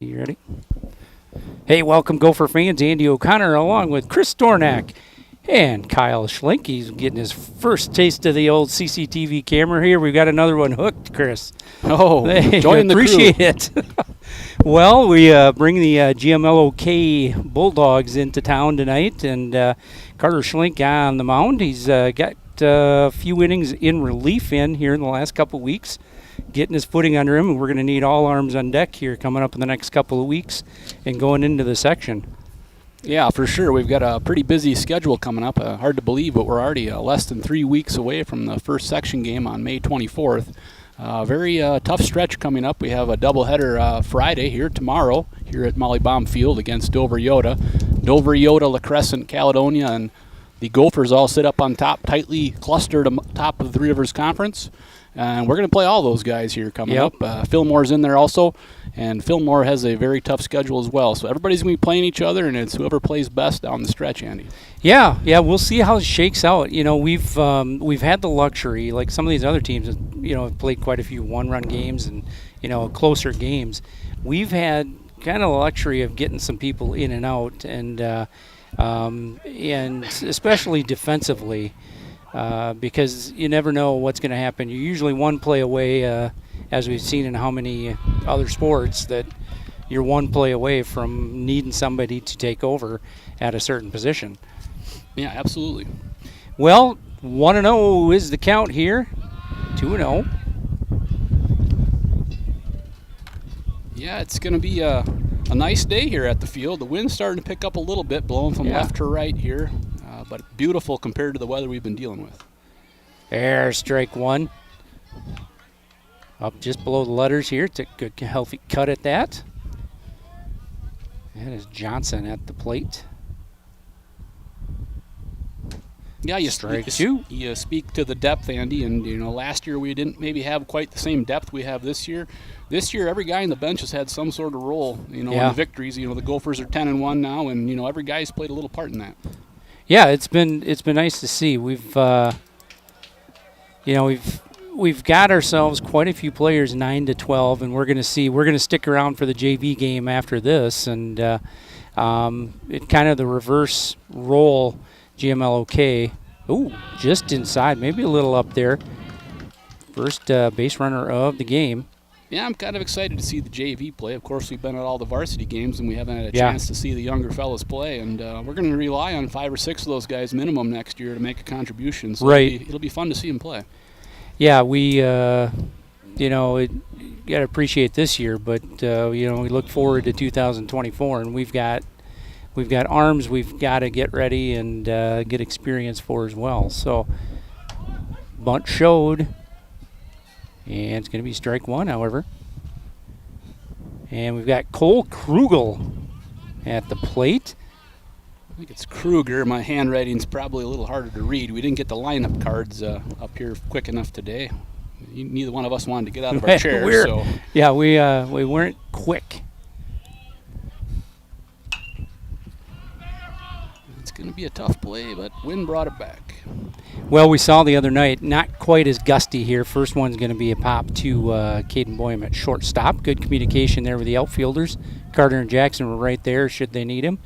You ready? Hey, welcome Gopher fans. Andy O'Connor along with Chris Dornack and Kyle Schlink. He's getting his first taste of the old CCTV camera here. We've got another one hooked, Chris. Oh, Hey, join the appreciate crew. it. Well, we bring the GMLOK Bulldogs into town tonight, and Carter Schlink on the mound. He's got a few innings in relief in here in the last couple of weeks, getting his footing under him, and we're going to need all arms on deck here coming up in the next couple of weeks and going into the section. Yeah, for sure. We've got a pretty busy schedule coming up. Hard to believe, but we're already less than 3 weeks away from the first section game on May 24th. Very tough stretch coming up. We have a doubleheader Friday here tomorrow here at Molly Baum Field against Dover Yoda. Dover Yoda, La Crescent, Caledonia, and the Gophers all sit up on top, tightly clustered top of the Three Rivers Conference. And we're going to play all those guys here coming up. Fillmore's in there also, and Fillmore has a very tough schedule as well. So everybody's going to be playing each other, and it's whoever plays best down the stretch, Andy. Yeah, we'll see how it shakes out. You know, we've had the luxury, like some of these other teams, have played quite a few one-run games and, closer games. We've had kind of the luxury of getting some people in and out, and especially defensively. Because you never know what's going to happen. You're usually one play away, as we've seen in how many other sports, that you're one play away from needing somebody to take over at a certain position. Yeah, absolutely. Well, 1-0 is the count here. 2-0. Yeah, it's going to be a nice day here at the field. The wind's starting to pick up a little bit, blowing from left to right here. But beautiful compared to the weather we've been dealing with. There, strike one. Up just below the letters here. Took a good, healthy cut at that. That is Johnson at the plate. Yeah, you strike two. You speak to the depth, Andy, and last year we didn't maybe have quite the same depth we have this year. This year, every guy on the bench has had some sort of role, in the victories. The Gophers are 10-1 now, and every guy's played a little part in that. Yeah, it's been nice to see. We've got ourselves quite a few players 9 to 12, and we're going to stick around for the JV game after this, and it kind of the reverse role. GMLOK, just inside, maybe a little up there. First base runner of the game. Yeah, I'm kind of excited to see the JV play. Of course, we've been at all the varsity games, and we haven't had a chance to see the younger fellas play. And we're going to rely on 5 or 6 of those guys minimum next year to make a contribution. So it'll be fun to see them play. Yeah, we, got to appreciate this year, but we look forward to 2024, and we've got arms we've got to get ready and get experience for as well. So bunt showed. And it's going to be strike one, however. And we've got Cole Krugel at the plate. I think it's Kruger. My handwriting's probably a little harder to read. We didn't get the lineup cards up here quick enough today. Neither one of us wanted to get out of our chairs. Yeah, we weren't quick. It's going to be a tough play, but wind brought it back. Well, we saw the other night, not quite as gusty here. First one's going to be a pop to Caden Boyum at shortstop. Good communication there with the outfielders. Carter and Jackson were right there should they need him.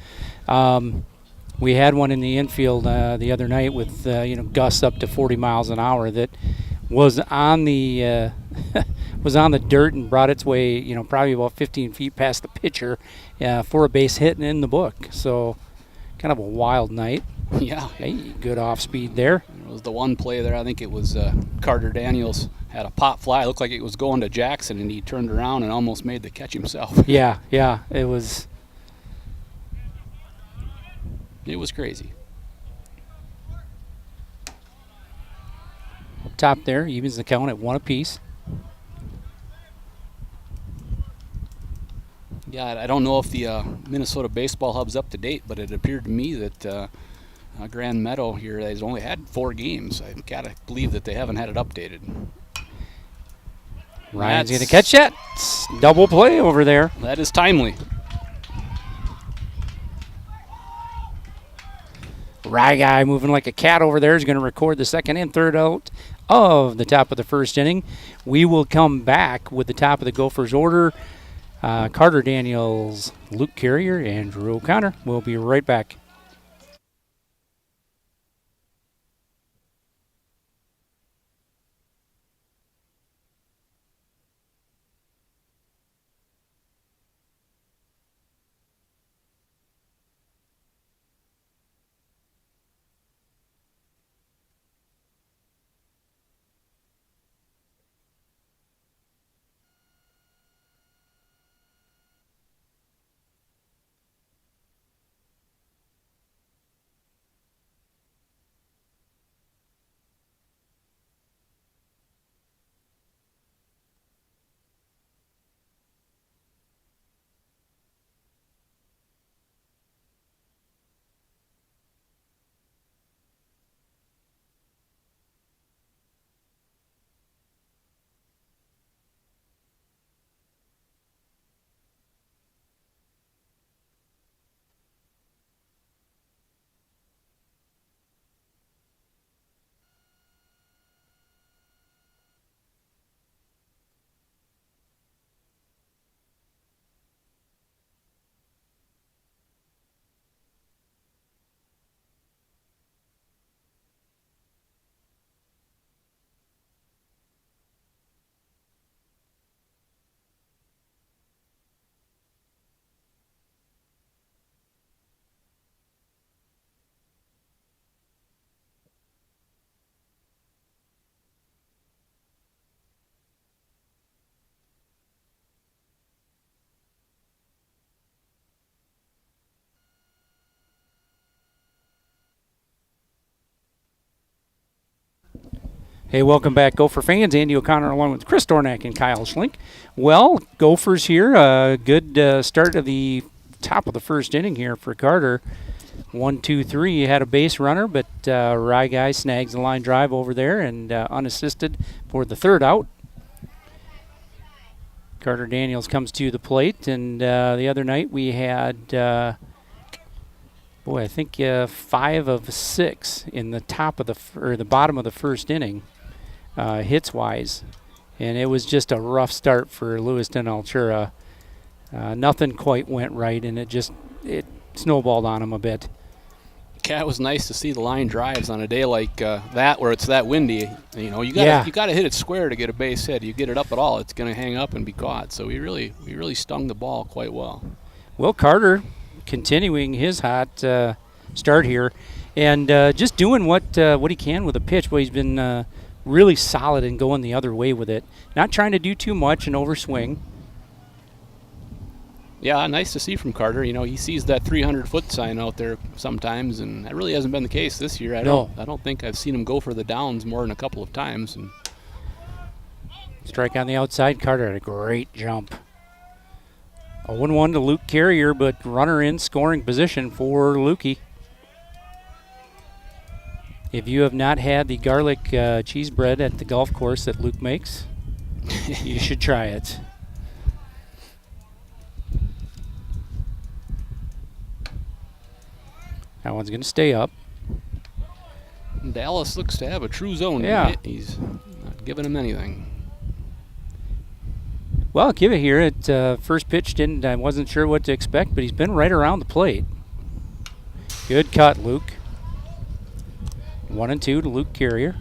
We had one in the infield the other night with gusts up to 40 miles an hour that was on the dirt and brought its way, probably about 15 feet past the pitcher for a base hit and in the book. So kind of a wild night. Yeah. Hey, good off speed there. It was the one play there. I think it was Carter Daniels had a pop fly. It looked like it was going to Jackson, and he turned around and almost made the catch himself. Yeah. It was crazy. Up top there, evens the count at 1 apiece. Yeah, I don't know if the Minnesota Baseball Hub's up to date, but it appeared to me that Grand Meadow here has only had 4 games. I've got to believe that they haven't had it updated. Ryan's going to catch that. Double play over there. That is timely. Rye guy moving like a cat over there is going to record the second and third out of the top of the first inning. We will come back with the top of the Gophers order Carter Daniels, Luke Carrier, and Drew O'Connor. We'll be right back. Hey, welcome back, Gopher fans. Andy O'Connor along with Chris Dornack and Kyle Schlink. Well, Gophers here. Good start of the top of the first inning here for Carter. 1-2-3. You had a base runner, but Rye Guy snags the line drive over there and unassisted for the third out. Carter Daniels comes to the plate, and the other night we had, I think 5 of 6 in the top of the bottom of the first inning. Hits-wise, and it was just a rough start for Lewiston Altura. Nothing quite went right, and it snowballed on him a bit. Yeah, it was nice to see the line drives on a day like that, where it's that windy. You know, you got to hit it square to get a base hit. You get it up at all, it's going to hang up and be caught. So we really stung the ball quite well. Well, Carter continuing his hot start here, and just doing what he can with a pitch. But he's been really solid and going the other way with it. Not trying to do too much and overswing. Yeah, nice to see from Carter. You know, he sees that 300-foot sign out there sometimes, and that really hasn't been the case this year. I don't think I've seen him go for the downs more than a couple of times. And strike on the outside. Carter had a great jump. 0-1 to Luke Carrier, but runner in scoring position for Lukey. If you have not had the garlic cheese bread at the golf course that Luke makes, you should try it. That one's going to stay up. Dallas looks to have a true zone. Yeah. He's not giving him anything. Well, give it here. At first pitch, I wasn't sure what to expect, but he's been right around the plate. Good cut, Luke. 1-2 to Luke Carrier.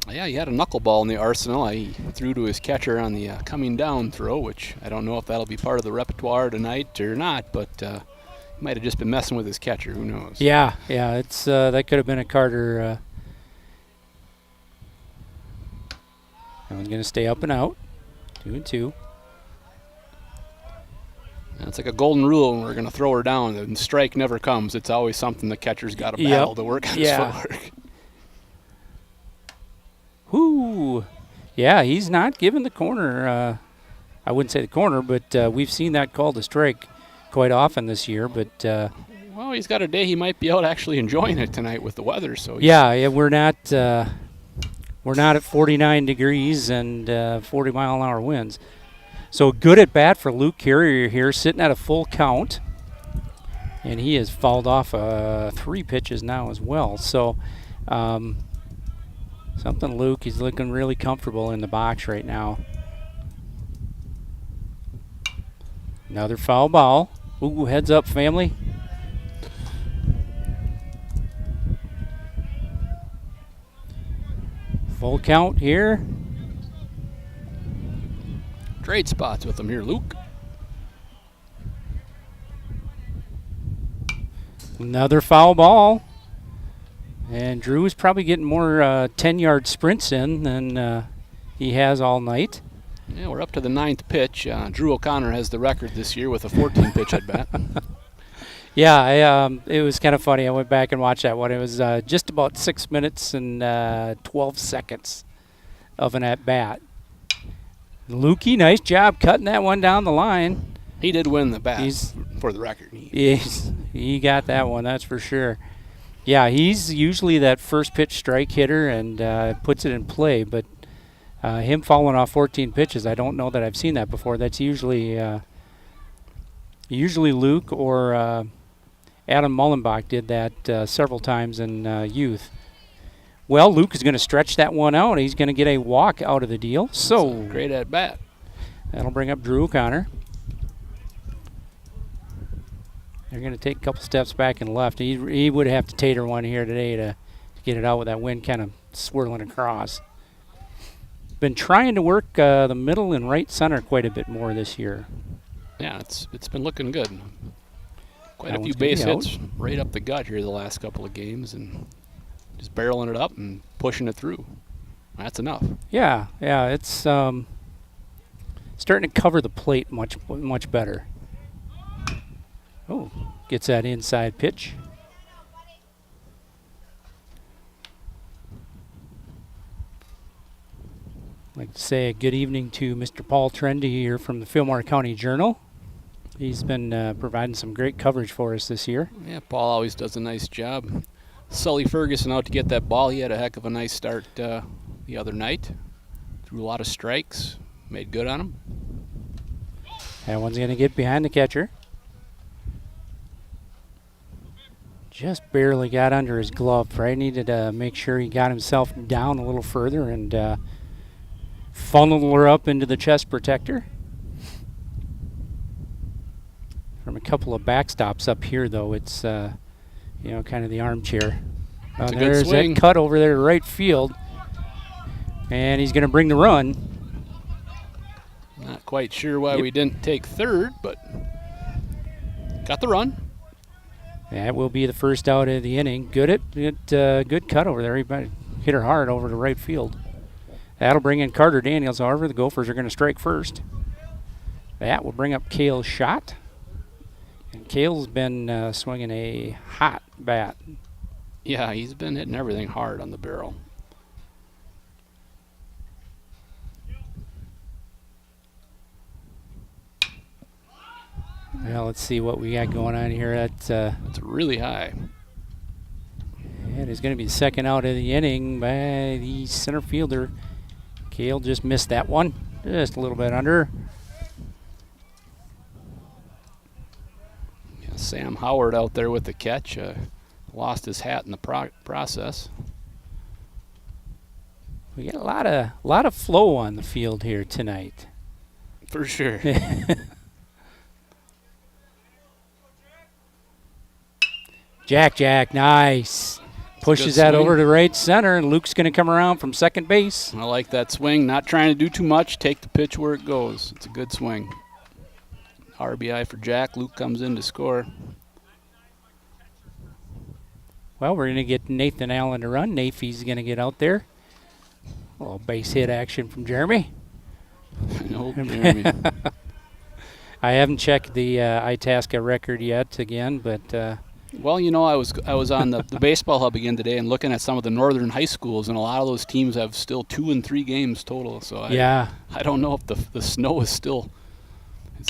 Yeah, he had a knuckleball in the arsenal. He threw to his catcher on the coming down throw, which I don't know if that'll be part of the repertoire tonight or not, but he might have just been messing with his catcher. Who knows? Yeah, it's that could have been a Carter. That one's going to stay up and out. 2-2. It's like a golden rule when we're going to throw her down, and strike never comes. It's always something the catcher's got to battle to work on his footwork. Whoo! Yeah, he's not giving the corner. I wouldn't say the corner, but we've seen that called a strike quite often this year. But well, he's got a day he might be out actually enjoying it tonight with the weather. So yeah, we're not at 49 degrees and 40-mile-an-hour winds. So good at bat for Luke Carrier here, sitting at a full count. And he has fouled off 3 pitches now as well. So something Luke, he's looking really comfortable in the box right now. Another foul ball. Ooh, heads up, family. Full count here. Trade spots with him here, Luke. Another foul ball. And Drew is probably getting more 10-yard sprints in than he has all night. Yeah, we're up to the 9th pitch. Drew O'Connor has the record this year with a 14-pitch at bat. Yeah, it was kind of funny. I went back and watched that one. It was just about 6 minutes and 12 seconds of an at-bat. Lukey, nice job cutting that one down the line. He did win the bat, for the record. He got that one, that's for sure. Yeah, he's usually that first pitch strike hitter and puts it in play, but him falling off 14 pitches, I don't know that I've seen that before. That's usually Luke or Adam Mullenbach did that several times in youth. Well, Luke is going to stretch that one out. He's going to get a walk out of the deal. So great at bat. That'll bring up Drew O'Connor. They're going to take a couple steps back and left. He would have to tater one here today to get it out with that wind kind of swirling across. Been trying to work the middle and right center quite a bit more this year. Yeah, it's been looking good. Quite That a few one's gonna be base out. hits right up the gut here the last couple of games, and just barreling it up and pushing it through. That's enough. Yeah, it's starting to cover the plate much better. Oh, gets that inside pitch. I'd like to say a good evening to Mr. Paul Trendy here from the Fillmore County Journal. He's been providing some great coverage for us this year. Yeah, Paul always does a nice job. Sully Ferguson out to get that ball. He had a heck of a nice start the other night. Threw a lot of strikes. Made good on him. That one's going to get behind the catcher. Just barely got under his glove. Probably needed to make sure he got himself down a little further and funneled her up into the chest protector. From a couple of backstops up here, though, it's kind of the armchair. That's a good There's swing. that cut over there to right field, and he's going to bring the run. Not quite sure why we didn't take third, but got the run. That will be the first out of the inning. Good cut over there. He hit her hard over to right field. That'll bring in Carter Daniels. However, the Gophers are going to strike first. That will bring up Cale's shot. And Cale's been swinging a hot bat. Yeah, he's been hitting everything hard on the barrel. Well, let's see what we got going on here. It's really high. It is going to be the second out of the inning by the center fielder. Cale just missed that one. Just a little bit under. Yeah, Sam Howard out there with the catch. Lost his hat in the process. We got a lot of flow on the field here tonight. For sure. Jack, nice. Pushes that over to right center, and Luke's going to come around from second base. I like that swing. Not trying to do too much. Take the pitch where it goes. It's a good swing. RBI for Jack. Luke comes in to score. Well, we're going to get Nathan Allen to run. Nafy's going to get out there. A little base hit action from Jeremy. No, Jeremy. I haven't checked the Itasca record yet again, but well, I was on the baseball hub again today and looking at some of the northern high schools, and a lot of those teams have still 2 and 3 games total. So I don't know if the snow is still.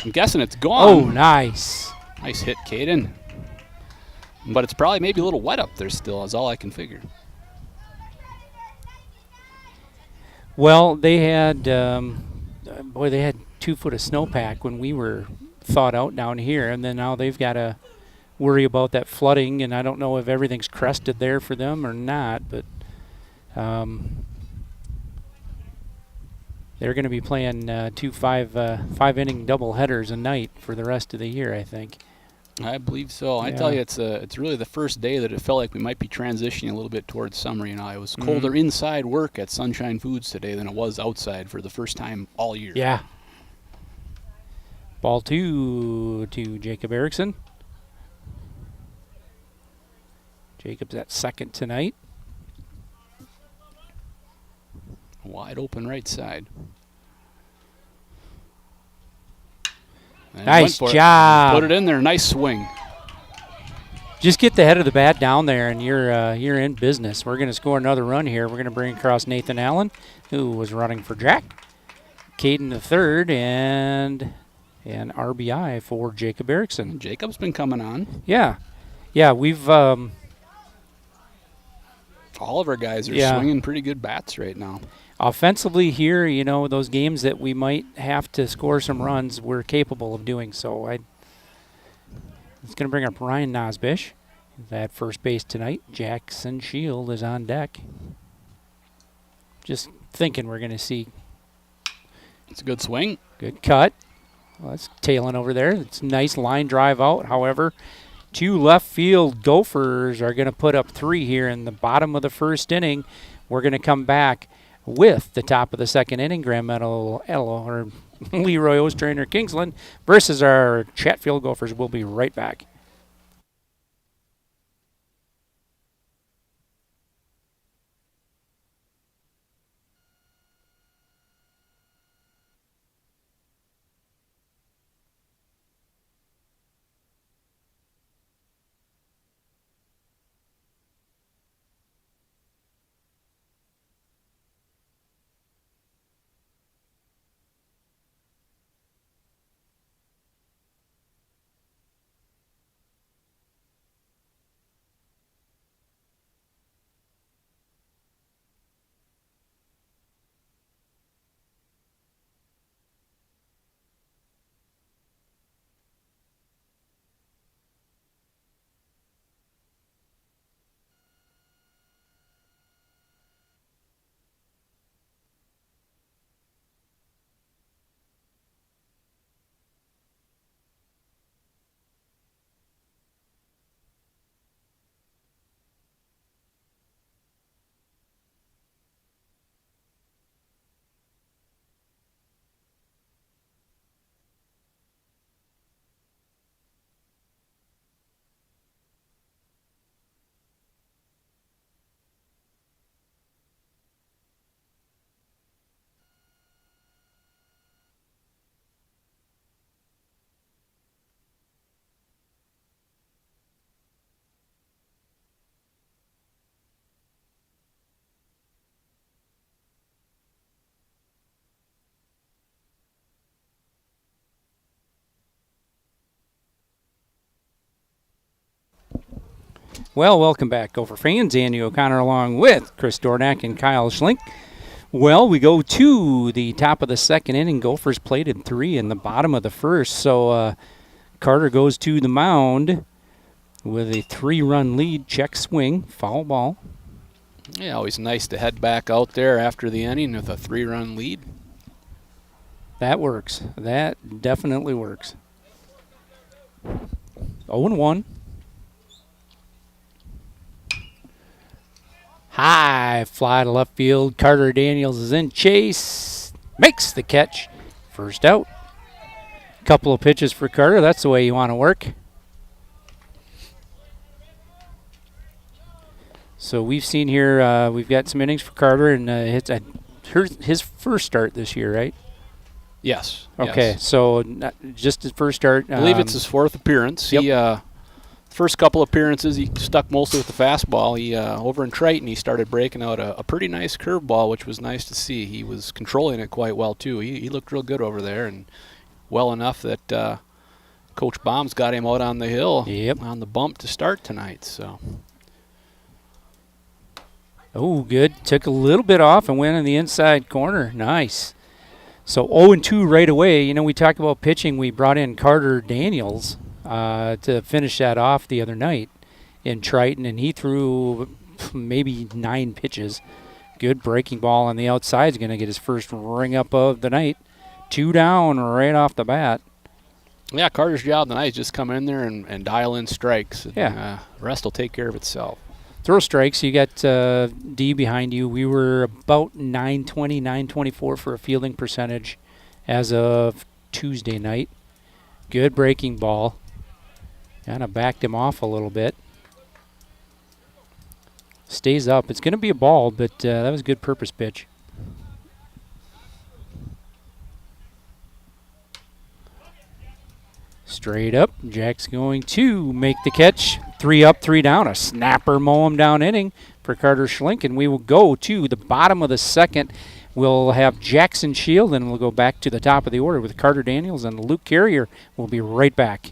I'm guessing it's gone. Oh, nice. Nice hit, Caden. But it's probably maybe a little wet up there still, is all I can figure. Well, they had they had 2 foot of snowpack when we were thawed out down here, and then now they've got to worry about that flooding, and I don't know if everything's crested there for them or not, but they're going to be playing 2 5-inning double headers a night for the rest of the year, I think. I believe so. I tell you, it's really the first day that it felt like we might be transitioning a little bit towards summer. You know, it was colder inside work at Sunshine Foods today than it was outside for the first time all year. Yeah. Ball 2 to Jacob Erickson. Jacob's at second tonight. Wide open right side. And nice job. Put it in there. Nice swing. Just get the head of the bat down there, and you're in business. We're going to score another run here. We're going to bring across Nathan Allen, who was running for Jack. Caden the third, and an RBI for Jacob Erickson. Jacob's been coming on. Yeah, we've all of our guys are swinging pretty good bats right now. Offensively here, you know, those games that we might have to score some runs, we're capable of doing so. It's going to bring up Ryan Nosbish at first base tonight. Jackson Shield is on deck. Just thinking we're going to see. It's a good swing. Good cut. Well, that's tailing over there. It's a nice line drive out. However, 2 left field Gophers are going to put up 3 here in the bottom of the first inning. We're going to come back with the top of the second inning. Grand Meadow or Leroy Ostrainer Kingsland versus our Chatfield Gophers. We'll be right back. Well, welcome back, Gopher fans. Andy O'Connor along with Chris Dornack and Kyle Schlink. Well, we go to the top of the second inning. Gophers played in 3 in the bottom of the first. So Carter goes to the mound with a 3-run lead. Check swing, foul ball. Yeah, always nice to head back out there after the inning with a 3-run lead. That works. That definitely works. 0-1. High fly to left field. Carter Daniels is in chase. Makes the catch. First out. Couple of pitches for Carter. That's the way you want to work. So we've seen here, we've got some innings for Carter, and it's his first start this year, right? Yes. Okay, yes. so just his first start. I believe it's his 4th appearance. Yep. He first couple appearances, he stuck mostly with the fastball. He over in Triton, he started breaking out a pretty nice curveball, which was nice to see. He was controlling it quite well too. He looked real good over there, and well enough that Coach Baum's got him out on the hill on the bump to start tonight. So. Oh, good. Took a little bit off and went in the inside corner. Nice. So 0-2 right away. You know, we talked about pitching. We brought in Carter Daniels to finish that off the other night in Triton, and he threw maybe 9 pitches. Good breaking ball on the outside. Is going to get his first ring up of the night. 2 down right off the bat. Yeah, Carter's job tonight is just come in there and dial in strikes. And, Yeah. The rest will take care of itself. Throw strikes. You got D behind you. We were about 920, 924 for a fielding percentage as of Tuesday night. Good breaking ball. Kind of backed him off a little bit. Stays up. It's going to be a ball, but that was a good purpose pitch. Straight up. Jack's going to make the catch. 3 up, 3 down. A snapper mow him down inning for Carter Schlink, and we will go to the bottom of the second. We'll have Jackson Shield, and we'll go back to the top of the order with Carter Daniels and Luke Carrier. We'll be right back.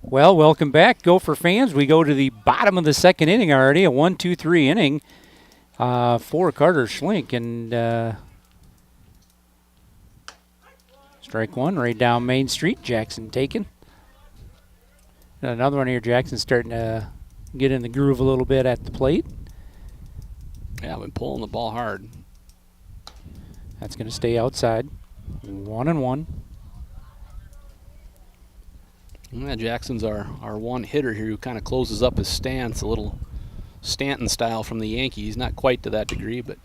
Well, welcome back, Gopher fans. We go to the bottom of the second inning already, a 1-2-3 inning for Carter Schlink. And strike one right down Main Street. Jackson taken. And another one here. Jackson starting to get in the groove a little bit at the plate. Yeah, I've been pulling the ball hard. That's going to stay outside. 1-1. Yeah, Jackson's our one hitter here who kind of closes up his stance, a little Stanton style from the Yankees. Not quite to that degree, but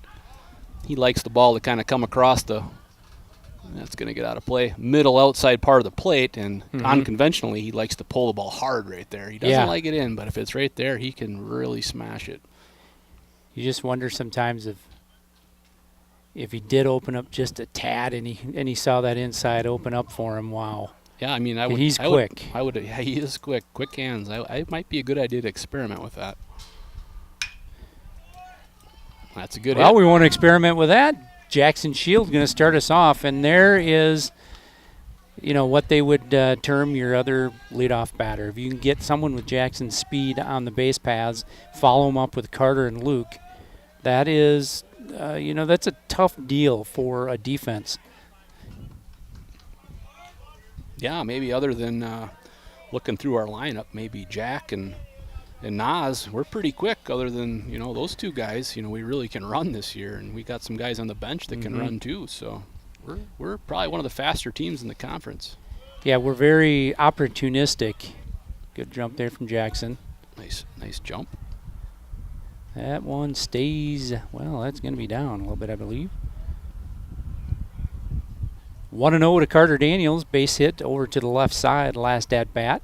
he likes the ball to kind of come across the, that's going to get out of play, middle outside part of the plate, and unconventionally he likes to pull the ball hard right there. He doesn't like it in, but if it's right there, he can really smash it. You just wonder sometimes if he did open up just a tad and he saw that inside open up for him, wow. Yeah, I mean, he's quick. Yeah, he is quick. Quick hands. I might be a good idea to experiment with that. That's a good hit. Well, we want to experiment with that. Jackson Shield going to start us off, and there is, what they would term your other leadoff batter. If you can get someone with Jackson's speed on the base paths, follow him up with Carter and Luke, that is, that's a tough deal for a defense. Yeah, maybe other than looking through our lineup, maybe Jack and Nas, we're pretty quick. Other than those two guys, we really can run this year, and we got some guys on the bench that can run too. So we're probably one of the faster teams in the conference. Yeah, we're very opportunistic. Good jump there from Jackson. Nice jump. That one stays. Well, that's going to be down a little bit, I believe. 1-0 to Carter Daniels. Base hit over to the left side, last at bat.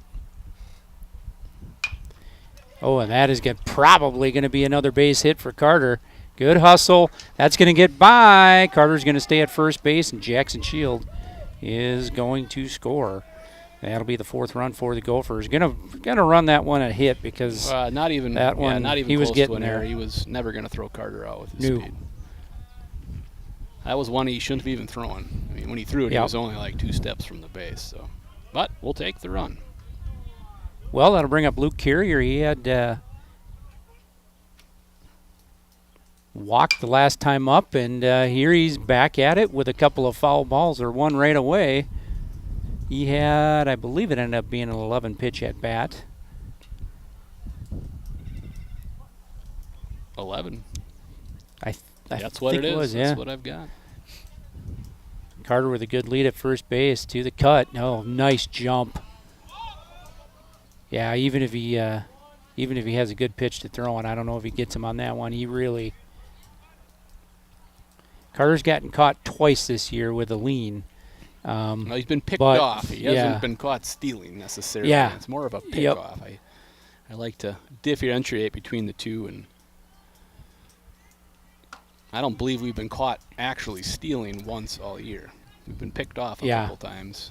Oh, and that is probably going to be another base hit for Carter. Good hustle. That's going to get by. Carter's going to stay at first base, and Jackson Shield is going to score. That'll be the fourth run for the Gophers. Gonna run that one a hit because not even that one not even he close was getting to an there. error. He was never going to throw Carter out with his speed. That was one he shouldn't have even thrown. I mean, when he threw it, he was only like 2 steps from the base. So, but we'll take the run. Well, that'll bring up Luke Carrier. He had walked the last time up, and here he's back at it with a couple of foul balls, or one right away. He had, I believe it ended up being an 11 pitch at bat. 11. That's what it is. Was, That's what I've got. Carter with a good lead at first base to the cut. Oh, nice jump. Yeah, even if he has a good pitch to throw on, I don't know if he gets him on that one. Carter's gotten caught twice this year with a lean. No, he's been picked off. He hasn't been caught stealing necessarily. Yeah. It's more of a pick off. I like to differentiate between the two, and I don't believe we've been caught actually stealing once all year. We've been picked off a couple times.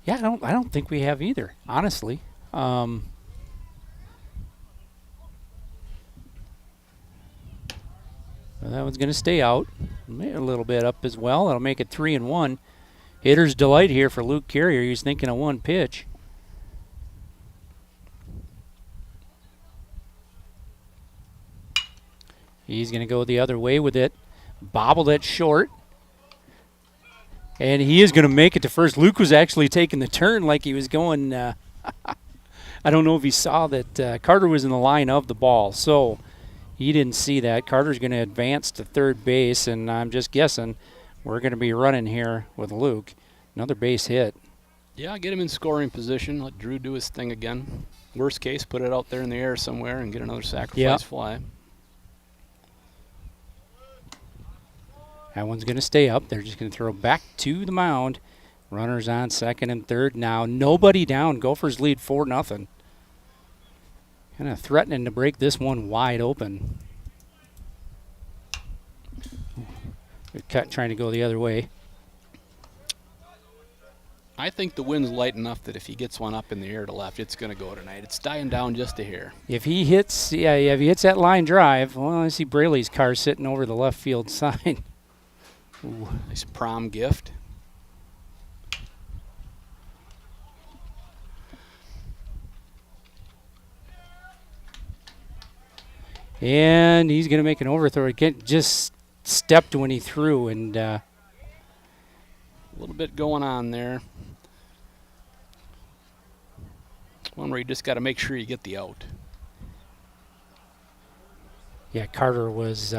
Yeah, I don't think we have either, honestly. Well, that one's going to stay out. A little bit up as well. That'll make it 3-1. Hitter's delight here for Luke Carrier. He's thinking of one pitch. He's going to go the other way with it. Bobbled it short. And he is going to make it to first. Luke was actually taking the turn like he was going. I don't know if he saw that Carter was in the line of the ball. So he didn't see that. Carter's going to advance to third base. And I'm just guessing we're going to be running here with Luke. Another base hit. Yeah, get him in scoring position. Let Drew do his thing again. Worst case, put it out there in the air somewhere and get another sacrifice fly. That one's going to stay up. They're just going to throw back to the mound. Runners on second and third now. Nobody down. Gophers lead 4-0. Kind of threatening to break this one wide open. Good cut, trying to go the other way. I think the wind's light enough that if he gets one up in the air to left, it's going to go tonight. It's dying down just a hair. If he hits, if he hits that line drive, well, I see Braley's car sitting over the left field sign. Ooh, nice prom gift. And he's going to make an overthrow. He just stepped when he threw, and a little bit going on there. One where you just got to make sure you get the out. Yeah, Carter was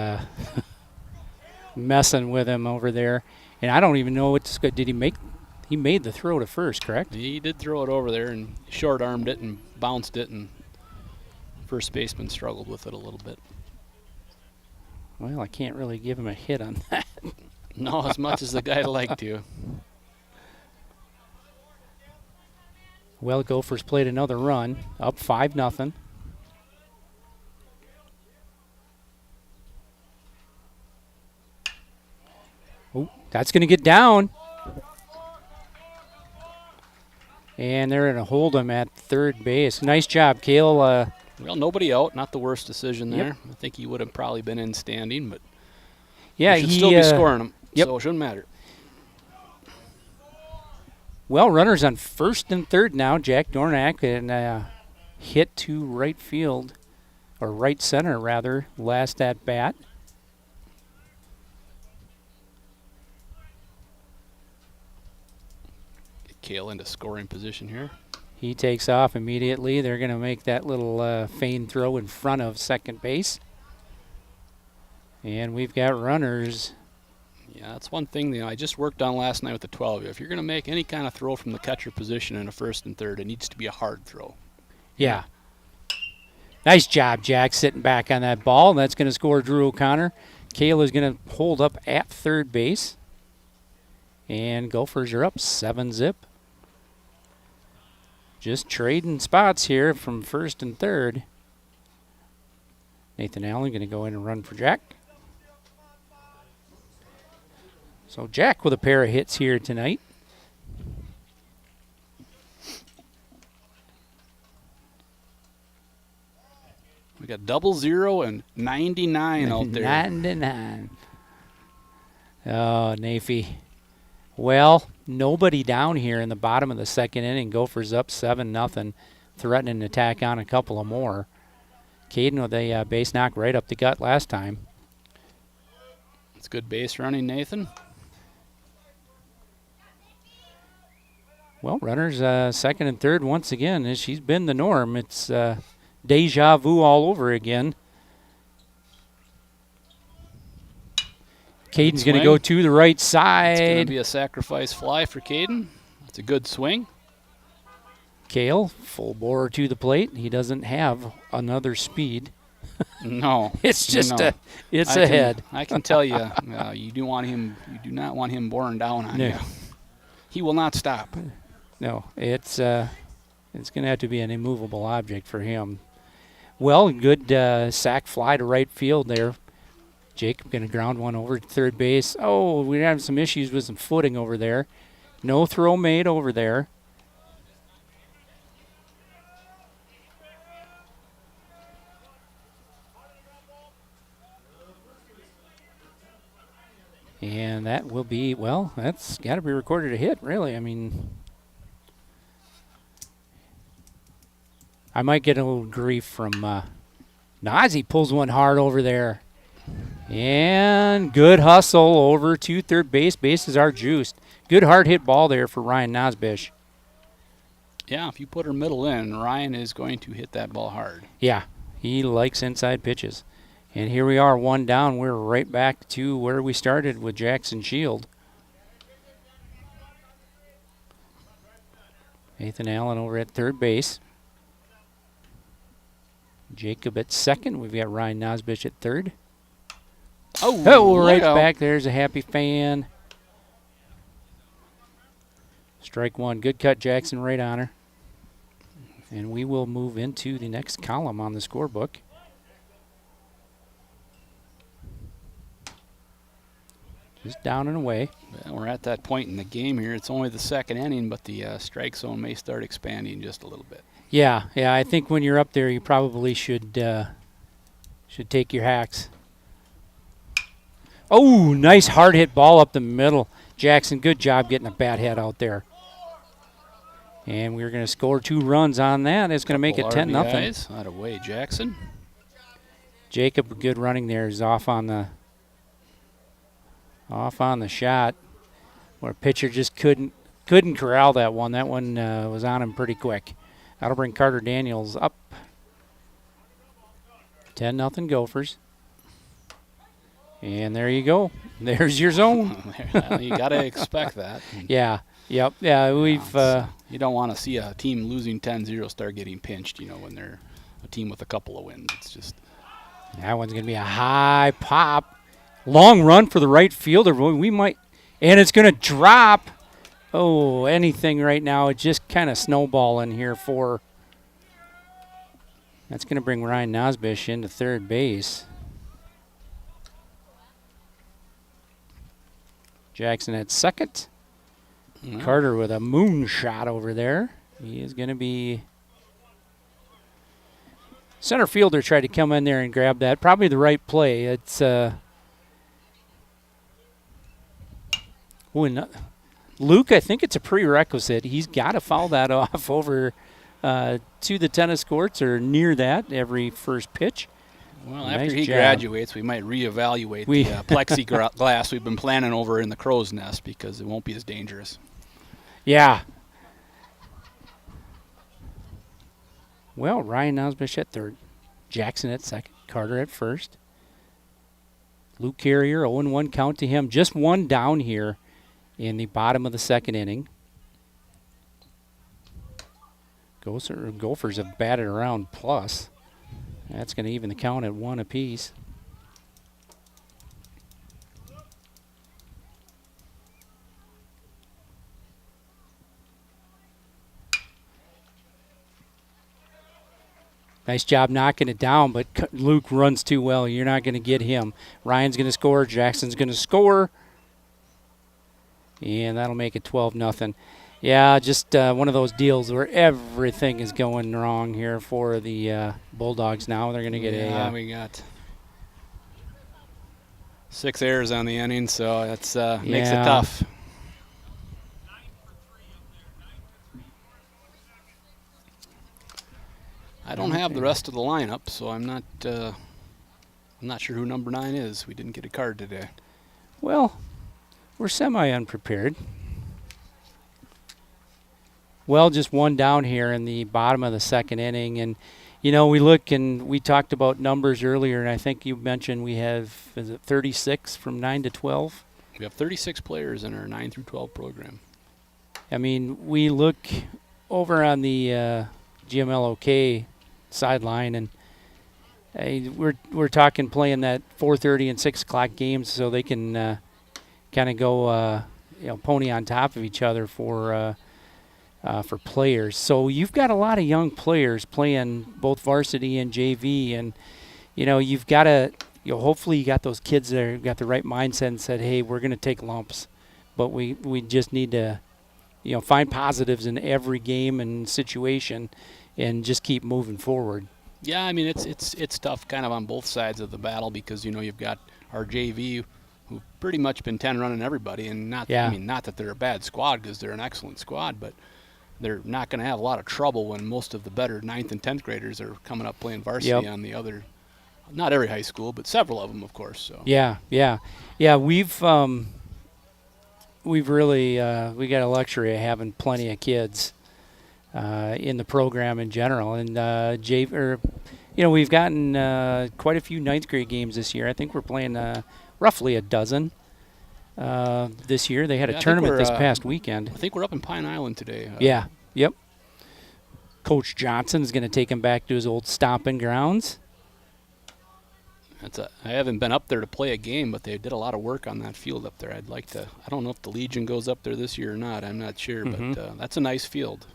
messing with him over there, and I don't even know what to. Did he make? He made the throw to first, correct? He did throw it over there and short-armed it and bounced it, and first baseman struggled with it a little bit. Well, I can't really give him a hit on that. No, as much as the guy'd like to. Well, Gophers played another run, up 5-0. Oh, that's going to get down. And they're going to hold him at third base. Nice job, Cale. Well, nobody out. Not the worst decision there. I think he would have probably been in standing, but yeah, he should still be scoring him, so it shouldn't matter. Well, runners on first and third now. Jack Dornack and hit to right field, or right center rather, last at bat. Get Cale into scoring position here. He takes off immediately. They're going to make that little feint throw in front of second base. And we've got runners. Yeah, that's one thing I just worked on last night with the 12. If you're going to make any kind of throw from the catcher position in a first and third, it needs to be a hard throw. Yeah. Nice job, Jack, sitting back on that ball. That's going to score Drew O'Connor. Cale is going to hold up at third base. And Gophers are up 7-0. Just trading spots here from first and third. Nathan Allen going to go in and run for Jack. So Jack with a pair of hits here tonight. We got 00 and 99 out there. 99. Oh, Nafy. Well, nobody down here in the bottom of the second inning. Gophers up 7-0. threatening to tack on a couple of more. Caden with a base knock right up the gut last time. It's good base running, Nathan. Well, runners second and third once again. She's been the norm. It's deja vu all over again. Caden's going to go to the right side. It's going to be a sacrifice fly for Caden. That's a good swing. Kale, full bore to the plate. He doesn't have another speed. No. It's just no. It's ahead. I can tell you, you do not want him boring down on you. He will not stop. No, it's going to have to be an immovable object for him. Well, good sac fly to right field there. Jacob going to ground one over to third base. Oh, we're having some issues with some footing over there. No throw made over there. And that will be, well, that's got to be recorded a hit, really. I mean, I might get a little grief from Nazi. Pulls one hard over there. And good hustle over to third base. Bases are juiced. Good hard hit ball there for Ryan Nosbish. Yeah, if you put her middle in, Ryan is going to hit that ball hard. Yeah, he likes inside pitches. And here we are, one down. We're right back to where we started with Jackson Shield. Nathan Allen over at third base. Jacob at second. We've got Ryan Nosbish at third. Oh, right back. There's a happy fan. Strike one. Good cut, Jackson, right on her. And we will move into the next column on the scorebook. Just down and away. Well, we're at that point in the game here. It's only the second inning, but the strike zone may start expanding just a little bit. Yeah. I think when you're up there, you probably should take your hacks. Oh, nice hard hit ball up the middle. Jackson, good job getting a bat head out there. And we're going to score 2 runs on that. It's going to make it 10-0. Out of way, Jackson. Jacob, good running there, is off on the shot. Where pitcher just couldn't corral that one. That one was on him pretty quick. That'll bring Carter Daniels up. 10-0 Gophers. And there you go. There's your zone. You got to expect that. Yeah. Yep. Yeah, we've... you don't want to see a team losing 10-0 start getting pinched, when they're a team with a couple of wins. It's just... That one's going to be a high pop. Long run for the right fielder. We might... And it's going to drop. Oh, anything right now. It's just kind of snowballing here for... That's going to bring Ryan Nosbish into third base. Jackson at second. Mm-hmm. Carter with a moonshot over there. He is going to be... Center fielder tried to come in there and grab that. Probably the right play. It's... Luke, I think it's a prerequisite. He's got to foul that off over to the tennis courts or near that every first pitch. Well, after he graduates, we might reevaluate the plexiglass we've been planning over in the crow's nest because it won't be as dangerous. Yeah. Well, Ryan Nosbish at third. Jackson at second. Carter at first. Luke Carrier, 0-1 count to him. Just one down here in the bottom of the second inning. Gophers have batted around plus. That's going to even the count at 1 apiece. Nice job knocking it down, but Luke runs too well. You're not going to get him. Ryan's going to score. Jackson's going to score. And that'll make it 12-0. Yeah, just one of those deals where everything is going wrong here for the Bulldogs now. They're going to get we got 6 errors on the inning, so that's makes it tough. I don't have the rest of the lineup, so I'm not sure who number 9 is. We didn't get a card today. Well, we're semi-unprepared. Well, just one down here in the bottom of the second inning. And, you know, we look and we talked about numbers earlier, and I think you mentioned we have, is it 36 from 9 to 12? We have 36 players in our 9 through 12 program. I mean, we look over on the GMLOK sideline, and we're talking playing that 4:30 and 6 o'clock games so they can kind of go, pony on top of each other for players. So you've got a lot of young players playing both varsity and JV, and you've got to, hopefully you got those kids that have got the right mindset and said, hey, we're going to take lumps, but we just need to find positives in every game and situation and just keep moving forward. Yeah, I mean it's tough kind of on both sides of the battle because you've got our JV who've pretty much been 10 running everybody, and not that they're a bad squad because they're an excellent squad, but they're not going to have a lot of trouble when most of the better 9th and 10th graders are coming up playing varsity on the other, not every high school, but several of them, of course. So yeah, we've really we got a luxury of having plenty of kids in the program in general, and we've gotten quite a few 9th grade games this year. I think we're playing roughly a dozen this year. They had a tournament this past weekend. I think we're up in Pine Island today. Yep. Coach Johnson's going to take him back to his old stomping grounds. I haven't been up there to play a game, but they did a lot of work on that field up there. I'd like to. I don't know if the Legion goes up there this year or not. I'm not sure, but that's a nice field.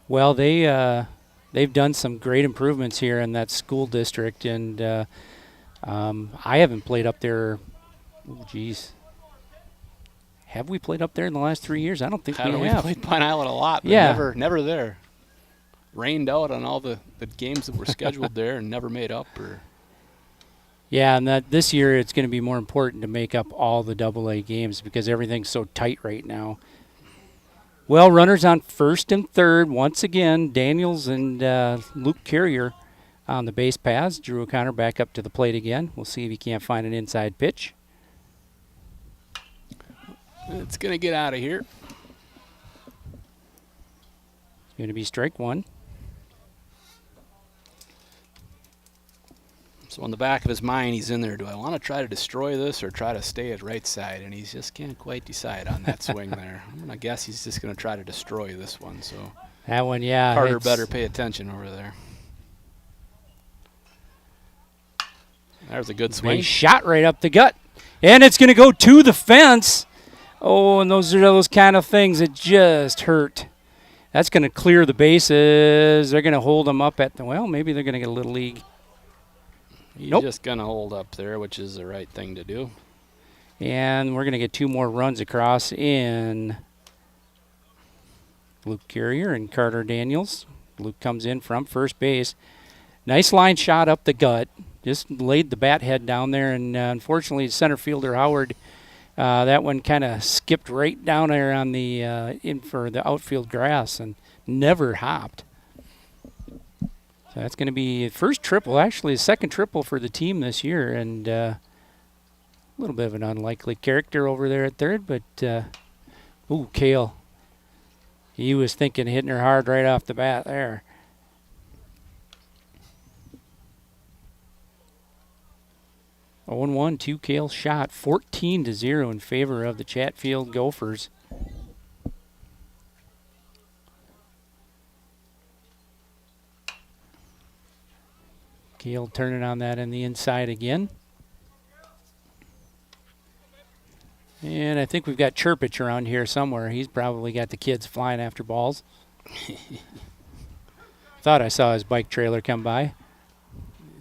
Well, they've done some great improvements here in that school district, and I haven't played up there. Oh, geez. Have we played up there in the last 3 years? I don't think we have. We played Pine Island a lot, but never there. Rained out on all the games that were scheduled there and never made up. Yeah, and this year it's going to be more important to make up all the AA games because everything's so tight right now. Well, runners on first and third. Once again, Daniels and Luke Carrier on the base paths. Drew O'Connor back up to the plate again. We'll see if he can't find an inside pitch. It's going to get out of here. It's going to be strike one. So in the back of his mind, he's in there, do I want to try to destroy this or try to stay at right side? And he just can't quite decide on that swing there. I'm going to guess he's just going to try to destroy this one. So that one, yeah. Carter better pay attention over there. There's a good swing. Nice shot right up the gut. And it's going to go to the fence. Oh, and those are those kind of things that just hurt. That's going to clear the bases. They're going to hold them up at maybe they're going to get a little league. He's just going to hold up there, which is the right thing to do. And we're going to get 2 more runs across in Luke Carrier and Carter Daniels. Luke comes in from first base. Nice line shot up the gut. Just laid the bat head down there, and unfortunately center fielder Howard, that one kind of skipped right down there on the in for the outfield grass and never hopped. So that's going to be first triple, actually the second triple for the team this year, and a little bit of an unlikely character over there at third, but Kale. He was thinking hitting her hard right off the bat there. Oh, 0-1, 2 Kale shot, 14-0 in favor of the Chatfield Gophers. Kale turning on that in the inside again. And I think we've got Chirpich around here somewhere. He's probably got the kids flying after balls. Thought I saw his bike trailer come by.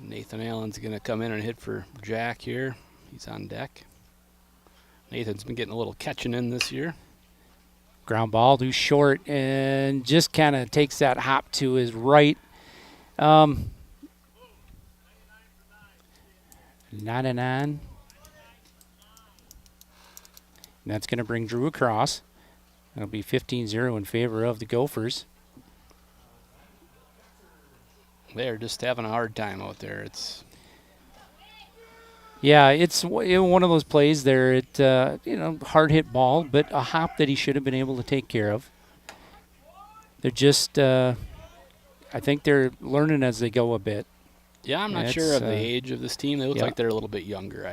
Nathan Allen's going to come in and hit for Jack here. He's on deck. Nathan's been getting a little catching in this year. Ground ball too short and just kind of takes that hop to his right. 99. And that's going to bring Drew across. It'll be 15-0 in favor of the Gophers. They're just having a hard time out there. Yeah, it's one of those plays there. Hard hit ball, but a hop that he should have been able to take care of. They're just, I think they're learning as they go a bit. Yeah, I'm not sure of the age of this team. They look yeah. like they're a little bit younger.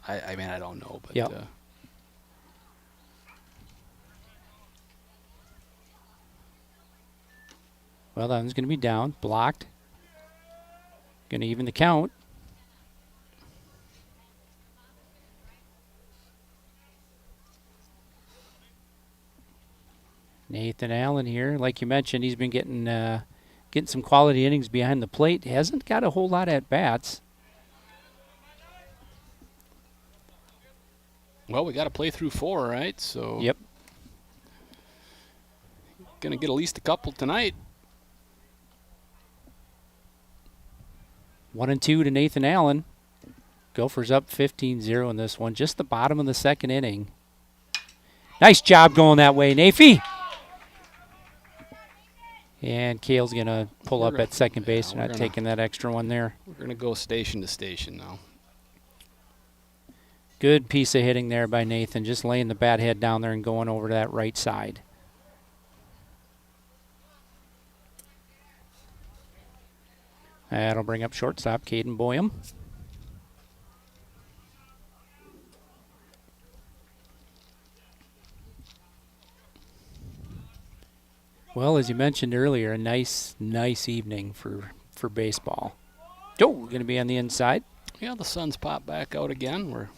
I mean, I don't know, but. Yeah. Well, that one's going to be down, blocked. Going to even the count. Nathan Allen here, like you mentioned, he's been getting some quality innings behind the plate. Hasn't got a whole lot at bats. Well, we got to play through 4, right? So. Yep. Going to get at least a couple tonight. 1-2 to Nathan Allen. Gophers up 15-0 in this one. Just the bottom of the second inning. Nice job going that way, Nafy. And Kale's going to pull up at second base. Not taking that extra one there. We're going to go station to station now. Good piece of hitting there by Nathan. Just laying the bat head down there and going over to that right side. That'll bring up shortstop Caden Boyum. Well, as you mentioned earlier, a nice evening for baseball. Oh, going to be on the inside. Yeah, the sun's popped back out again. We're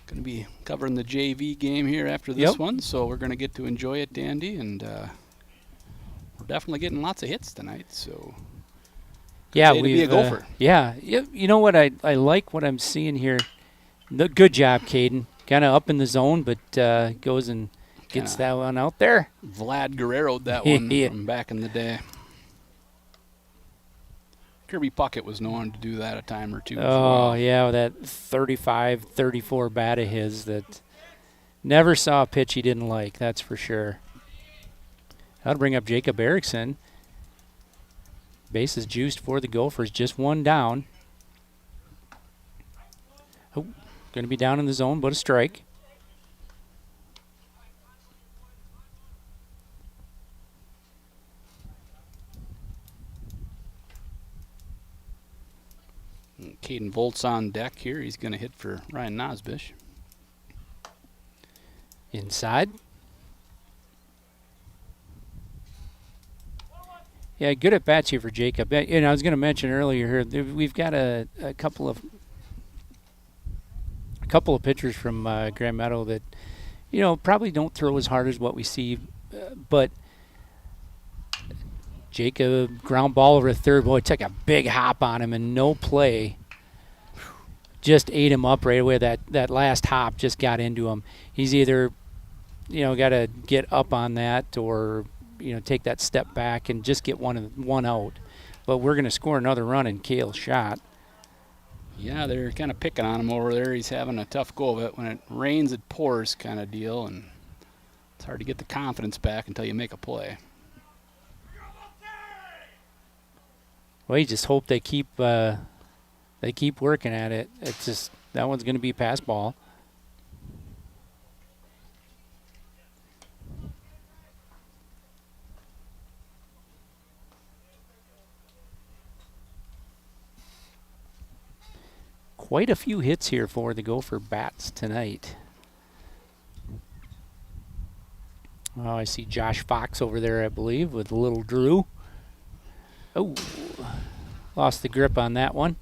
going to be covering the JV game here after this one, so we're going to get to enjoy it, Dandy, and we're definitely getting lots of hits tonight. So yeah, we'll be a Gopher. Yeah, you know what I like what I'm seeing here. Good job, Caden. Kind of up in the zone, but goes and gets that one out there. Vlad Guerrero'd that one from back in the day. Kirby Puckett was known to do that a time or two. Oh, yeah, with that 35, 34 bat of his that never saw a pitch he didn't like, that's for sure. That'll bring up Jacob Erickson. Bases juiced for the Gophers, just one down. Oh, going to be down in the zone, but a strike. Caden Volt's on deck here. He's going to hit for Ryan Nosbish. Inside. Yeah, good at bats here for Jacob. I was going to mention earlier here, we've got a couple of pitchers from Grand Meadow that, probably don't throw as hard as what we see, but Jacob ground ball over to third. Boy, took a big hop on him and no play. Just ate him up right away. That last hop just got into him. He's either, got to get up on that or, take that step back and just get one out. But we're going to score another run in Kale's shot. Yeah, they're kind of picking on him over there. He's having a tough go of it. When it rains, it pours kind of deal, and it's hard to get the confidence back until you make a play. Well, you just hope they keep working at it. It's just that one's going to be pass ball. Quite a few hits here for the Gopher Bats tonight. Oh, I see Josh Fox over there, I believe, with little Drew. Oh, lost the grip on that one.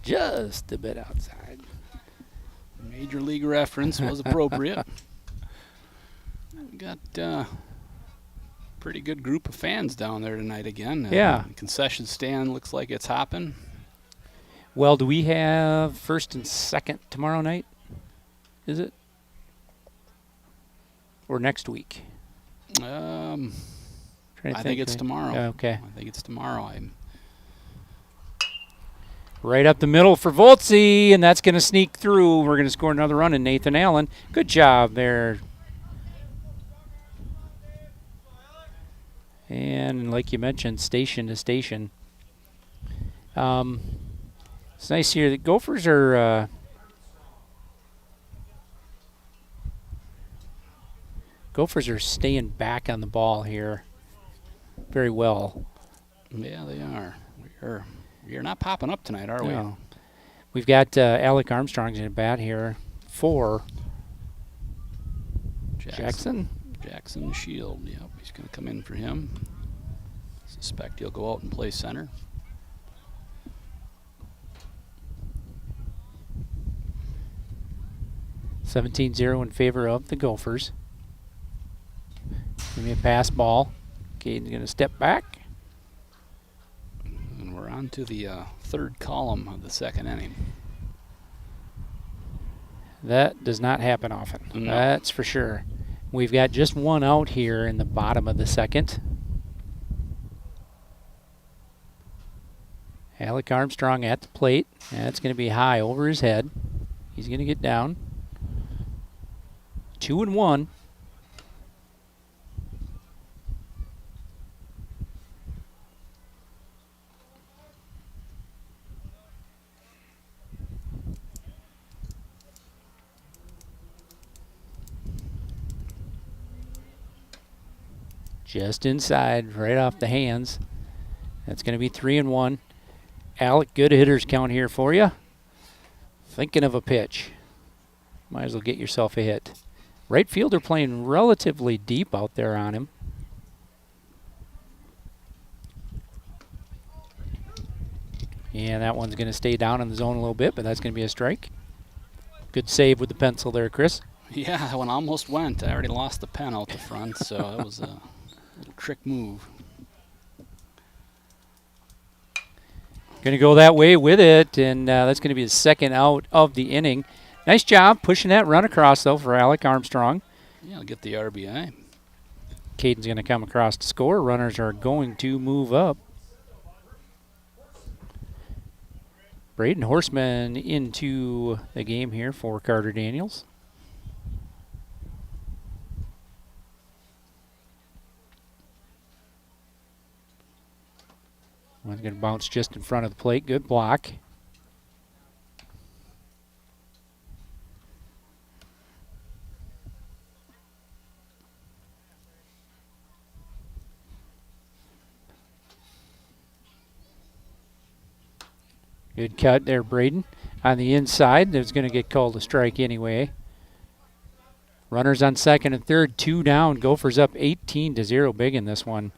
Just a bit outside. Major league reference was appropriate. Got pretty good group of fans down there tonight again. Yeah. The concession stand looks like it's hopping. Well, do we have first and second tomorrow night? Is it? Or next week? I think it's tomorrow. Okay. I think it's tomorrow. Right up the middle for Voltze, and that's going to sneak through. We're going to score another run in Nathan Allen. Good job there. And like you mentioned, station to station. It's nice here. The Gophers are staying back on the ball here very well. Yeah, they are. You're not popping up tonight, are we? No. We've got Alec Armstrong's in the bat here for Jackson. Jackson Shield, yep. He's going to come in for him. Suspect he'll go out and play center. (17-0) in favor of the Gophers. Give me a pass ball. Caden's going to step back. And we're on to the third column of the second inning. That does not happen often. No. That's for sure. We've got just one out here in the bottom of the second. Alec Armstrong at the plate. That's going to be high over his head. He's going to get down. 2-1. Just inside, right off the hands. That's going to be 3-1. Alec, good hitters count here for you. Thinking of a pitch. Might as well get yourself a hit. Right fielder playing relatively deep out there on him. And that one's going to stay down in the zone a little bit, but that's going to be a strike. Good save with the pencil there, Chris. Yeah, that one almost went. I already lost the pen out the front, so that was a little trick move. Going to go that way with it, and that's going to be the second out of the inning. Nice job pushing that run across, though, for Alec Armstrong. Yeah, I'll get the RBI. Caden's going to come across to score. Runners are going to move up. Braden Horseman into the game here for Carter Daniels. One's going to bounce just in front of the plate. Good block. Good cut there, Braden. On the inside, that's going to get called a strike anyway. Runners on second and third, 2 down. Gophers up 18-0 big in this one.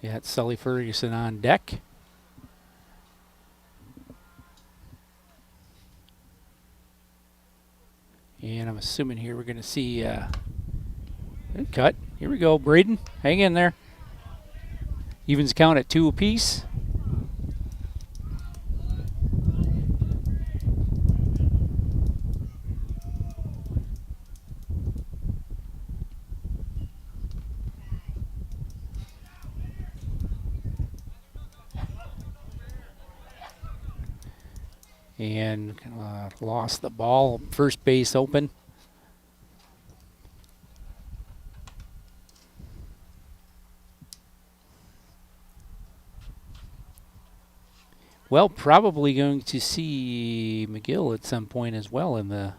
Yeah, it's Sully Ferguson on deck. And I'm assuming here we're going to see good cut. Here we go, Braden. Hang in there. Evens count at 2 apiece. And lost the ball. First base open. Well, probably going to see McGill at some point as well in the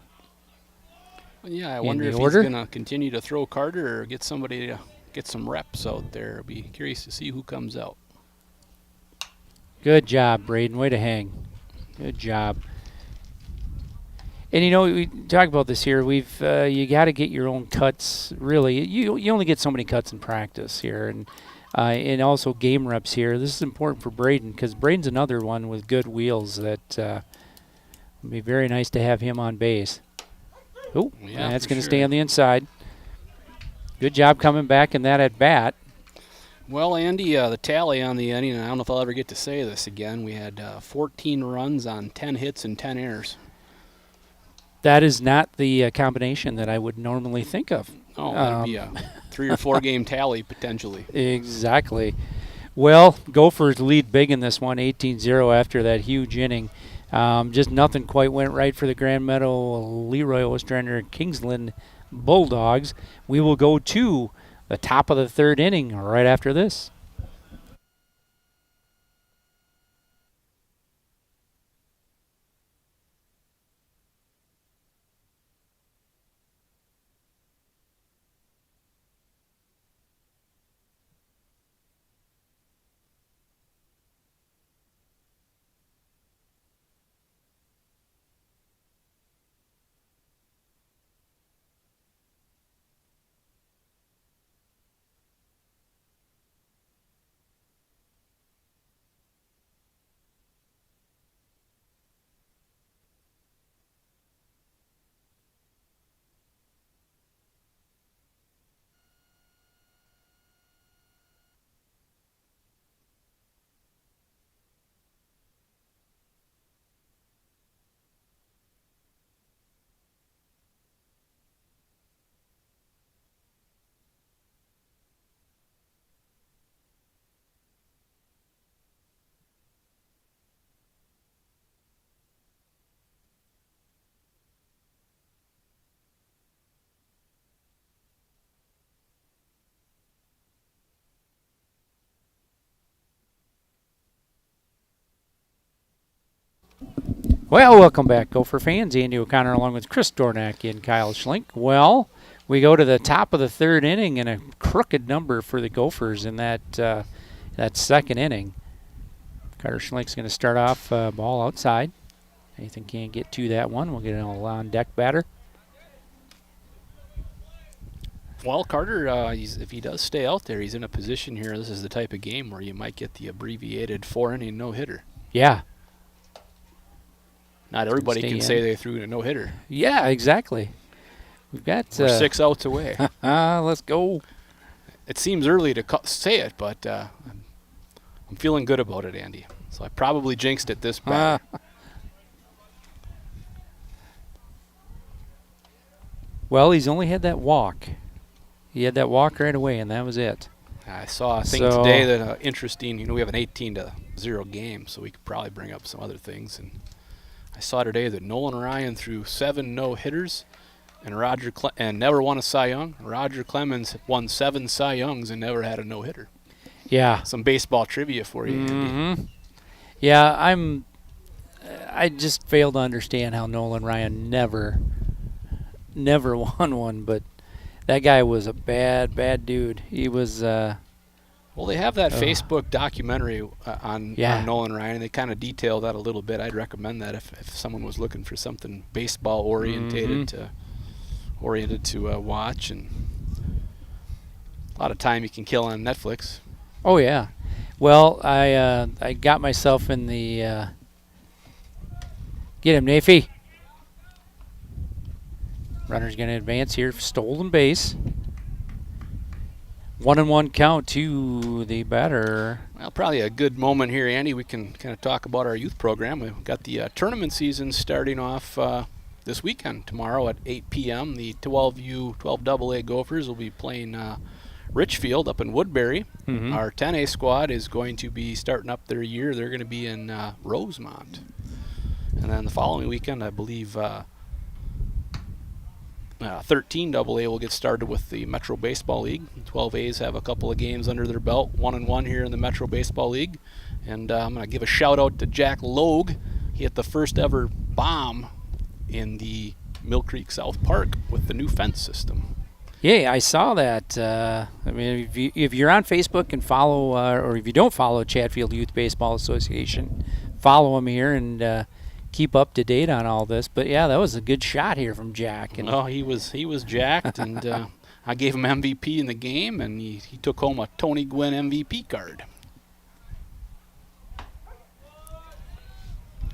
Yeah, I wonder if he's going to continue to throw Carter or get somebody to get some reps out there. I'll be curious to see who comes out. Good job, Braden. Way to hang. Good job. And you know, we talk about this here. We've you got to get your own cuts. Really, you only get so many cuts in practice here, and also game reps here. This is important for Braden because Braden's another one with good wheels that would be very nice to have him on base. Oh, yeah, that's going to stay on the inside. Good job coming back in that at bat. Well, Andy, the tally on the inning, and I don't know if I'll ever get to say this again, we had 14 runs on 10 hits and 10 errors. That is not the combination that I would normally think of. Oh, that'd be a 3 or 4 game tally potentially. Exactly. Well, Gophers lead big in this one, 18-0 after that huge inning. Just nothing quite went right for the Grand Meadow Leroy Ostrander Kingsland Bulldogs. We will go to the top of the third inning right after this. Well, welcome back, Gopher fans. Andy O'Connor along with Chris Dornack and Kyle Schlink. Well, we go to the top of the third inning and a crooked number for the Gophers in that second inning. Carter Schlink's going to start off ball outside. Nathan can't get to that one. We'll get an on-deck batter. Well, Carter, if he does stay out there, he's in a position here. This is the type of game where you might get the abbreviated 4-inning no-hitter. Yeah. Not everybody can say they threw a no-hitter. Yeah, exactly. We've got We're 6 outs away. Let's go. It seems early to say it, but I'm feeling good about it, Andy. So I probably jinxed it this bad. Well, he's only had that walk. He had that walk right away, and that was it. I saw a thing today that interesting. We have an 18-0 game, so we could probably bring up some other things. And I saw today that Nolan Ryan threw 7 no-hitters and never won a Cy Young. Roger Clemens won 7 Cy Youngs and never had a no-hitter. Yeah. Some baseball trivia for you, Andy. Yeah, I just fail to understand how Nolan Ryan never won one, but that guy was a bad dude. He was well, they have that Facebook documentary on Nolan Ryan. They kind of detail that a little bit. I'd recommend that if someone was looking for something baseball oriented to watch, and a lot of time you can kill on Netflix. Oh yeah. Well, I got myself in the get him, Nafy. Runner's going to advance here, stolen base. 1-1 count to the batter. Well, probably a good moment here, Andy. We can kind of talk about our youth program. We've got the tournament season starting off this weekend. Tomorrow at 8 p.m., the 12U, 12AA Gophers will be playing Richfield up in Woodbury. Mm-hmm. Our 10A squad is going to be starting up their year. They're going to be in Rosemont. And then the following weekend, I believe 13AA will get started with the Metro Baseball League. 12As have a couple of games under their belt, 1-1 here in the Metro Baseball League. And I'm going to give a shout out to Jack Logue. He hit the first ever bomb in the Mill Creek South Park with the new fence system. Yeah, I saw that. I mean, if you're on Facebook and follow, or if you don't follow Chatfield Youth Baseball Association, follow them here and keep up to date on all this. But yeah, that was a good shot here from Jack. And he was jacked, and I gave him MVP in the game, and he took home a Tony Gwynn MVP card. All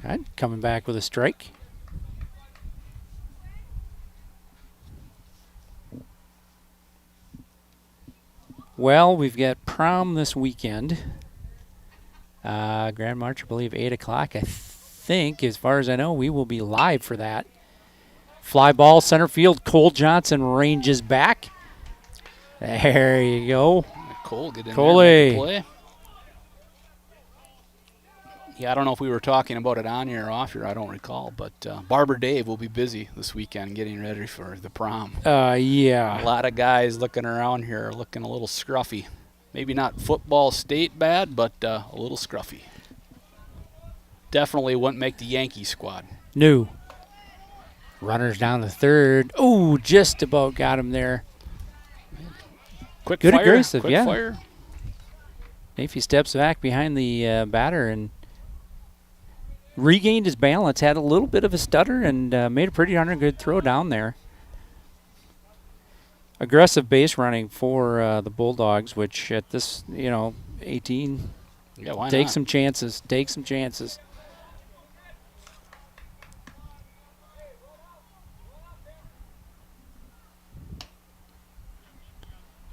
right, coming back with a strike. Well, we've got prom this weekend. Grand March, I believe, 8 o'clock. I think, as far as I know, we will be live for that. Fly ball, center field. Cole Johnson ranges back. There you go. Cole, get in Cole. there, make a play. Yeah, I don't know if we were talking about it on here or off here. I don't recall. But Barber Dave will be busy this weekend getting ready for the prom. Yeah. A lot of guys looking around here are looking a little scruffy. Maybe not football state bad, but a little scruffy. Definitely wouldn't make the Yankee squad. No. Runners down the third. Oh, just about got him there. Quick Good fire. aggressive, Quick yeah. fire. If he steps back behind the batter and regained his balance, had a little bit of a stutter, and made a pretty darn good throw down there. Aggressive base running for the Bulldogs, which at this, 18, Yeah, why take not? some chances. Take some chances.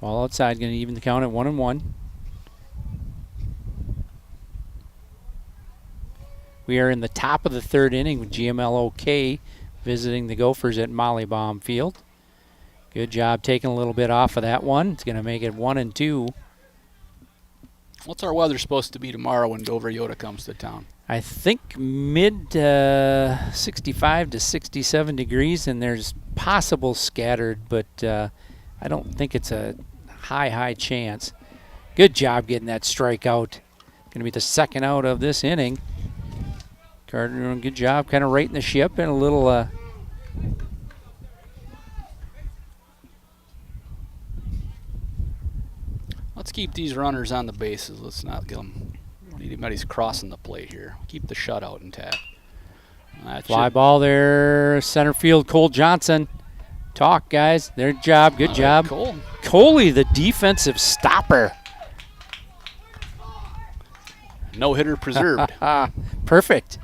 Ball outside, going to even the count at 1-1. We are in the top of the third inning with GMLOK visiting the Gophers at Mollybaum Field. Good job taking a little bit off of that one. It's going to make it 1-2. What's our weather supposed to be tomorrow when Dover Yoda comes to town? I think mid 65 to 67 degrees, and there's possible scattered, but I don't think it's a high chance. Good job getting that strikeout. Going to be the second out of this inning. Carter doing a good job kind of righting the ship and a little Let's keep these runners on the bases. Let's not get them. Anybody's crossing the plate here. Keep the shutout intact. fly ball there. Center field, Cole Johnson. Talk, guys. Their job. Good job. Cole. Coley, the defensive stopper. No hitter preserved. Perfect.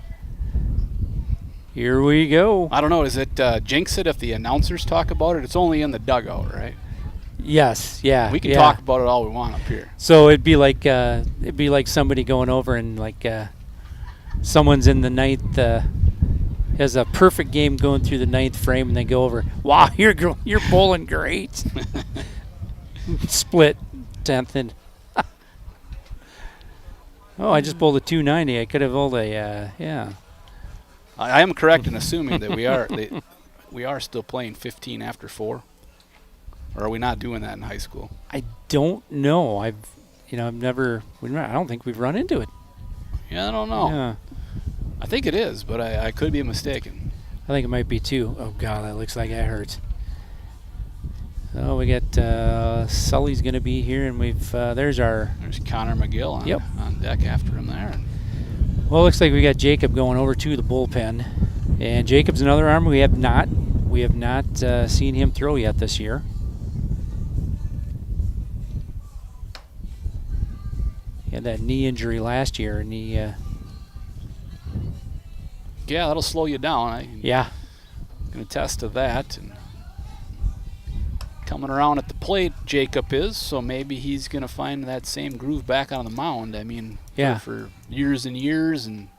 Here we go. I don't know. Is it jinx it if the announcers talk about it? It's only in the dugout, right? Yes, yeah. We can yeah. talk about it all we want up here. So it'd be like somebody going over and someone's in the ninth, has a perfect game going through the ninth frame, and they go over. Wow, you're bowling great. Split 10th and. Oh, I just bowled a 290. I could have bowled a yeah. I am correct in assuming that we are still playing 15 after 4. Or are we not doing that in high school? I don't know. I don't think we've run into it. Yeah, I don't know. Yeah. I think it is, but I could be mistaken. I think it might be 2. Oh, God, that looks like that hurts. So we got Sully's going to be here, and there's Connor McGill on deck after him there. Well, it looks like we got Jacob going over to the bullpen. And Jacob's another arm we have not seen him throw yet this year. He had that knee injury last year, and yeah, that'll slow you down. I can attest to that. And coming around at the plate, Jacob is, so maybe he's going to find that same groove back on the mound. I mean, for years and years, and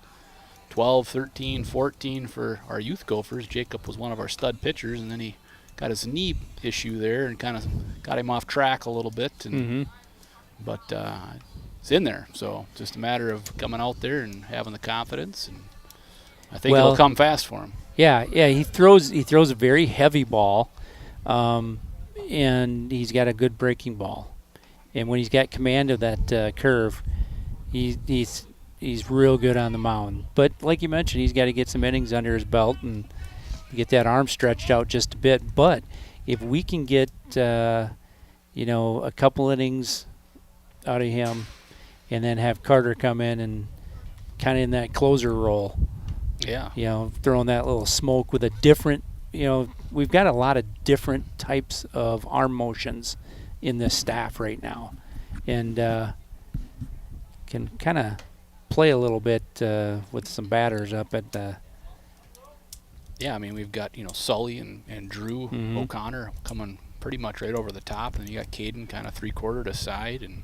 12, 13, 14 for our youth Gophers, Jacob was one of our stud pitchers, and then he got his knee issue there and kind of got him off track a little bit. And but it's in there, so just a matter of coming out there and having the confidence, and I think it'll come fast for him. Yeah, he throws a very heavy ball, and he's got a good breaking ball, and when he's got command of that curve, he's real good on the mound. But like you mentioned, he's got to get some innings under his belt and get that arm stretched out just a bit. But if we can get a couple innings out of him, and then have Carter come in and kind of in that closer role. Yeah. Throwing that little smoke with a different, we've got a lot of different types of arm motions in this staff right now. And can kind of play a little bit with some batters up at the. Yeah, I mean, we've got, Sully and Drew O'Connor coming pretty much right over the top, and then you got Caden kind of 3/4 to side, and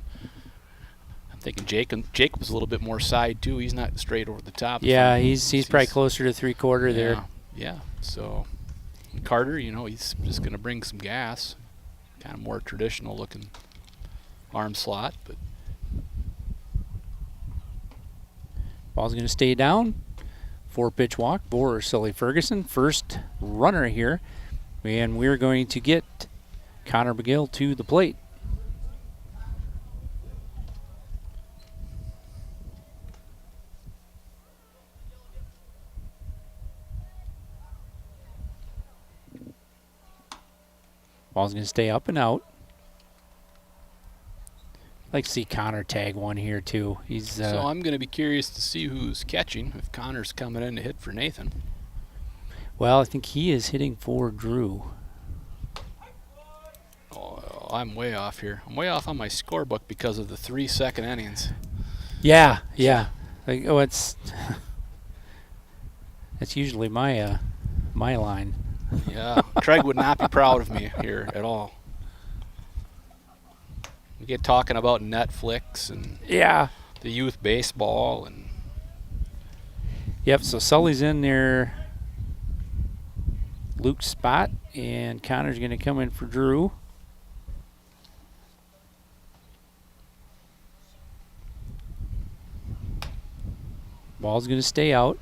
I'm thinking Jake was a little bit more side too. He's not straight over the top. Yeah, he's probably closer to 3/4 there. Yeah. So Carter, he's just going to bring some gas, kind of more traditional looking arm slot, but ball's going to stay down. 4-pitch walk for Sully Ferguson, first runner here, and we're going to get Connor McGill to the plate. Ball's going to stay up and out. I'd like to see Connor tag one here too. So I'm going to be curious to see who's catching, if Connor's coming in to hit for Nathan. Well, I think he is hitting for Drew. Oh, I'm way off here. I'm way off on my scorebook because of the 3 second innings. Yeah. It's that's usually my line. Yeah, Craig would not be proud of me here at all. We get talking about Netflix and the youth baseball and. Yep. So Sully's in there. Luke's spot, and Connor's going to come in for Drew. Ball's going to stay out.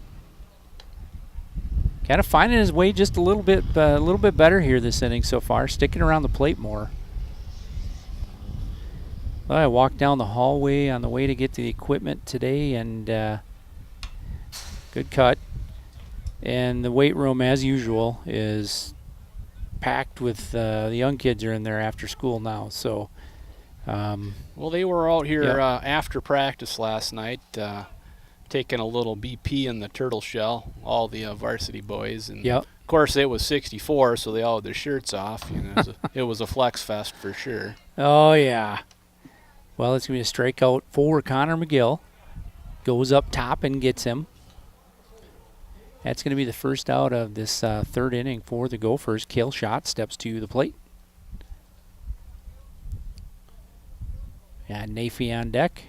Kind of finding his way just a little bit better here this inning so far, sticking around the plate more. Well, I walked down the hallway on the way to get to the equipment today, and good cut. And the weight room, as usual, is packed with the young kids are in there after school now. So, well, they were out here after practice last night, taking a little BP in the turtle shell, all the varsity boys. And of course, it was 64, so they all had their shirts off. It was a flex fest for sure. Oh, yeah. Well, it's going to be a strikeout for Connor McGill. Goes up top and gets him. That's going to be the first out of this third inning for the Gophers. Kale Schott steps to the plate. Yeah, Nafee on deck.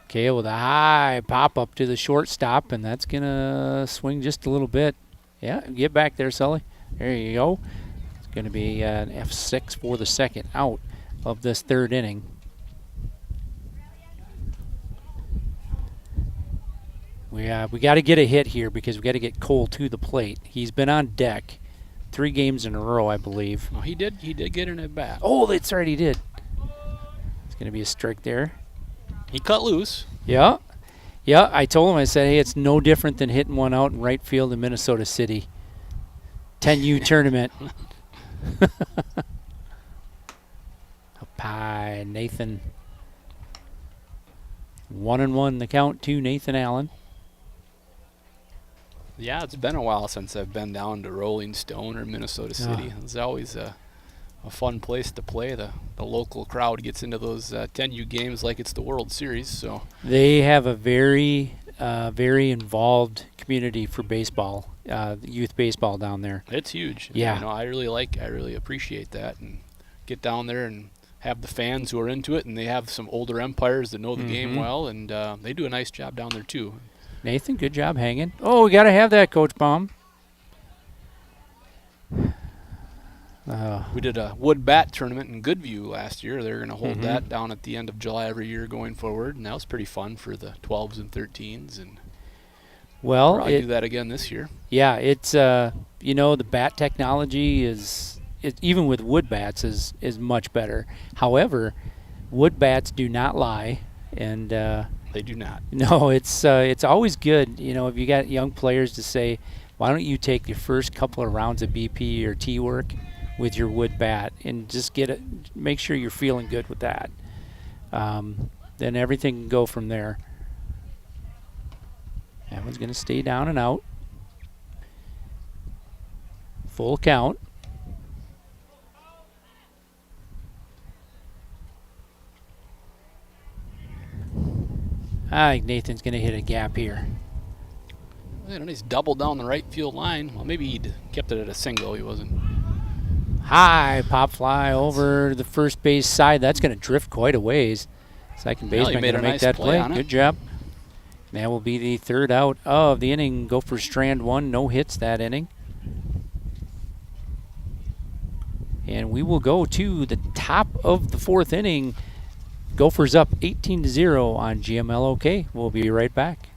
Kale with a high pop up to the shortstop, and that's going to swing just a little bit. Yeah, get back there, Sully. There you go. It's going to be an F6 for the second out of this third inning. We got to get a hit here because we got to get Cole to the plate. He's been on deck 3 games in a row, I believe. Oh, he did get an at bat. Oh, that's right, he did. It's going to be a strike there. He cut loose. Yeah. I told him, I said, hey, it's no different than hitting one out in right field in Minnesota City. 10U tournament. Up high, Nathan. 1-1 the count to Nathan Allen. Yeah, it's been a while since I've been down to Rolling Stone or Minnesota City. It's always a fun place to play. The local crowd gets into those 10U games like it's the World Series. So they have a very involved community for baseball, youth baseball down there. It's huge. Yeah, I really appreciate that, and get down there and have the fans who are into it, and they have some older umpires that know the game well, and they do a nice job down there too. Nathan, good job hanging. Oh, we got to have that, Coach Baum. We did a wood bat tournament in Goodview last year. They're going to hold that down at the end of July every year going forward, and that was pretty fun for the 12s and 13s. And well, I'll do that again this year. Yeah, it's the bat technology is even with wood bats is much better. However, wood bats do not lie, and they do not. No, it's always good. If you got young players to say, why don't you take your first couple of rounds of BP or T work with your wood bat and just make sure you're feeling good with that. Then everything can go from there. That one's going to stay down and out. Full count. I think Nathan's going to hit a gap here. A nice double down the right field line. Well, maybe he'd kept it at a single. He wasn't. High pop fly over the first base side. That's going to drift quite a ways. Second baseman going to make that play. Good job. That will be the third out of the inning. Gophers strand one. No hits that inning. And we will go to the top of the fourth inning. Gophers up 18-0 on GMLOK. We'll be right back.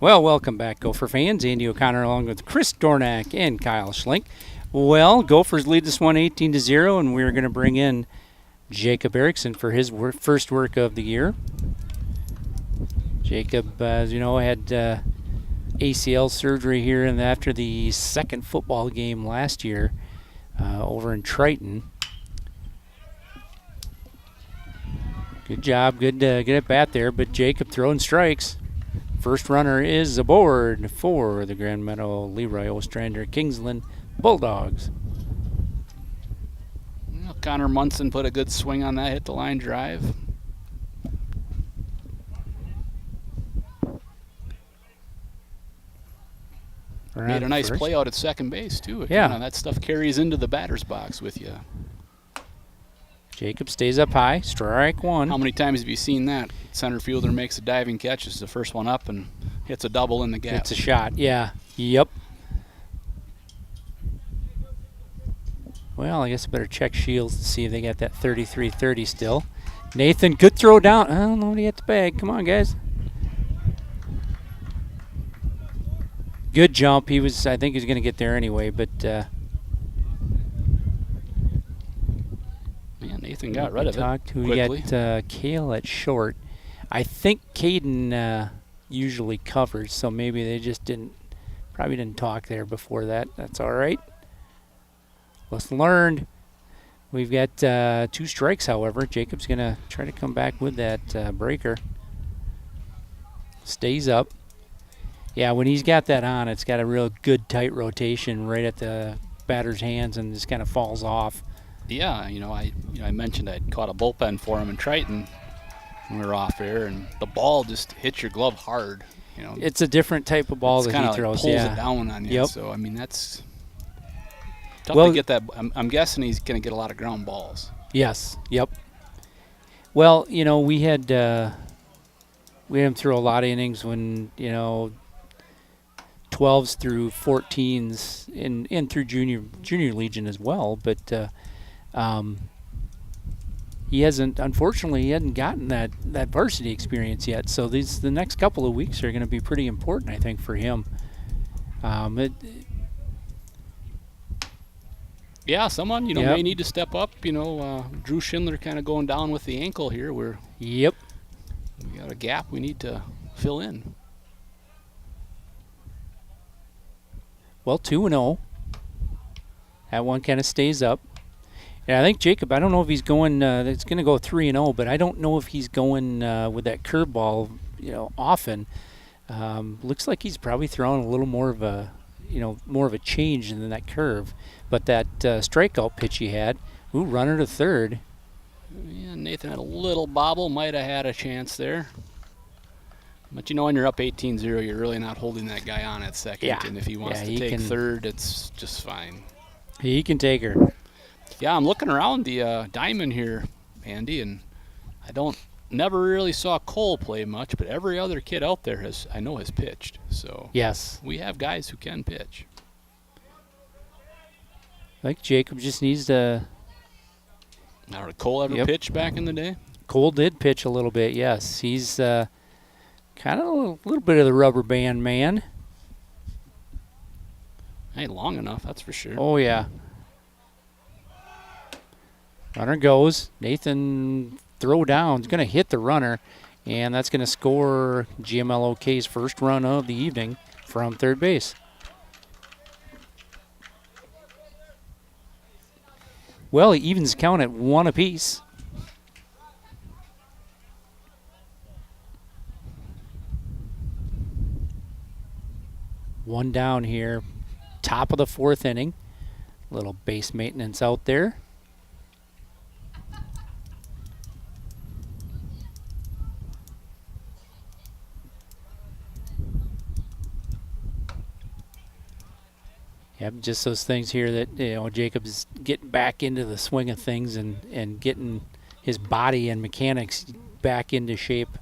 Well, welcome back, Gopher fans. Andy O'Connor along with Chris Dornack and Kyle Schlink. Well, Gophers lead this one 18-0, and we're going to bring in Jacob Erickson for his first work of the year. Jacob, as you know, had ACL surgery here and after the second football game last year over in Triton. Good job, good at bat there, but Jacob throwing strikes. First runner is aboard for the Grand Meadow Leroy Ostrander Kingsland Bulldogs. Well, Connor Munson put a good swing on that, hit the line drive. Made a nice play out at second base, too. Yeah. That stuff carries into the batter's box with you. Jacob stays up high, strike one. How many times have you seen that? Center fielder makes a diving catch, is the first one up, and hits a double in the gap. It's a shot, yeah. Yep. Well, I guess I better check Shields to see if they got that 33-30 still. Nathan, good throw down. Oh, nobody at the bag. Come on, guys. Good jump. I think he was going to get there anyway, but Nathan got rid of it quickly. We got Kale at short. I think Caden usually covers, so maybe they just probably didn't talk there before that. That's all right. Lesson learned. We've got 2 strikes, however. Jacob's going to try to come back with that breaker. Stays up. Yeah, when he's got that on, it's got a real good tight rotation right at the batter's hands and just kind of falls off. Yeah, I mentioned I'd caught a bullpen for him in Triton when we were off air, and the ball just hits your glove hard. It's a different type of ball that he throws. Pulls it down on you. Yep. So I mean that's tough to get that. I'm guessing he's going to get a lot of ground balls. Yes. Yep. Well, we had him throw a lot of innings when 12s through 14s and through junior legion as well, but he hasn't gotten that varsity experience yet. So the next couple of weeks are going to be pretty important, I think, for him. Someone may need to step up. Drew Schindler kind of going down with the ankle here. We got a gap we need to fill in. Well, 2-0. That one kind of stays up. And I think Jacob, I don't know if he's going, it's going to go 3-0, but I don't know if he's going with that curveball, often. Looks like he's probably throwing a little more of a change than that curve. But that strikeout pitch he had, runner to third. Yeah, Nathan had a little bobble, might have had a chance there. But when you're up 18-0, you're really not holding that guy on at second. Yeah. And if he wants to take third, it's just fine. He can take her. Yeah, I'm looking around the diamond here, Andy, and I never really saw Cole play much, but every other kid out there has pitched. So yes, we have guys who can pitch. I think Jacob just needs to. Now, did Cole ever pitch back in the day? Cole did pitch a little bit, yes. He's kind of a little bit of the rubber band man. Ain't long enough, that's for sure. Oh, yeah. Runner goes. Nathan throw down. He's going to hit the runner, and that's going to score GMLOK's first run of the evening from third base. Well, he evens count at 1 apiece. One down here, top of the fourth inning. Little base maintenance out there. Yep, just those things here that Jacob's getting back into the swing of things and getting his body and mechanics back into shape.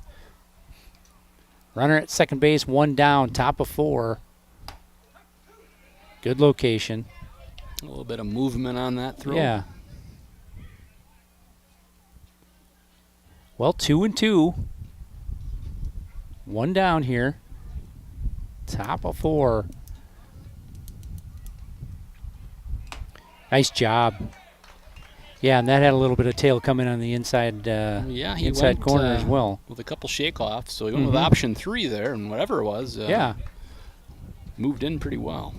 Runner at second base, one down, top of 4. Good location. A little bit of movement on that throw. Yeah. Well, 2-2. One down here. Top of 4. Nice job. Yeah, and that had a little bit of tail coming on the inside he inside went, corner as well. With a couple shake-offs, so he went with option 3 there, and whatever it was, moved in pretty well.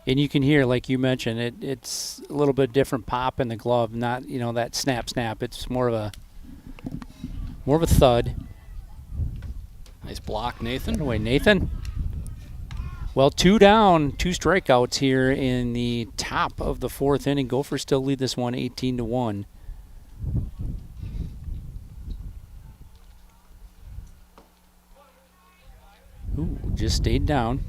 And you can hear, like you mentioned, it's a little bit different pop in the glove, not that snap. It's more of a thud. Nice block, Nathan. Away, Nathan. Well, 2 down, 2 strikeouts here in the top of the 4th inning. Gophers still lead this one 18-1. Ooh, just stayed down.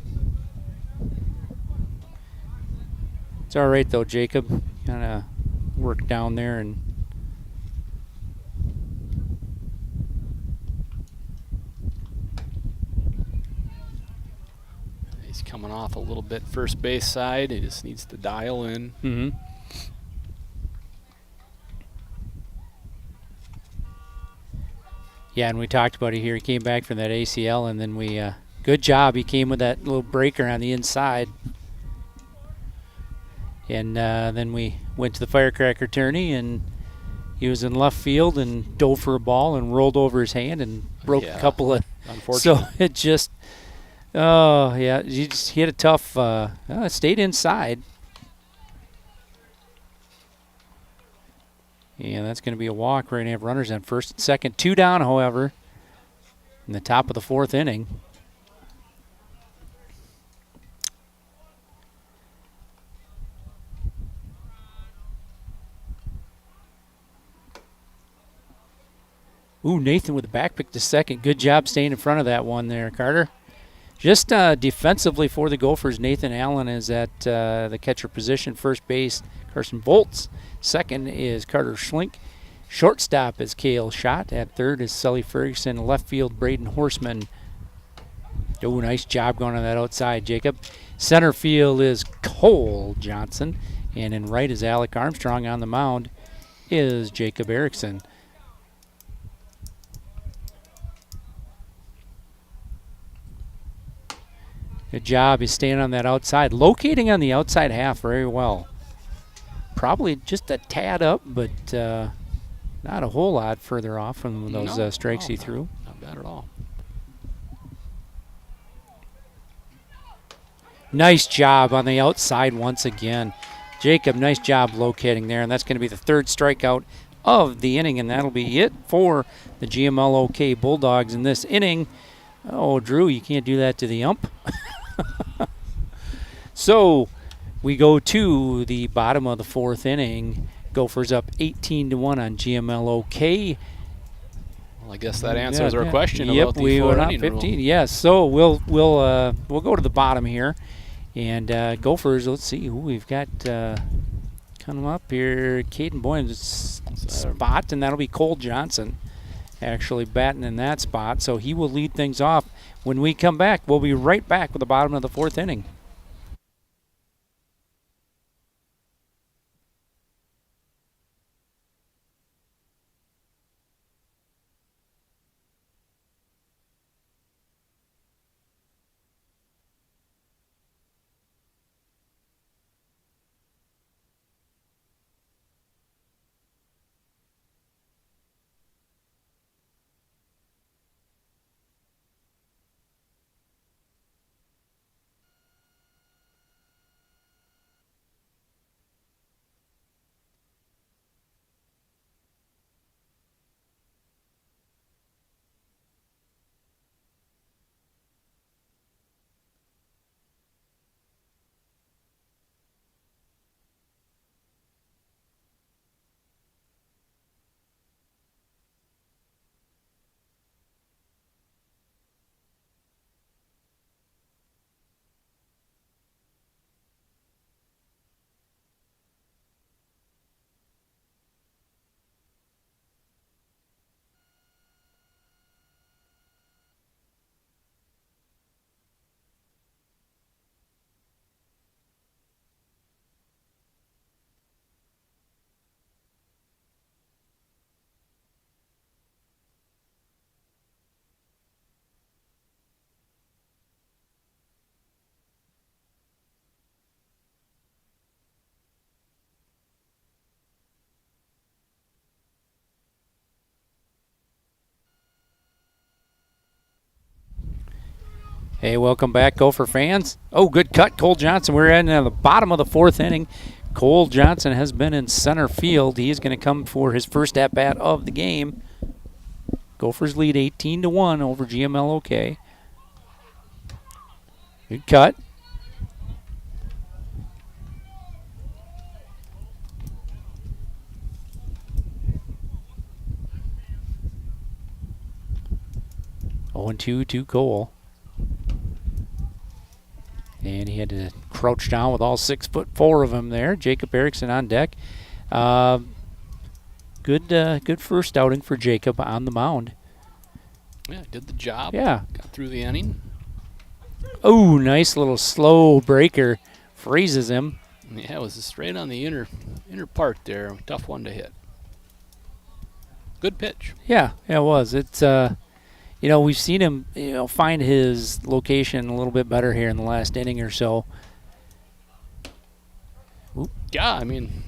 It's all right, though, Jacob. Kind of work down there and he's coming off a little bit first base side. He just needs to dial in. Mm-hmm. Yeah, and we talked about it here. He came back from that ACL, and then we good job. He came with that little breaker on the inside. And then we went to the firecracker tourney, and he was in left field and dove for a ball and rolled over his hand and broke a couple of. Unfortunately. So it just, he had a tough. Stayed inside. Yeah, that's going to be a walk. We're going to have runners on first and second. 2 down, however, in the top of the 4th inning. Ooh, Nathan with the back pick to second. Good job staying in front of that one there, Carter. Just defensively for the Gophers, Nathan Allen is at the catcher position. First base, Carson Volts. Second is Carter Schlink. Shortstop is Cale Schott. At third is Sully Ferguson. Left field, Braden Horseman. Oh, nice job going on that outside, Jacob. Center field is Cole Johnson. And in right is Alec Armstrong. On the mound is Jacob Erickson. Good job. He's staying on that outside. Locating on the outside half very well. Probably just a tad up, but not a whole lot further off from those strikes he threw. Not bad at all. Nice job on the outside once again. Jacob, nice job locating there, and that's going to be the third strikeout of the inning, and that'll be it for the GMLOK Bulldogs in this inning. Oh, Drew, you can't do that to the ump. So we go to the bottom of the fourth inning. Gophers up 18-1 on GMLOK. Well, I guess that answers our question yep, about the we went up inning 15. rule. Yes, so we'll go to the bottom here, and Gophers. Let's see who we've got coming up here. Caden Boyne's spot, and that'll be Cole Johnson, actually batting in that spot. So he will lead things off. When we come back, we'll be right back with the bottom of the fourth inning. Hey, welcome back, Gopher fans. Oh, good cut, Cole Johnson. We're in the bottom of the fourth inning. Cole Johnson has been in center field. He is going to come for his first at-bat of the game. Gophers lead 18-1 over GMLOK. Good cut. Oh, 2 to Cole. And he had to crouch down with all 6'4" of him there. Jacob Erickson on deck. Good first outing for Jacob on the mound. Yeah, did the job. Yeah. Got through the inning. Oh, nice little slow breaker. Freezes him. Yeah, it was straight on the inner part there. Tough one to hit. Good pitch. Yeah, it was. It's we've seen him, find his location a little bit better here in the last inning or so. Oop. Yeah, I mean,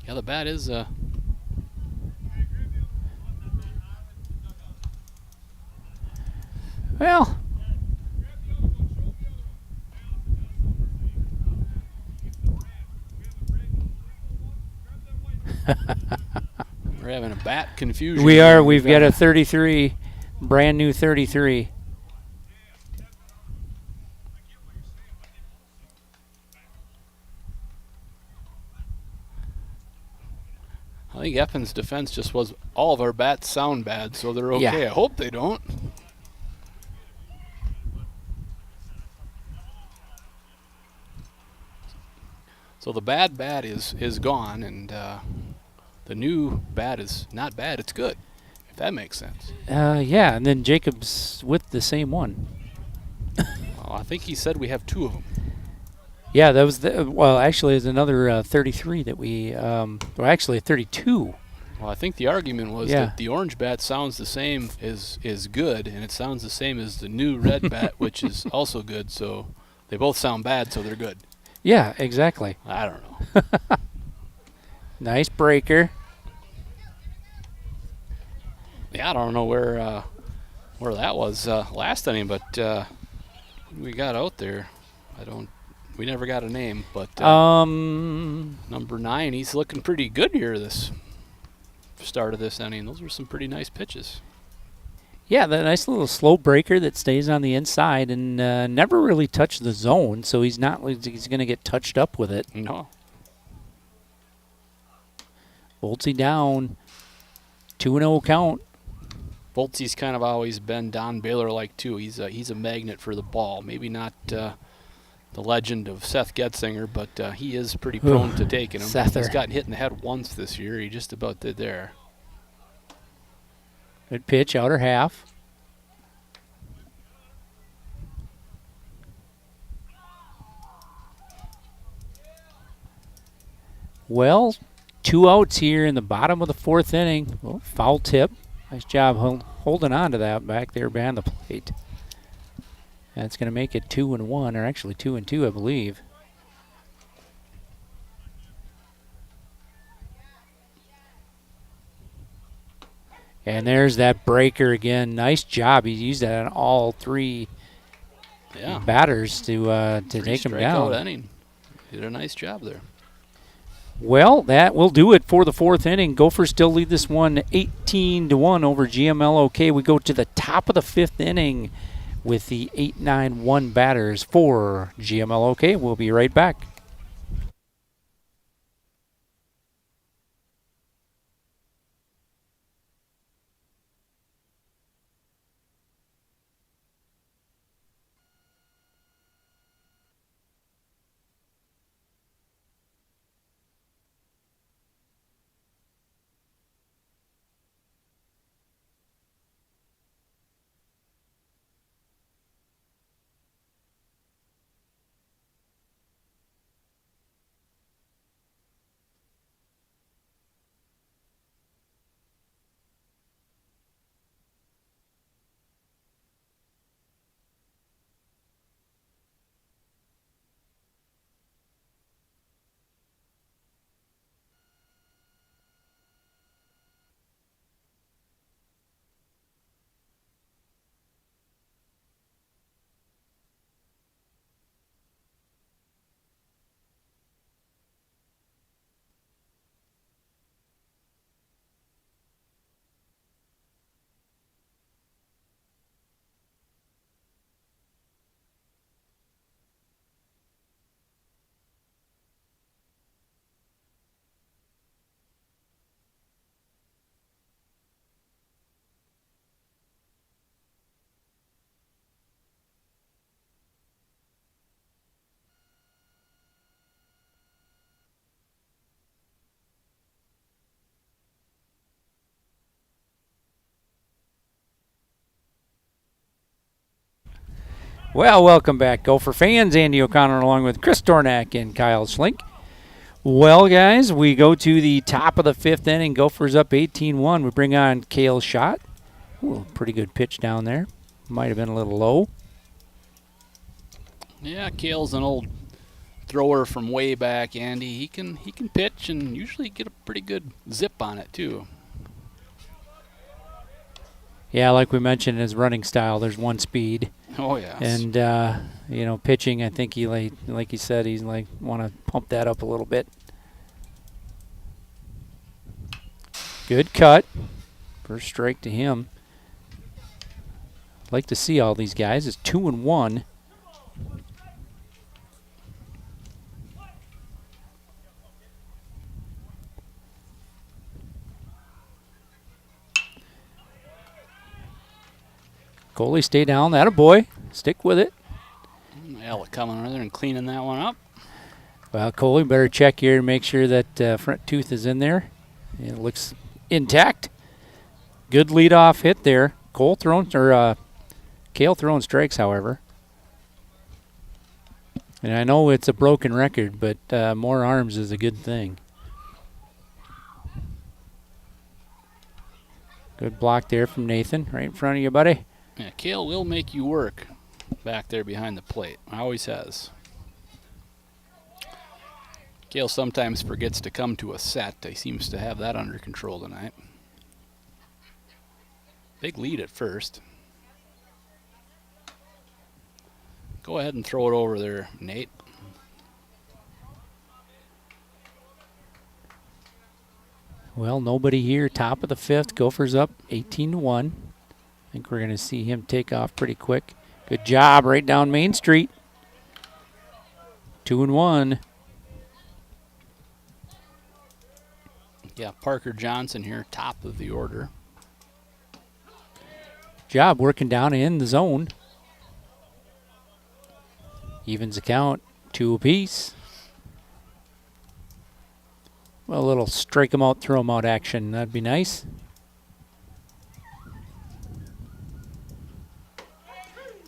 the bat is well. We're having a bat confusion. We are. We've got a 33, brand new 33. I think Effen's defense just was all of our bats sound bad, so they're okay. Yeah. I hope they don't. So the bad bat is gone, and the new bat is not bad. It's good, if that makes sense. Yeah, and then Jacob's with the same one. Well, I think he said we have 2 of them. Yeah, that was actually, there's another 33 that we, well, actually 32. Well, I think the argument was that the orange bat sounds the same is good, and it sounds the same as the new red bat, which is also good. So they both sound bad, so they're good. Yeah, exactly. I don't know. Nice breaker. Yeah, I don't know where that was last inning, but we got out there. We never got a name, but number 9, he's looking pretty good here this start of this inning. Those were some pretty nice pitches. Yeah, that nice little slow breaker that stays on the inside and never really touched the zone, so he's going to get touched up with it. No. Boltsy down. 2-0 count. Boltzy's kind of always been Don Baylor-like too. He's a magnet for the ball. Maybe not the legend of Seth Getzinger, but he is pretty prone to taking him. Sether. He's gotten hit in the head once this year. He just about did there. Good pitch, outer half. Well, 2 outs here in the bottom of the 4th inning. Oh, foul tip. Nice job holding on to that back there behind the plate. That's going to make it 2-1, or actually 2-2, I believe. And there's that breaker again. Nice job. He used that on all 3 batters to take him down. Inning. Did a nice job there. Well, that will do it for the 4th inning. Gophers still lead this one 18-1 over GMLOK. We go to the top of the 5th inning with the 8-9-1 batters for GMLOK. We'll be right back. Well, welcome back, Gopher fans. Andy O'Connor along with Chris Dornack and Kyle Schlink. Well, guys, we go to the top of the 5th inning. Gophers up 18-1. We bring on Cale Schott. Ooh, pretty good pitch down there. Might have been a little low. Yeah, Cale's an old thrower from way back, Andy. He can pitch and usually get a pretty good zip on it too. Yeah, like we mentioned, his running style, there's one speed. Oh, yes. And, pitching, I think he, like he said, he's want to pump that up a little bit. Good cut. First strike to him. Like to see all these guys. It's 2-1. Goalie, stay down. Attaboy. Stick with it. Alec coming in there and cleaning that one up. Well, Coley, better check here and make sure that front tooth is in there. It looks intact. Good leadoff hit there. Cale throwing strikes, however. And I know it's a broken record, but more arms is a good thing. Good block there from Nathan, right in front of you, buddy. Yeah, Cale will make you work back there behind the plate. Always has. Cale sometimes forgets to come to a set. He seems to have that under control tonight. Big lead at first. Go ahead and throw it over there, Nate. Well, nobody here. Top of the fifth. Gophers up 18-1. I think we're going to see him take off pretty quick. Good job right down Main Street. 2-1. Yeah, Parker Johnson here, top of the order. Job working down in the zone. Evens the count, 2 apiece. Well, a little strike 'em out, throw 'em out action. That'd be nice.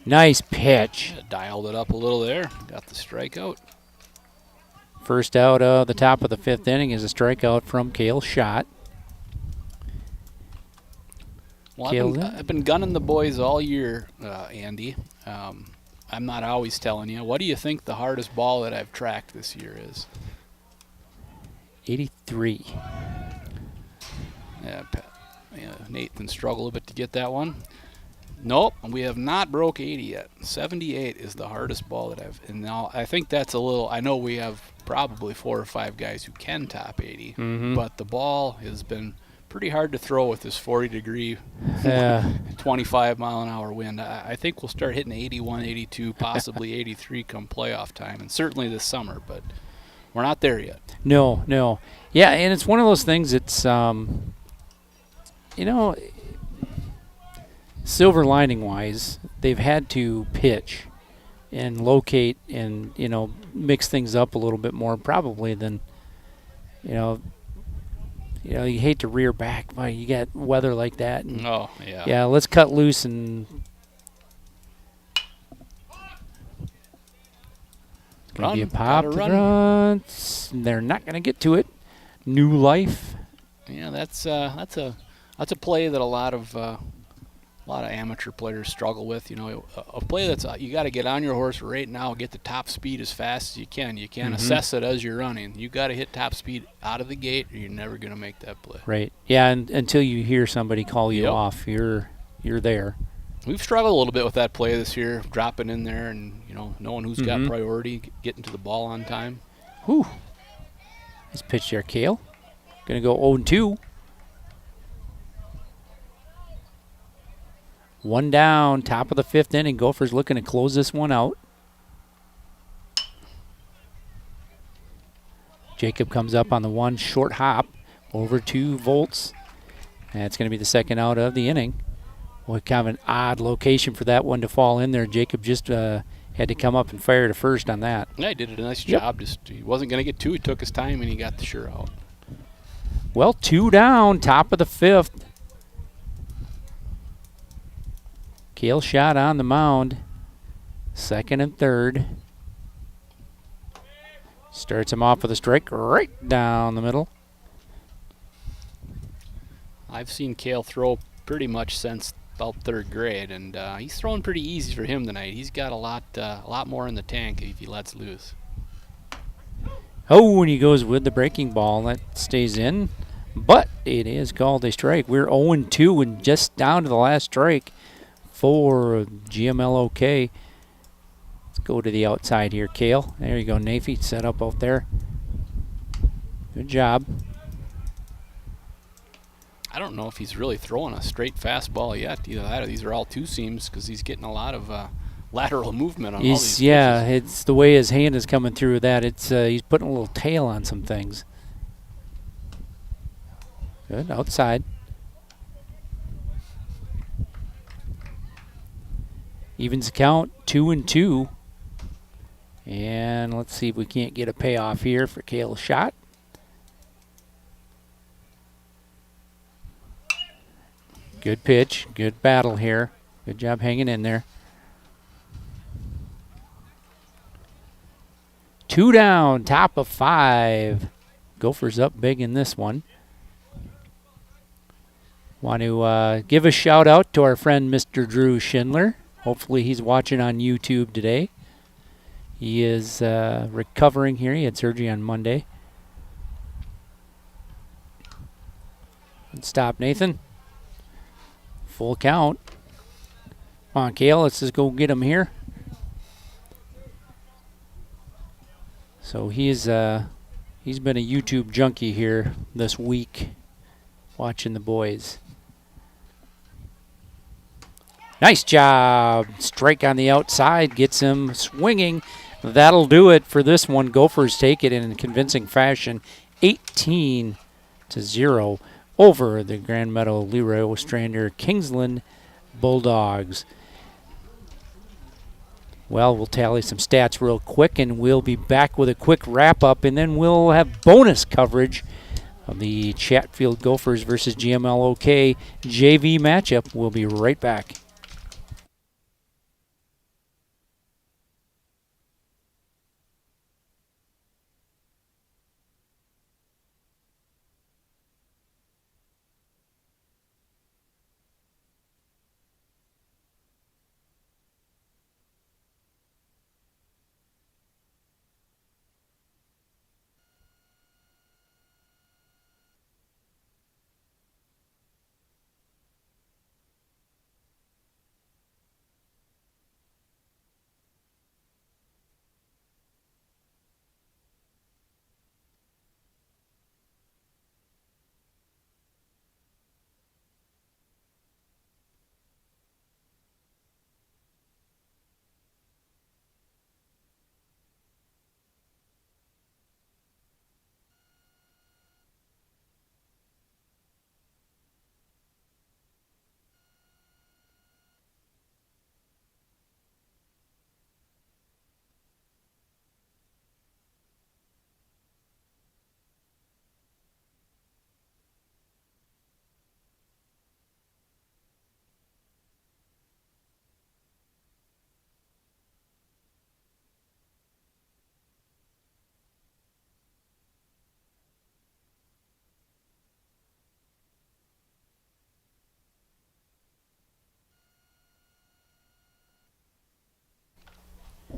Nice pitch. Yeah, dialed it up a little there. Got the strikeout. First out of the top of the fifth inning is a strikeout from Cale Schott. Well, I've been gunning the boys all year, Andy. I'm not always telling you. What do you think the hardest ball that I've tracked this year is? 83. Yeah, Nathan struggled a bit to get that one. Nope, we have not broke 80 yet. 78 is the hardest ball that and now I think that's a little, I know we have probably 4 or 5 guys who can top 80, but the ball has been pretty hard to throw with this 40-degree, 25-mile-an-hour wind. I think we'll start hitting 81, 82, possibly 83 come playoff time, and certainly this summer, but we're not there yet. No. Yeah, and it's one of those things that's, silver lining-wise, they've had to pitch and locate and, mix things up a little bit more probably than, you hate to rear back, but you got weather like that. And yeah, let's cut loose and gonna be a pop run. They're not gonna get to it. New life. Yeah, that's a play that a lot of amateur players struggle with. A play that's you got to get on your horse right now, get the top speed as fast as you can. You can't assess it as you're running. You got to hit top speed out of the gate, or you're never gonna make that play. Right. Yeah, and until you hear somebody call you off, you're there. We've struggled a little bit with that play this year, dropping in there and knowing who's got priority, getting to the ball on time. Whew. Nice pitch there, Cale. Gonna go 0-2. 1 down, top of the fifth inning. Gophers looking to close this one out. Jacob comes up on the one short hop over to Volts. That's going to be the second out of the inning. Boy, kind of an odd location for that one to fall in there. Jacob just had to come up and fire to first on that. Yeah, he did a nice job. He wasn't going to get 2. He took his time, and he got the sure out. Well, 2 down, top of the fifth. Cale Schott on the mound. Second and third. Starts him off with a strike right down the middle. I've seen Cale throw pretty much since about 3rd grade, and he's throwing pretty easy for him tonight. He's got a lot more in the tank if he lets loose. Oh, and he goes with the breaking ball. That stays in, but it is called a strike. We're 0-2 and just down to the last strike for GMLOK. Let's go to the outside here, Cale. There you go, Nafy, set up out there. Good job. I don't know if he's really throwing a straight fastball yet. Either that or these are all 2-seams because he's getting a lot of lateral movement on all these pitches. It's the way his hand is coming through that. It's he's putting a little tail on some things. Good, outside. Evens the count, 2-2. And let's see if we can't get a payoff here for Kale's shot. Good pitch, good battle here. Good job hanging in there. 2 down, top of 5. Gophers up big in this one. Want to give a shout out to our friend Mr. Drew Schindler. Hopefully he's watching on YouTube today. He is recovering here. He had surgery on Monday. Good stop, Nathan. Full count. Come on, Kale, let's just go get him here. So he's been a YouTube junkie here this week, watching the boys. Nice job. Strike on the outside gets him swinging. That'll do it for this one. Gophers take it in a convincing fashion, 18-0 over the Grand Meadow Leroy Ostrander Kingsland Bulldogs. Well, we'll tally some stats real quick, and we'll be back with a quick wrap-up, and then we'll have bonus coverage of the Chatfield Gophers versus GMLOK JV matchup. We'll be right back.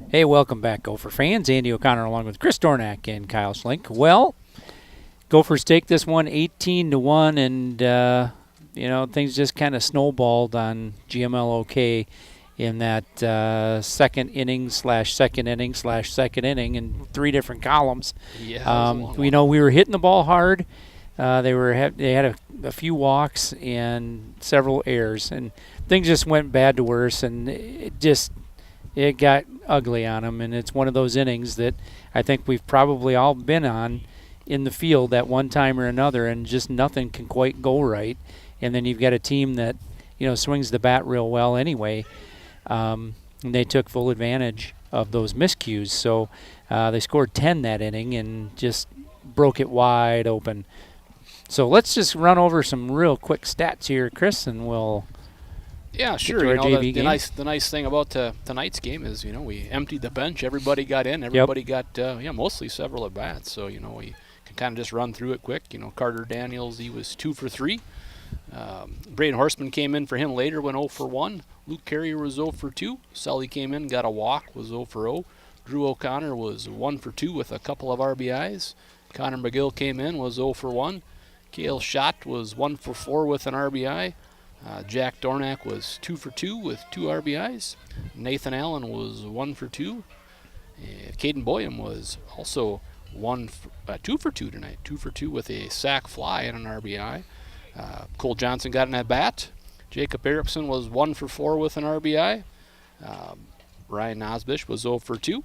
Hey, welcome back, Gopher fans. Andy O'Connor along with Chris Dornack and Kyle Schlink. Well, Gophers take this one 18-1, and things just kind of snowballed on GMLOK in that second inning in 3 different columns. Yeah, we were hitting the ball hard. They had a few walks and several errors, and things just went bad to worse, and it got ugly on them. And it's one of those innings that I think we've probably all been on in the field at one time or another, and just nothing can quite go right. And then you've got a team that swings the bat real well anyway. And they took full advantage of those miscues. So they scored 10 that inning and just broke it wide open. So let's just run over some real quick stats here, Chris, and we'll sure. The nice thing about tonight's game is we emptied the bench. Everybody got in. Everybody got mostly several at bats. So we can kind of just run through it quick. Carter Daniels, he was 2 for 3. Braden Horstman came in for him later, went 0 for 1. Luke Carrier was 0 for 2. Sully came in, got a walk, was 0 for 0. Drew O'Connor was 1 for 2 with a couple of RBIs. Connor McGill came in, was 0 for 1. Kale Schott was 1 for 4 with an RBI. Jack Dornack was 2 for 2 with 2 RBIs. Nathan Allen was 1 for 2. Caden Boyum was also 2 for 2 tonight. 2 for 2 with a sac fly and an RBI. Cole Johnson got an at-bat. Jacob Erickson was 1 for 4 with an RBI. Ryan Osbish was 0 for 2.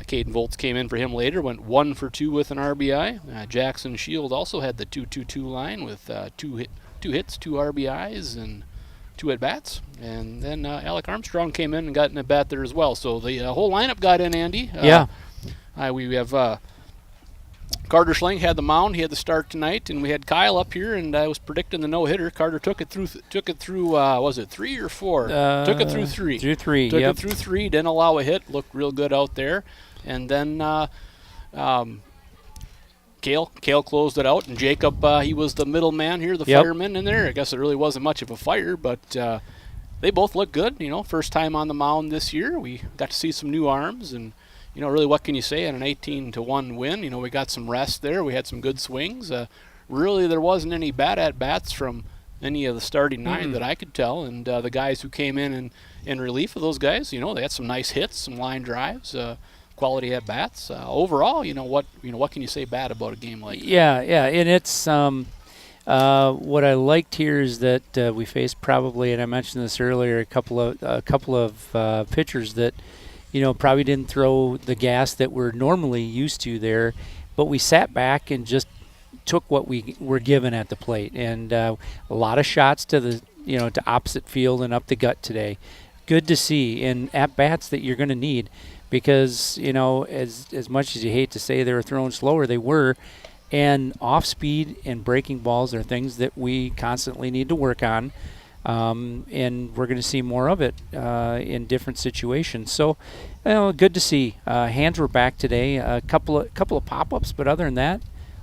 Caden Volts came in for him later, went 1 for 2 with an RBI. Jackson Shield also had the 2-2-2 line with 2 hits, 2 RBIs, and 2 at-bats. And then Alec Armstrong came in and got an at-bat there as well. So the whole lineup got in, Andy. Yeah. We have Carter Schling had the mound. He had the start tonight, and we had Kyle up here, and I was predicting the no-hitter. Carter took it through. Was it 3 or 4? Took it through 3. Through 3. Took it through 3. Didn't allow a hit. Looked real good out there, and then Kale closed it out, and Jacob, he was the middleman here, the fireman in there. I guess it really wasn't much of a fire, but they both look good. First time on the mound this year. We got to see some new arms, and really, what can you say on an 18-1 win? We got some rest there. We had some good swings. Really, there wasn't any bad at-bats from any of the starting 9 that I could tell, and the guys who came in relief of those guys, they had some nice hits, some line drives. Quality at bats. Overall, what can you say bad about a game like that? Yeah, and it's what I liked here is that we faced probably, and I mentioned this earlier, a couple of pitchers that probably didn't throw the gas that we're normally used to there, but we sat back and just took what we were given at the plate, and a lot of shots to the to opposite field and up the gut today. Good to see, and at bats that you're going to need. Because, as much as you hate to say they were throwing slower, they were. And off-speed and breaking balls are things that we constantly need to work on. And we're going to see more of it in different situations. So, good to see. Hands were back today. A couple of pop-ups, but other than that,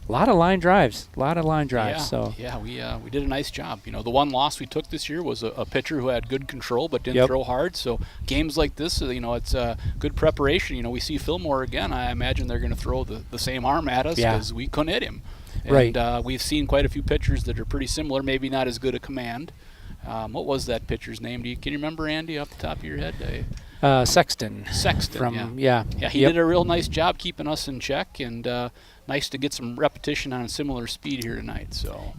a lot of line drives. Yeah, we did a nice job. The one loss we took this year was a pitcher who had good control but didn't throw hard. So games like this, it's good preparation. We see Fillmore again. I imagine they're going to throw the same arm at us because we couldn't hit him. And we've seen quite a few pitchers that are pretty similar, maybe not as good a command. What was that pitcher's name? Can you remember, Andy, off the top of your head? Sexton. He did a real nice job keeping us in check, and nice to get some repetition on a similar speed here tonight. So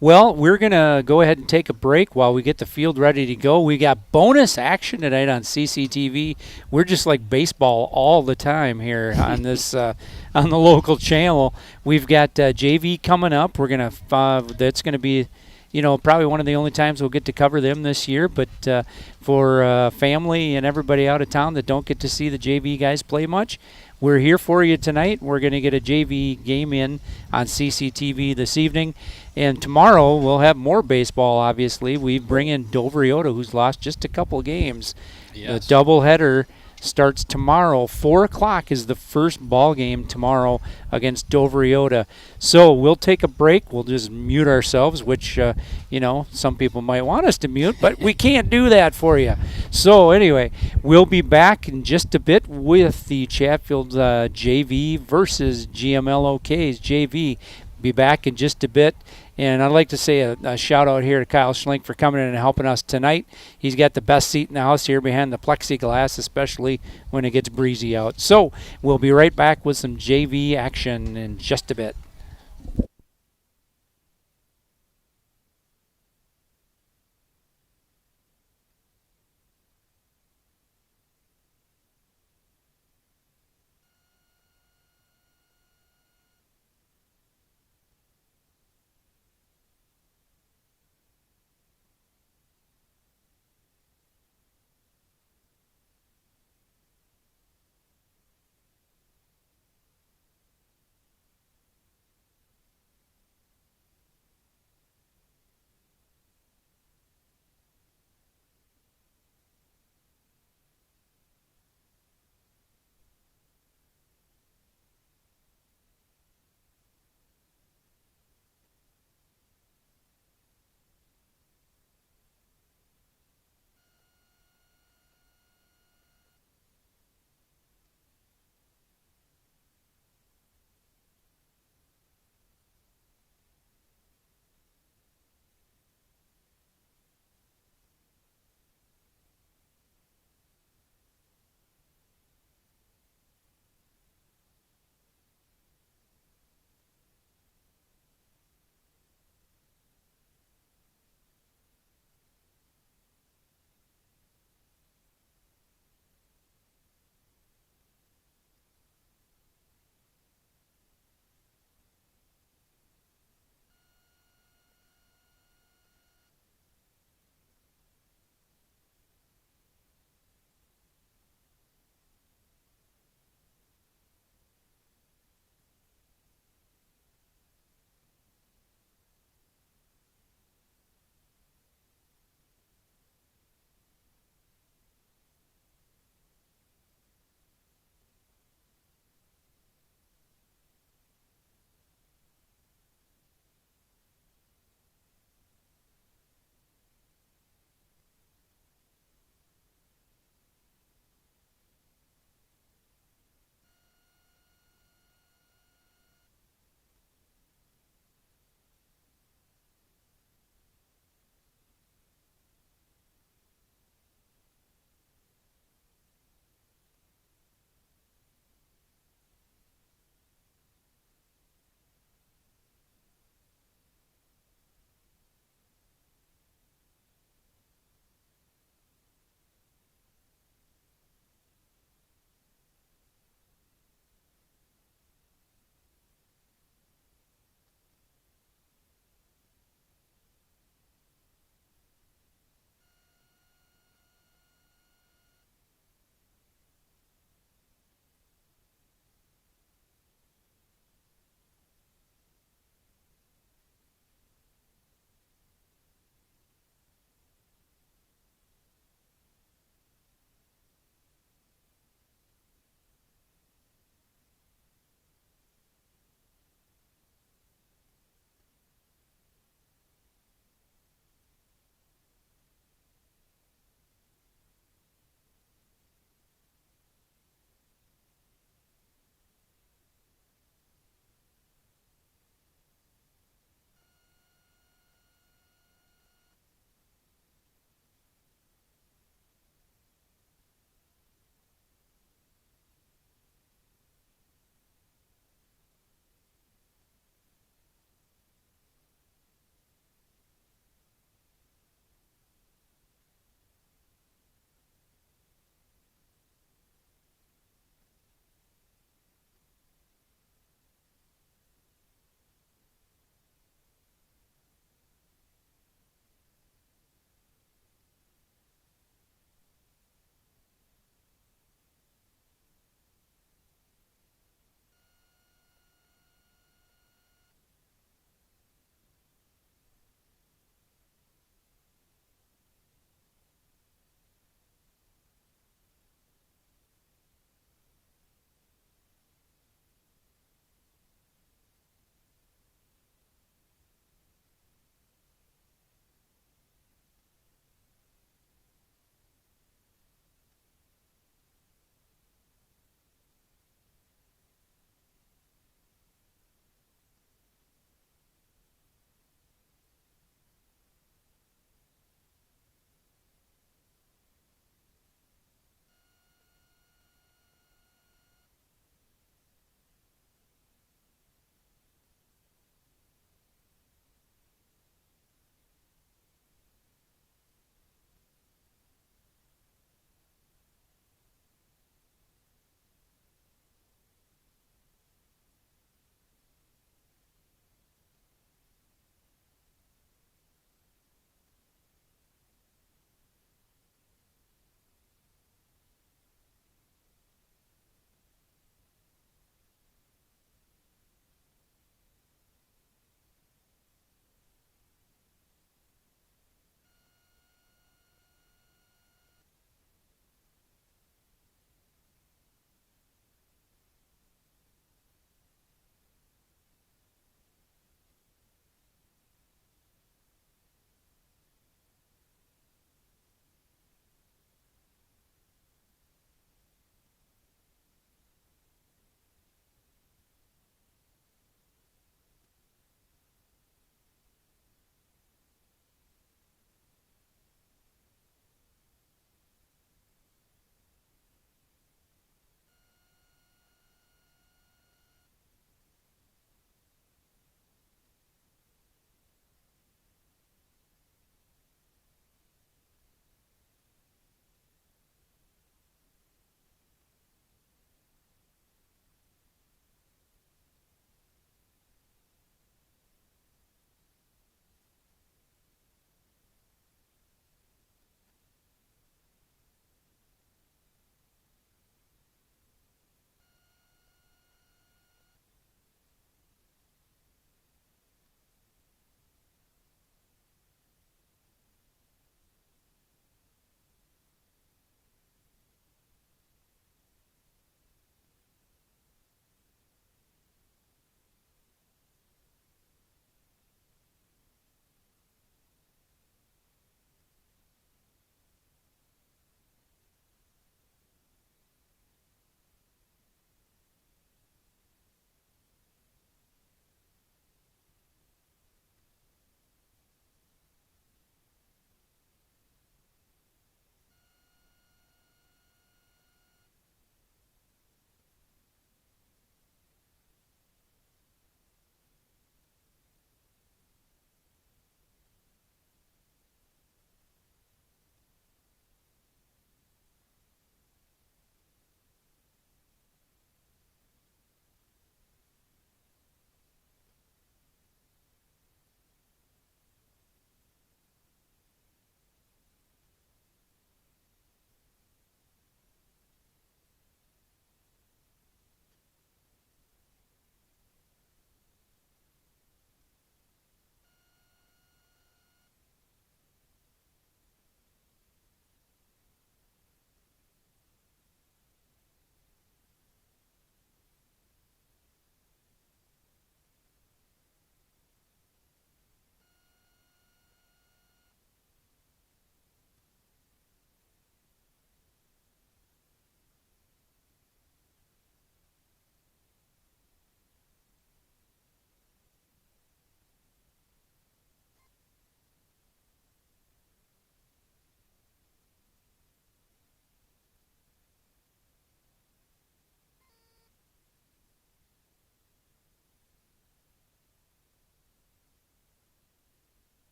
well, we're gonna go ahead and take a break while we get the field ready to go. We got bonus action tonight on CCTV. We're just like baseball all the time here on this on the local channel. We've got JV coming up. We're gonna that's gonna be probably one of the only times we'll get to cover them this year, but for family and everybody out of town that don't get to see the JV guys play much, we're here for you tonight. We're going to get a JV game in on CCTV this evening, and tomorrow we'll have more baseball, obviously. We bring in Dover Iota, who's lost just a couple games. The doubleheader starts tomorrow. 4 o'clock is the first ball game tomorrow against Dover Iota. So we'll take a break. We'll just mute ourselves, which, some people might want us to mute, but we can't do that for you. So anyway, we'll be back in just a bit with the Chatfield JV versus GMLOK's JV. Be back in just a bit. And I'd like to say a shout-out here to Kyle Schlink for coming in and helping us tonight. He's got the best seat in the house here behind the plexiglass, especially when it gets breezy out. So we'll be right back with some JV action in just a bit.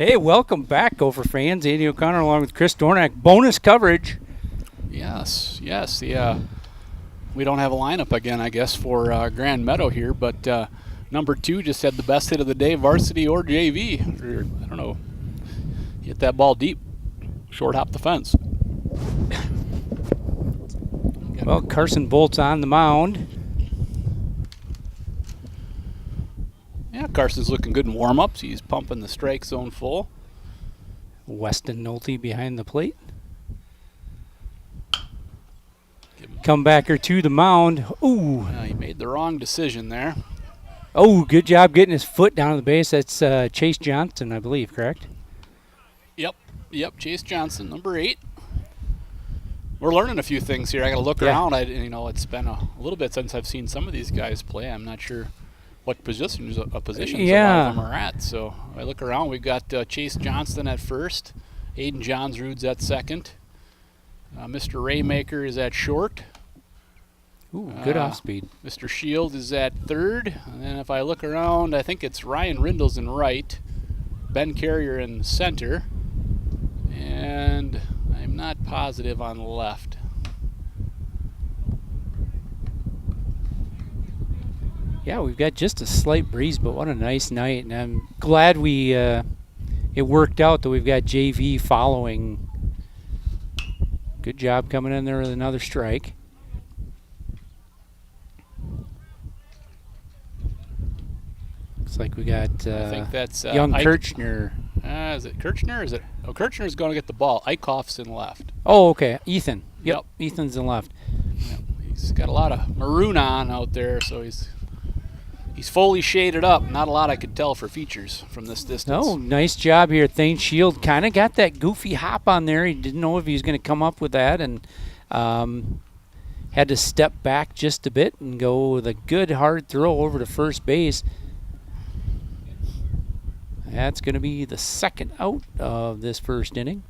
Hey, welcome back, Gopher fans. Andy O'Connor along with Chris Dornack. Bonus coverage. Yes. We don't have a lineup again, I guess, for Grand Meadow here, but number 2 just had the best hit of the day, varsity or JV. Or, I don't know. Hit that ball deep. Short hop the fence. Well, Carson Bolt's on the mound. Yeah, Carson's looking good in warm-ups. He's pumping the strike zone full. Weston Nolte behind the plate. Comebacker to the mound. Ooh. Yeah, he made the wrong decision there. Oh, good job getting his foot down to the base. That's Chase Johnson, I believe, correct? Yep, Chase Johnson, number 8. We're learning a few things here. I got to look around. It's been a little bit since I've seen some of these guys play. I'm not sure what positions a lot of them are at. So I look around. We've got Chase Johnston at first, Aiden Johnsrud's at second, Mr. Raymaker is at short. Ooh, good off speed. Mr. Shield is at third, and then if I look around, I think it's Ryan Rindles in right, Ben Carrier in center, and I'm not positive on left. Yeah, we've got just a slight breeze, but what a nice night. And I'm glad it worked out that we've got JV following. Good job coming in there with another strike. Looks like we got I think that's young Kirchner. Is it Kirchner? Kirchner's going to get the ball. Eichhoff's in left. Oh, okay. Ethan. Yep. Ethan's in left. Yep. He's got a lot of maroon on out there, so he's fully shaded up. Not a lot I could tell for features from this distance. Oh, nice job here. Thane Shield kind of got that goofy hop on there. He didn't know if he was going to come up with that, and had to step back just a bit and go with a good hard throw over to first base. That's going to be the second out of this first inning.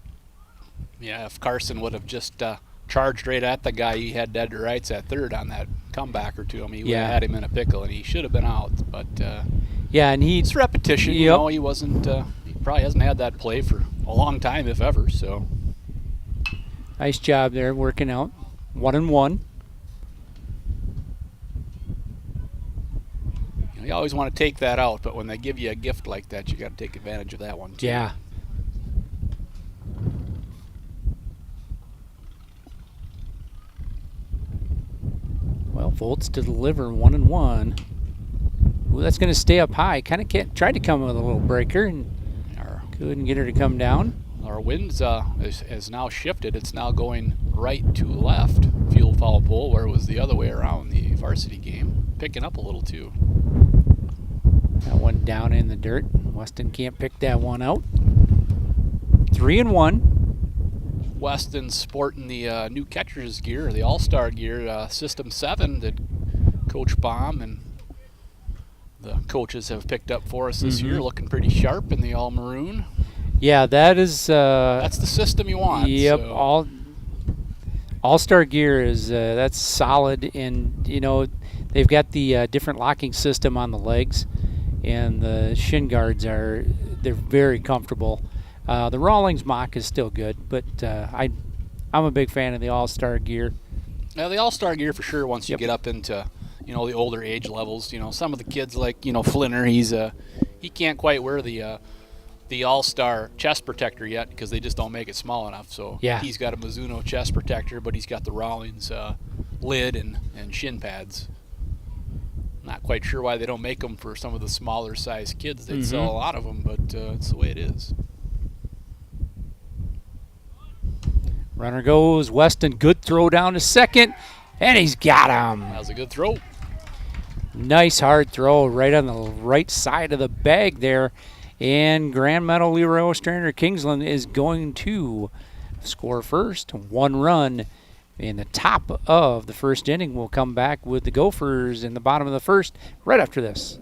Yeah, if Carson would have just charged right at the guy he had dead to rights at third on that comebacker to him, he would have had him in a pickle, and he should have been out. But and it's repetition. You know, he wasn't. He probably hasn't had that play for a long time, if ever. So nice job there, working out. 1-1. You always want to take that out, but when they give you a gift like that, you got to take advantage of that one too. Yeah. Well, Volts to deliver 1-1. Ooh, that's going to stay up high. Kind of tried to come with a little breaker and couldn't get her to come down. Our wind is now shifted. It's now going right to left, field foul pole, where it was the other way around the varsity game. Picking up a little too. That one down in the dirt. Weston can't pick that one out. 3-1. Weston's sporting the new catcher's gear, the All-Star gear, System 7 that Coach Baum and the coaches have picked up for us this year. Looking pretty sharp in the all-maroon. Yeah, that is... that's the system you want. Yep, so. All-Star gear is that's solid, and they've got the different locking system on the legs, and the shin guards they're very comfortable. The Rawlings mock is still good, but I'm a big fan of the All-Star gear. Yeah, the All-Star gear for sure. Once you get up into the older age levels, some of the kids like Flinner, he can't quite wear the All-Star chest protector yet because they just don't make it small enough. So he's got a Mizuno chest protector, but he's got the Rawlings lid and shin pads. Not quite sure why they don't make them for some of the smaller size kids. They'd sell a lot of them, but it's the way it is. Runner goes. Weston, good throw down to second, and he's got him. That was a good throw. Nice hard throw right on the right side of the bag there. And Grand Meadow Leroy Ostrander Kingsland is going to score first. 1 run in the top of the first inning. We'll come back with the Gophers in the bottom of the first right after this.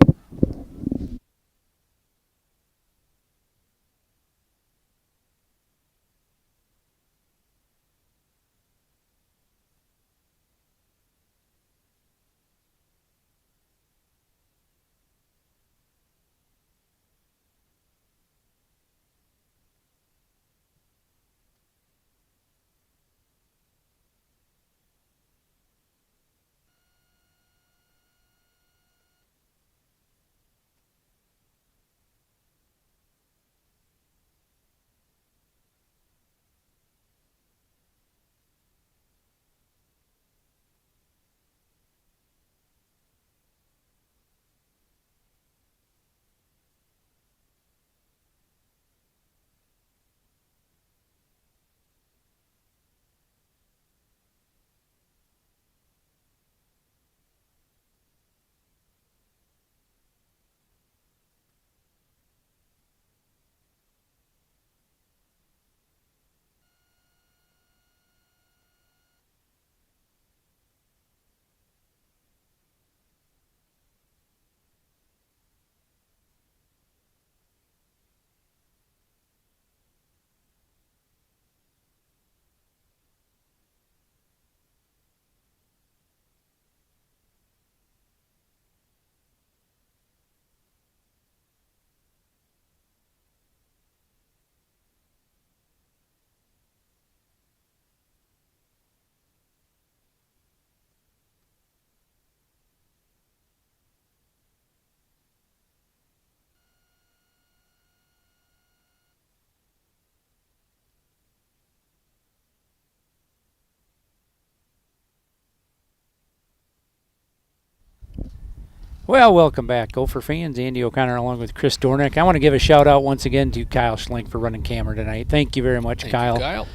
Well, welcome back, Gopher fans. Andy O'Connor along with Chris Dornick. I want to give a shout out once again to Kyle Schlink for running camera tonight. Thank you very much, Kyle. Thank you, Kyle.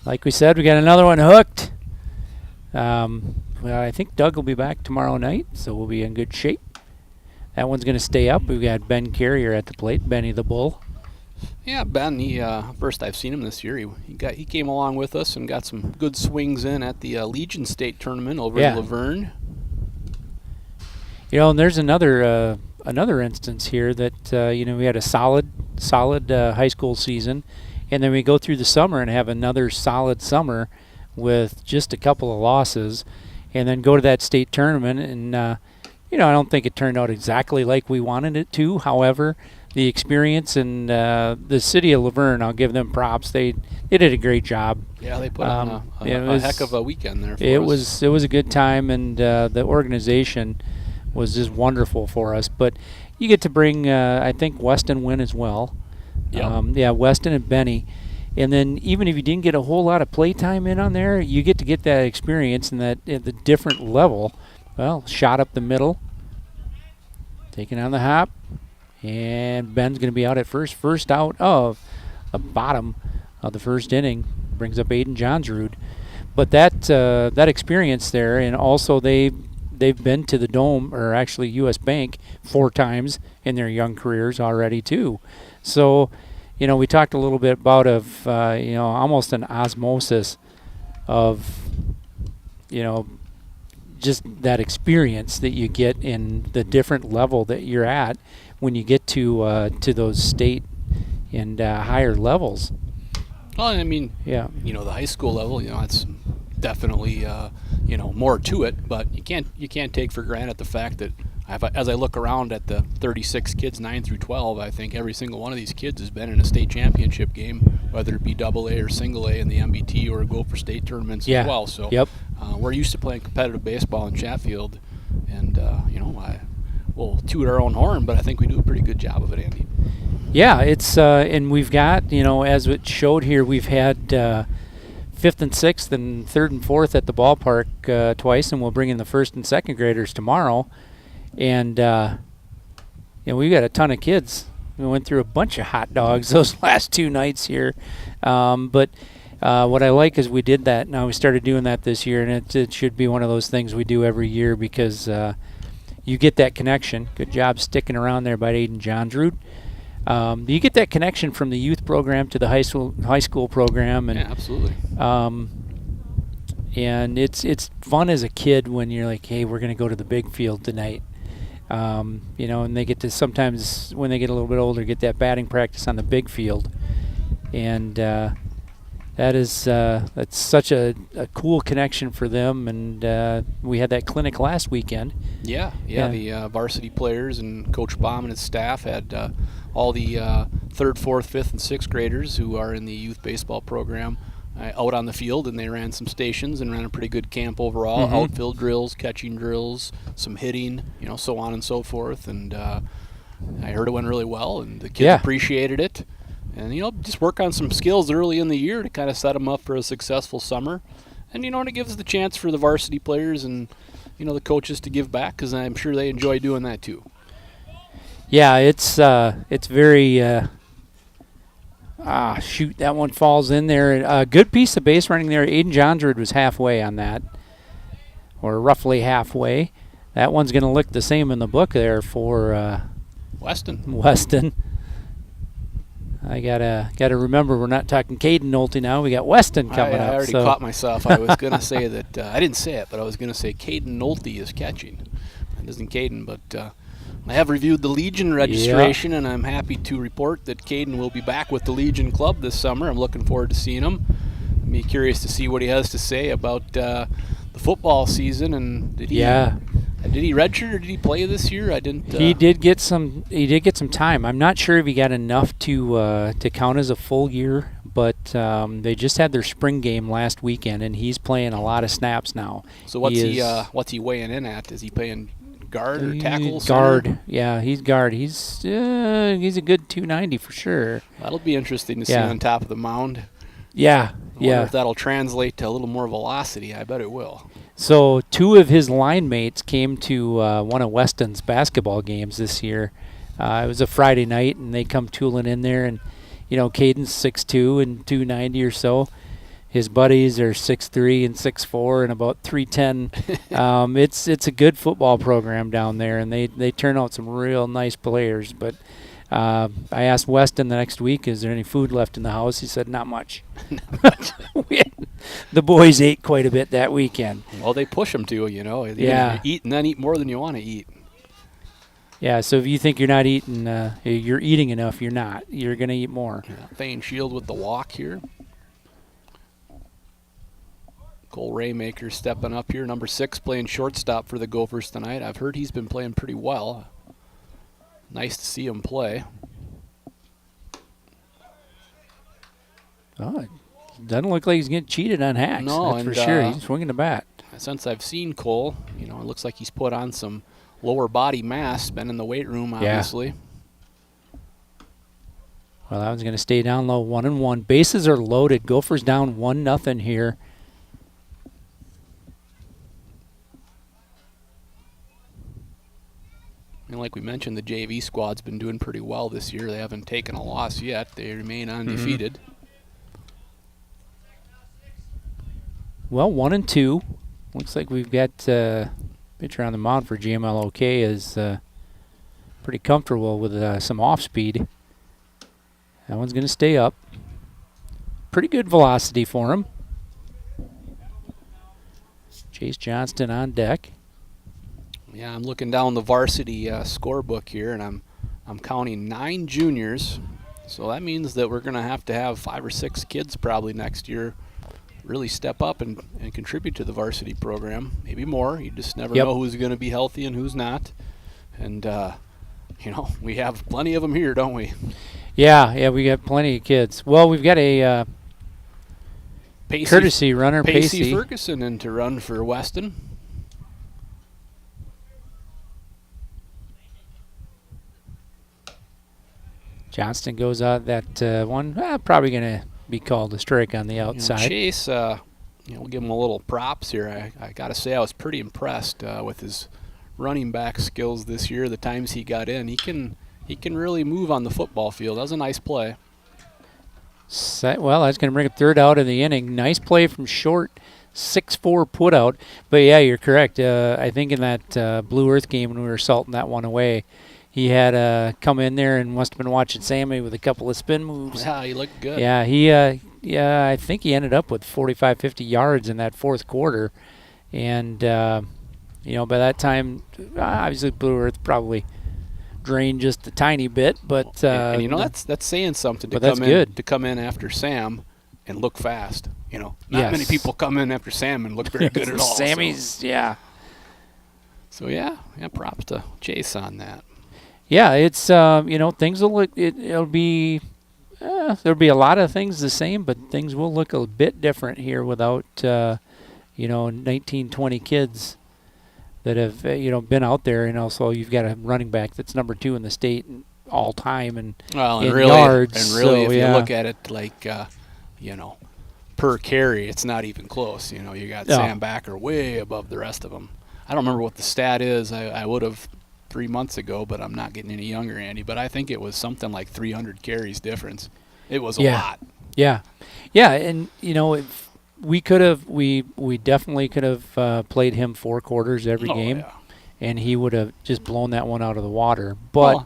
Like we said, we got another one hooked. Well, I think Doug will be back tomorrow night, so we'll be in good shape. That one's going to stay up. We've got Ben Carrier at the plate, Benny the Bull. Yeah, Ben. He first I've seen him this year. He came along with us and got some good swings in at the Legion State tournament over in Laverne. You know, and there's another instance here that we had a solid high school season, and then we go through the summer and have another solid summer with just a couple of losses, and then go to that state tournament, and I don't think it turned out exactly like we wanted it to. However, the experience and the city of Laverne, I'll give them props. They did a great job. Yeah, they put on a heck of a weekend there for us. It was a good time, and the organization was just wonderful for us. But you get to bring, I think, Weston win as well. Yep. Weston and Benny. And then even if you didn't get a whole lot of play time in on there, you get to get that experience and that at the different level. Well, shot up the middle, taking on the hop, and Ben's going to be out at first. First out of the bottom of the first inning brings up Aiden Johnsrud. But that experience there, and also they've been to the Dome, or actually U.S. Bank, 4 times in their young careers already too. So, we talked a little bit about almost an osmosis of, just that experience that you get in the different level that you're at when you get to those state and higher levels. Well, I mean, yeah, the high school level, it's definitely more to it, but you can't take for granted the fact that as I look around at the 36 kids 9 through 12, I think every single one of these kids has been in a state championship game, whether it be AA or single A in the MBT or Gopher State tournaments as well. So we're used to playing competitive baseball in Chatfield, and we'll toot our own horn, but I think we do a pretty good job of it, Andy. Yeah, it's and we've got, as it showed here, we've had 5th and 6th and 3rd and 4th at the ballpark twice, and we'll bring in the 1st and 2nd graders tomorrow. And we've got a ton of kids. We went through a bunch of hot dogs those last 2 nights here. But what I like is we did that. Now we started doing that this year, and it should be one of those things we do every year because you get that connection. Good job sticking around there by Aiden Johnsrud. You get that connection from the youth program to the high school program, and yeah, absolutely. And it's fun as a kid when you're like, hey, we're going to go to the big field tonight. And they get to sometimes when they get a little bit older get that batting practice on the big field, and that's such a cool connection for them. And we had that clinic last weekend. Yeah. The varsity players and Coach Baum and his staff had all the 3rd, 4th, 5th, and 6th graders who are in the youth baseball program out on the field, and they ran some stations and ran a pretty good camp overall. Mm-hmm. Outfield drills, catching drills, some hitting, so on and so forth. And I heard it went really well, and the kids appreciated it. And just work on some skills early in the year to kind of set them up for a successful summer. And and it gives the chance for the varsity players and the coaches to give back, because I'm sure they enjoy doing that too. Yeah, it's very. Shoot, that one falls in there. A good piece of base running there. Aiden Johnsrud was halfway on that, or roughly halfway. That one's going to look the same in the book there for Weston. I gotta remember we're not talking Caden Nolte now. We got Weston coming up. I already caught myself. I was going to say that I didn't say it, but I was going to say Caden Nolte is catching. It isn't Caden, but. I have reviewed the Legion registration, and I'm happy to report that Caden will be back with the Legion Club this summer. I'm looking forward to seeing him. I'm curious to see what he has to say about the football season. And did he redshirt or did he play this year? I didn't. He did get some. He did get some time. I'm not sure if he got enough to count as a full year, but they just had their spring game last weekend, and he's playing a lot of snaps now. So what's he weighing in at? Is he playing guard or tackle? Guard. Center? Yeah, he's guard. He's a good 290 for sure. That'll be interesting to see on top of the mound. Yeah, I wonder if that'll translate to a little more velocity. I bet it will. So 2 of his line mates came to one of Weston's basketball games this year. It was a Friday night, and they come tooling in there, and Caden's 6'2" and 290 or so. His buddies are 6'3" and 6'4" and about 310. It's a good football program down there, and they turn out some real nice players. But I asked Weston the next week, is there any food left in the house? He said, not much. The boys ate quite a bit that weekend. Well, they push them to, Yeah. You eat and then eat more than you want to eat. Yeah, so if you think you're not eating, you're eating enough, you're not. You're going to eat more. Yeah. Thane Shield with the walk here. Cole Raymaker stepping up here, number 6, playing shortstop for the Gophers tonight. I've heard he's been playing pretty well. Nice to see him play. Oh, it doesn't look like he's getting cheated on hacks. No, that's for sure. He's swinging the bat. Since I've seen Cole, it looks like he's put on some lower body mass, been in the weight room, obviously. Yeah. Well, that one's going to stay down low, 1-1. Bases are loaded. Gophers down 1-0 here. And like we mentioned, the JV squad's been doing pretty well this year. They haven't taken a loss yet. They remain undefeated. Well, 1-2. Looks like we've got pitcher on the mound for GMLOK is pretty comfortable with some off speed. That one's going to stay up. Pretty good velocity for him. Chase Johnston on deck. Yeah, I'm looking down the varsity scorebook here, and I'm counting 9 juniors. So that means that we're going to have 5 or 6 kids probably next year really step up and contribute to the varsity program. Maybe more. You just never know who's going to be healthy and who's not. And, we have plenty of them here, don't we? Yeah, we got plenty of kids. Well, we've got a courtesy runner, Pacey Ferguson, in to run for Weston. Johnston goes out that one. Probably going to be called a strike on the outside. Chase, we'll give him a little props here. I got to say I was pretty impressed with his running back skills this year. The times he got in, he can really move on the football field. That was a nice play. Well, that's going to bring up 3rd out of the inning. Nice play from short, 6'4" put out. But yeah, you're correct. I think in that Blue Earth game when we were salting that one away, he had come in there and must have been watching Sammy with a couple of spin moves. Yeah, he looked good. Yeah, I think he ended up with 45, 50 yards in that 4th quarter. And, by that time, obviously Blue Earth probably drained just a tiny bit. But that's saying something to come in after Sam and look fast. Not many people come in after Sam and look very good at all. Sammy's, So props to Chase on that. Yeah, it's things will look. It'll be there'll be a lot of things the same, but things will look a bit different here without 19, 20 kids that have been out there, and also you've got a running back that's number 2 in the state all time and yards. And really, if you look at it like per carry, it's not even close. You got Sam Backer way above the rest of them. I don't remember what the stat is. I would have 3 months ago, but I'm not getting any younger, Andy. But I think it was something like 300 carries difference. It was a lot. Yeah, and if we could have, we definitely could have played him 4 quarters every game, and he would have just blown that one out of the water. But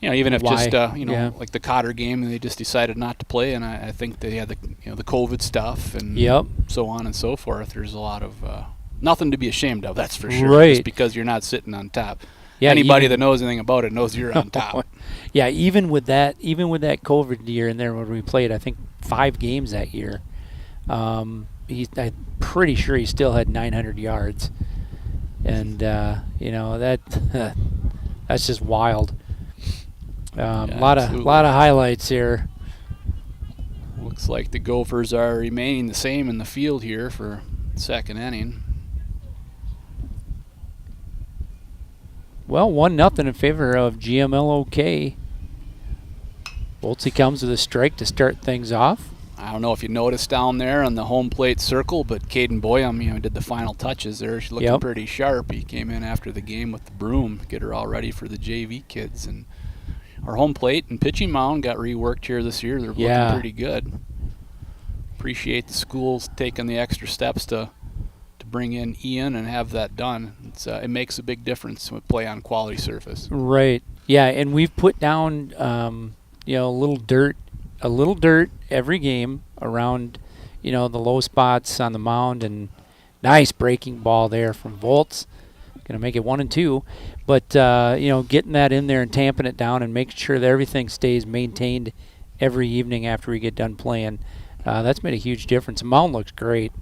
even if like the Cotter game, they just decided not to play, and I think they had the COVID stuff and so on and so forth. There's a lot of nothing to be ashamed of, that's for sure. Right. Just because you're not sitting on top. Yeah, anybody that knows anything about it knows you're on top. Yeah, even with that COVID year in there when we played, I think 5 games that year. I'm pretty sure he still had 900 yards, and that's just wild. A lot of highlights here. Looks like the Gophers are remaining the same in the field here for second inning. Well, 1-0 in favor of GMLOK. Boltsy comes with a strike to start things off. I don't know if you noticed down there on the home plate circle, but Caden Boyum, did the final touches there. She's looking pretty sharp. He came in after the game with the broom, get her all ready for the JV kids. And our home plate and pitching mound got reworked here this year. They're looking pretty good. Appreciate the schools taking the extra steps to bring in Ian and have that done. It makes a big difference when we play on quality surface. Right. Yeah, and we've put down a little dirt every game around the low spots on the mound, and nice breaking ball there from Volts. Going to make it 1-2, but getting that in there and tamping it down and making sure that everything stays maintained every evening after we get done playing. That's made a huge difference. The mound looks great.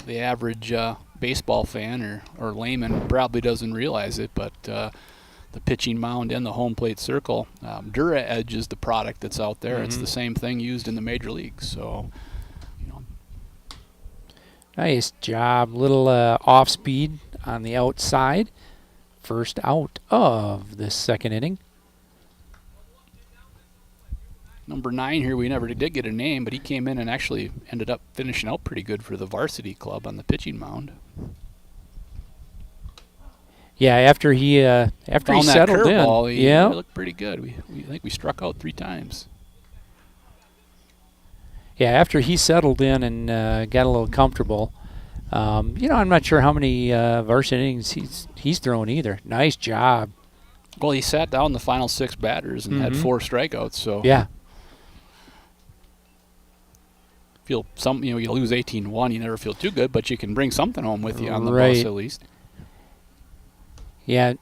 The average baseball fan or layman probably doesn't realize it, but the pitching mound and the home plate circle, Dura Edge is the product that's out there. It's the same thing used in the major leagues. So, Nice job. Little off speed on the outside. First out of the second inning. Number 9 here, we never did get a name, but he came in and actually ended up finishing out pretty good for the varsity club on the pitching mound. Yeah, after he settled in, he looked pretty good. I think we struck out 3 times. Yeah, after he settled in and got a little comfortable, I'm not sure how many varsity innings he's thrown either. Nice job. Well, he sat down the final 6 batters and had 4 strikeouts. So yeah. You lose 18-1, you never feel too good, but you can bring something home with you on the bus at least. Yeah,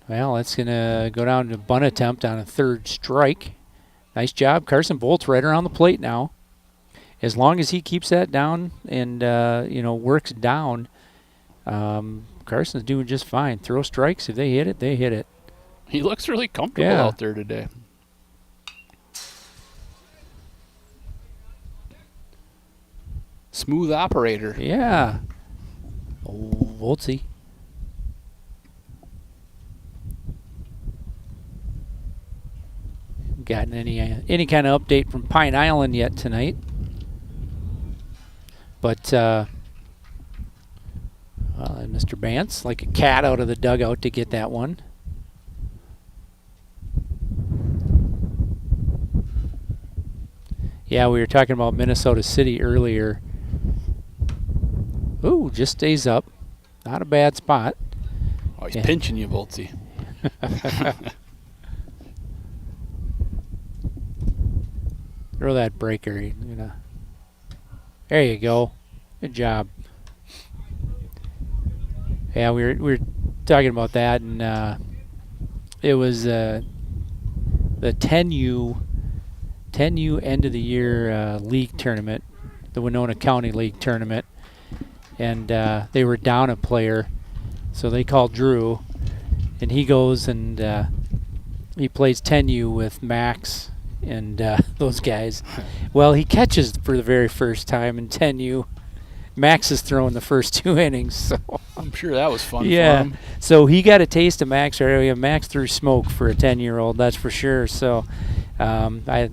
well, that's going to go down to bunt attempt on a 3rd strike. Nice job. Carson Bolt's right around the plate now. As long as he keeps that down and, works down, Carson's doing just fine. Throw strikes. If they hit it, they hit it. He looks really comfortable out there today. Smooth operator. Yeah. Oh, Voltsy. Gotten any kind of update from Pine Island yet tonight? But Mr. Bance, like a cat out of the dugout to get that one. Yeah, we were talking about Minnesota City earlier. Ooh, just stays up. Not a bad spot. Oh, he's pinching you, Voltsy. Throw that breaker. There you go. Good job. Yeah, we were talking about that, and it was the 10U end of the year league tournament, the Winona County League tournament, and they were down a player, so they called Drew, and he goes and he plays 10U with Max and those guys. Well, he catches for the very first time in 10U. Max is throwing the first 2 innings, so I'm sure that was fun for him. So he got a taste of Max area. Max threw smoke for a 10-year-old, that's for sure. So funny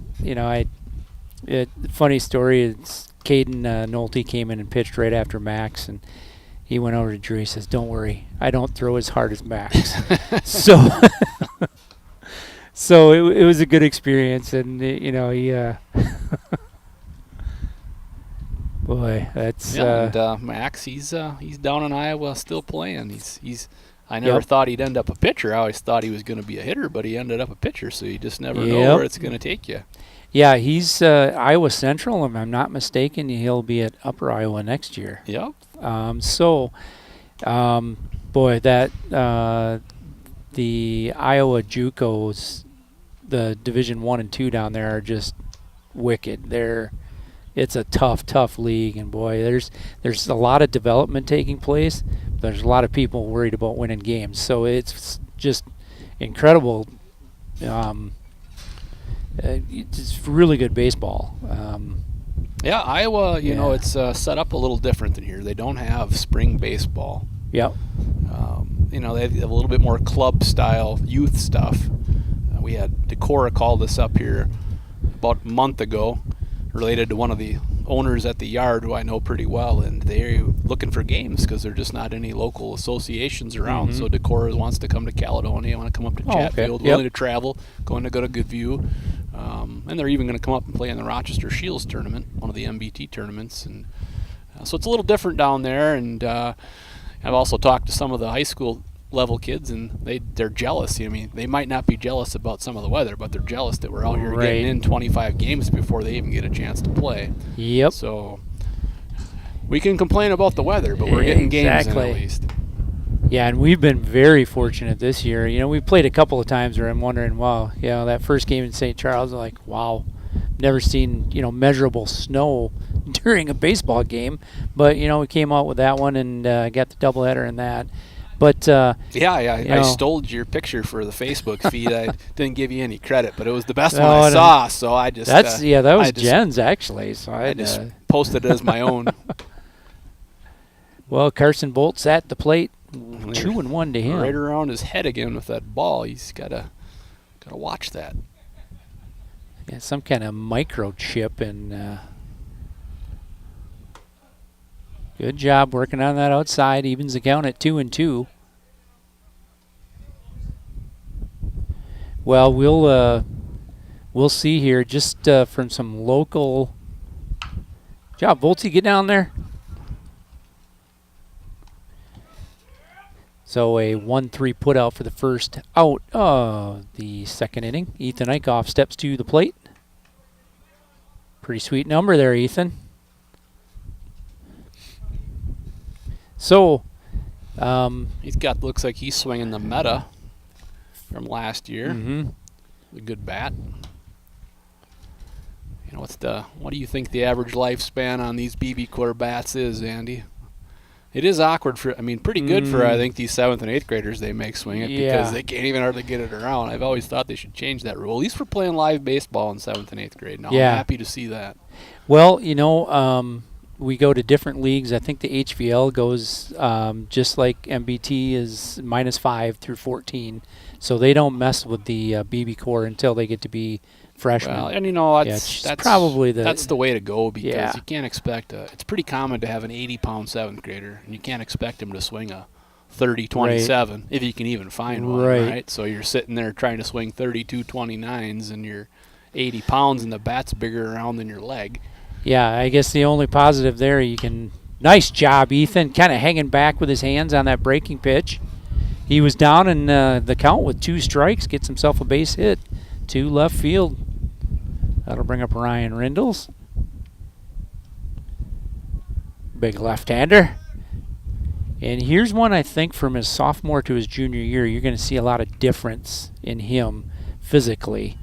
story. It's Caden Nolte came in and pitched right after Max, and he went over to Drew. He says, "Don't worry, I don't throw as hard as Max." So it was a good experience, and he. Boy, that's Max. He's down in Iowa, still playing. I never thought he'd end up a pitcher. I always thought he was going to be a hitter, but he ended up a pitcher. So you just never know where it's going to take you. Yeah, he's Iowa Central, if I'm not mistaken. He'll be at Upper Iowa next year. Yep. Boy, that the Iowa JUCOs, the Division 1 and 2 down there are just wicked. It's a tough league, and boy, there's a lot of development taking place. There's a lot of people worried about winning games, so it's just incredible. It's really good baseball. Iowa, it's set up a little different than here. They don't have spring baseball. Yep. They have a little bit more club style youth stuff. We had Decorah called us up here about a month ago. related to one of the owners at the yard who I know pretty well, and they're looking for games because there's just not any local associations around. Mm-hmm. So Decorah wants to come to Caledonia, want to come up to Chatfield, okay. willing to travel, going to go to Goodview. And they're even going to come up and play in the Rochester Shields tournament, one of the MBT tournaments. And so it's a little different down there. And I've also talked to some of the high school level kids, and they're jealous. I mean, they might not be jealous about some of the weather, but they're jealous that we're out here getting in 25 games before they even get a chance to play. Yep. So we can complain about the weather, but we're getting games in at least. Yeah, and we've been very fortunate this year. You know, we played a couple of times where I'm wondering, wow, you know, that first game in St. Charles, I'm like, wow, never seen, you know, measurable snow during a baseball game. But, you know, we came out with that one and got the doubleheader in that. But I stole your picture for the Facebook feed. I didn't give you any credit, but it was the best one I saw. So I just that was Jen's actually. So I just posted it as my own. Well, Carson Bolt's at the plate, 2-1 to him. Right around his head again with that ball. He's gotta watch that. Yeah, some kind of microchip and. Good job working on that outside. Evens the count at 2-2. Well, we'll see here just from some local. Job, Volty, get down there. So a 1-3 put out for the first out of the second inning. Ethan Eichhoff steps to the plate. Pretty sweet number there, Ethan. So, looks like he's swinging the meta from last year. Mm-hmm. A good bat. You know, what do you think the average lifespan on these BB core bats is, Andy? It is awkward pretty good for I think these 7th and 8th graders they make swing it because they can't even hardly get it around. I've always thought they should change that rule. At least we're playing live baseball in 7th and 8th grade now. Yeah. I'm happy to see that. Well, you know, we go to different leagues. I think the HVL goes just like MBT is -5 through 14. So they don't mess with the BB core until they get to be freshmen. Well, and you know, that's probably that's the way to go because you can't expect it's pretty common to have an 80-pound 7th grader, and you can't expect him to swing a 30-27 if you can even find one, right? So you're sitting there trying to swing 32-29s, and you're 80 pounds, and the bat's bigger around than your leg. Yeah, I guess the only positive there nice job, Ethan, kind of hanging back with his hands on that breaking pitch. He was down in the count with 2 strikes, gets himself a base hit to left field. That'll bring up Ryan Rindles. Big left-hander. And here's one I think from his sophomore to his junior year, you're going to see a lot of difference in him physically.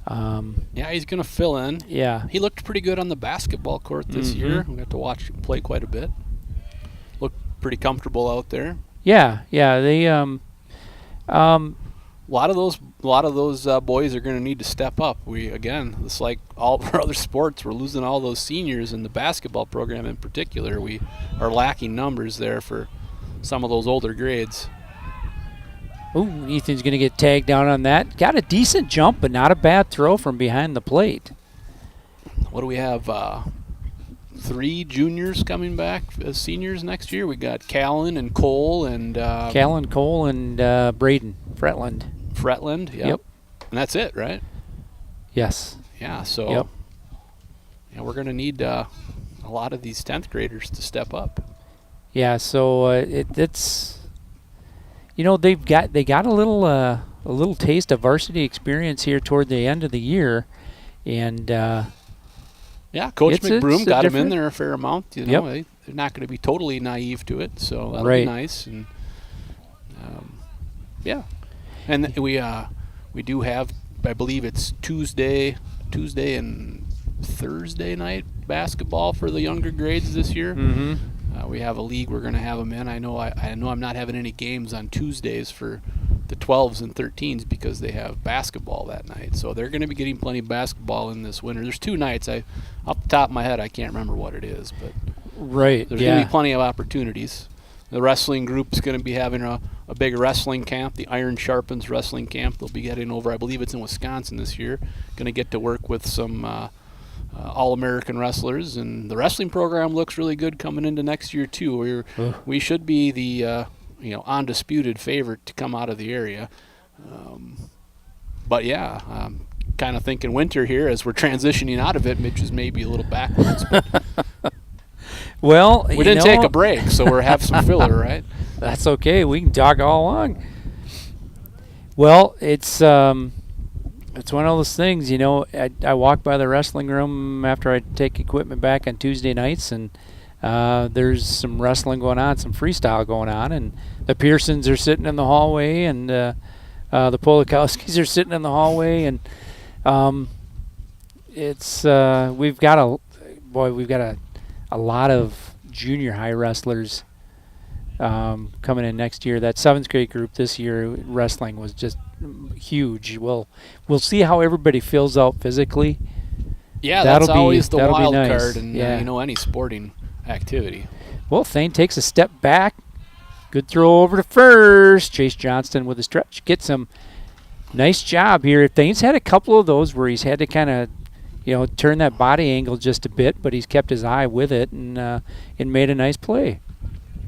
Yeah, he's going to fill in. Yeah. He looked pretty good on the basketball court this year. We got to watch him play quite a bit. Looked pretty comfortable out there. Yeah. They a lot of those boys are going to need to step up. It's like all of our other sports. We're losing all those seniors in the basketball program in particular. We are lacking numbers there for some of those older grades. Ooh, Ethan's going to get tagged down on that. Got a decent jump, but not a bad throw from behind the plate. What do we have? 3 juniors coming back as seniors next year. We got Callan and Cole and Braden Fretland. Yep. And that's it, right? Yes. Yeah. So. Yeah, we're going to need a lot of these 10th graders to step up. Yeah. So it's. You know, they got a little taste of varsity experience here toward the end of the year, and Coach McBroom got them in there a fair amount. You know, they're not going to be totally naive to it, so that'll be nice. And and we do have, I believe it's Tuesday and Thursday night basketball for the younger grades this year. Mm-hmm. We have a league we're going to have them in. I know I'm not having any games on Tuesdays for the 12s and 13s because they have basketball that night. So they're going to be getting plenty of basketball in this winter. There's 2 nights. Off the top of my head, I can't remember what it is, but there's going to be plenty of opportunities. The wrestling group is going to be having a big wrestling camp, the Iron Sharpens wrestling camp. They'll be getting over, I believe it's in Wisconsin this year. Going to get to work with some All-American wrestlers, and the wrestling program looks really good coming into next year too. We should be the undisputed favorite to come out of the area. But yeah, I'm kind of thinking winter here as we're transitioning out of it, which is maybe a little backwards. But Well, we didn't take a break, so we're have some filler, right? That's okay. We can talk all along. Well, it's one of those things, I walk by the wrestling room after I take equipment back on Tuesday nights, and there's some wrestling going on, some freestyle going on, and the Pearsons are sitting in the hallway, and the Polakowskis are sitting in the hallway, and we've got a lot of junior high wrestlers coming in next year. That 7th grade group this year, wrestling was just huge. We'll see how everybody fills out physically. Yeah, that's always the that'll wild be nice. card in any sporting activity. Well, Thane takes a step back. Good throw over to first. Chase Johnston with a stretch. Gets him. Nice job here. Thane's had a couple of those where he's had to kind of, turn that body angle just a bit, but he's kept his eye with it and made a nice play.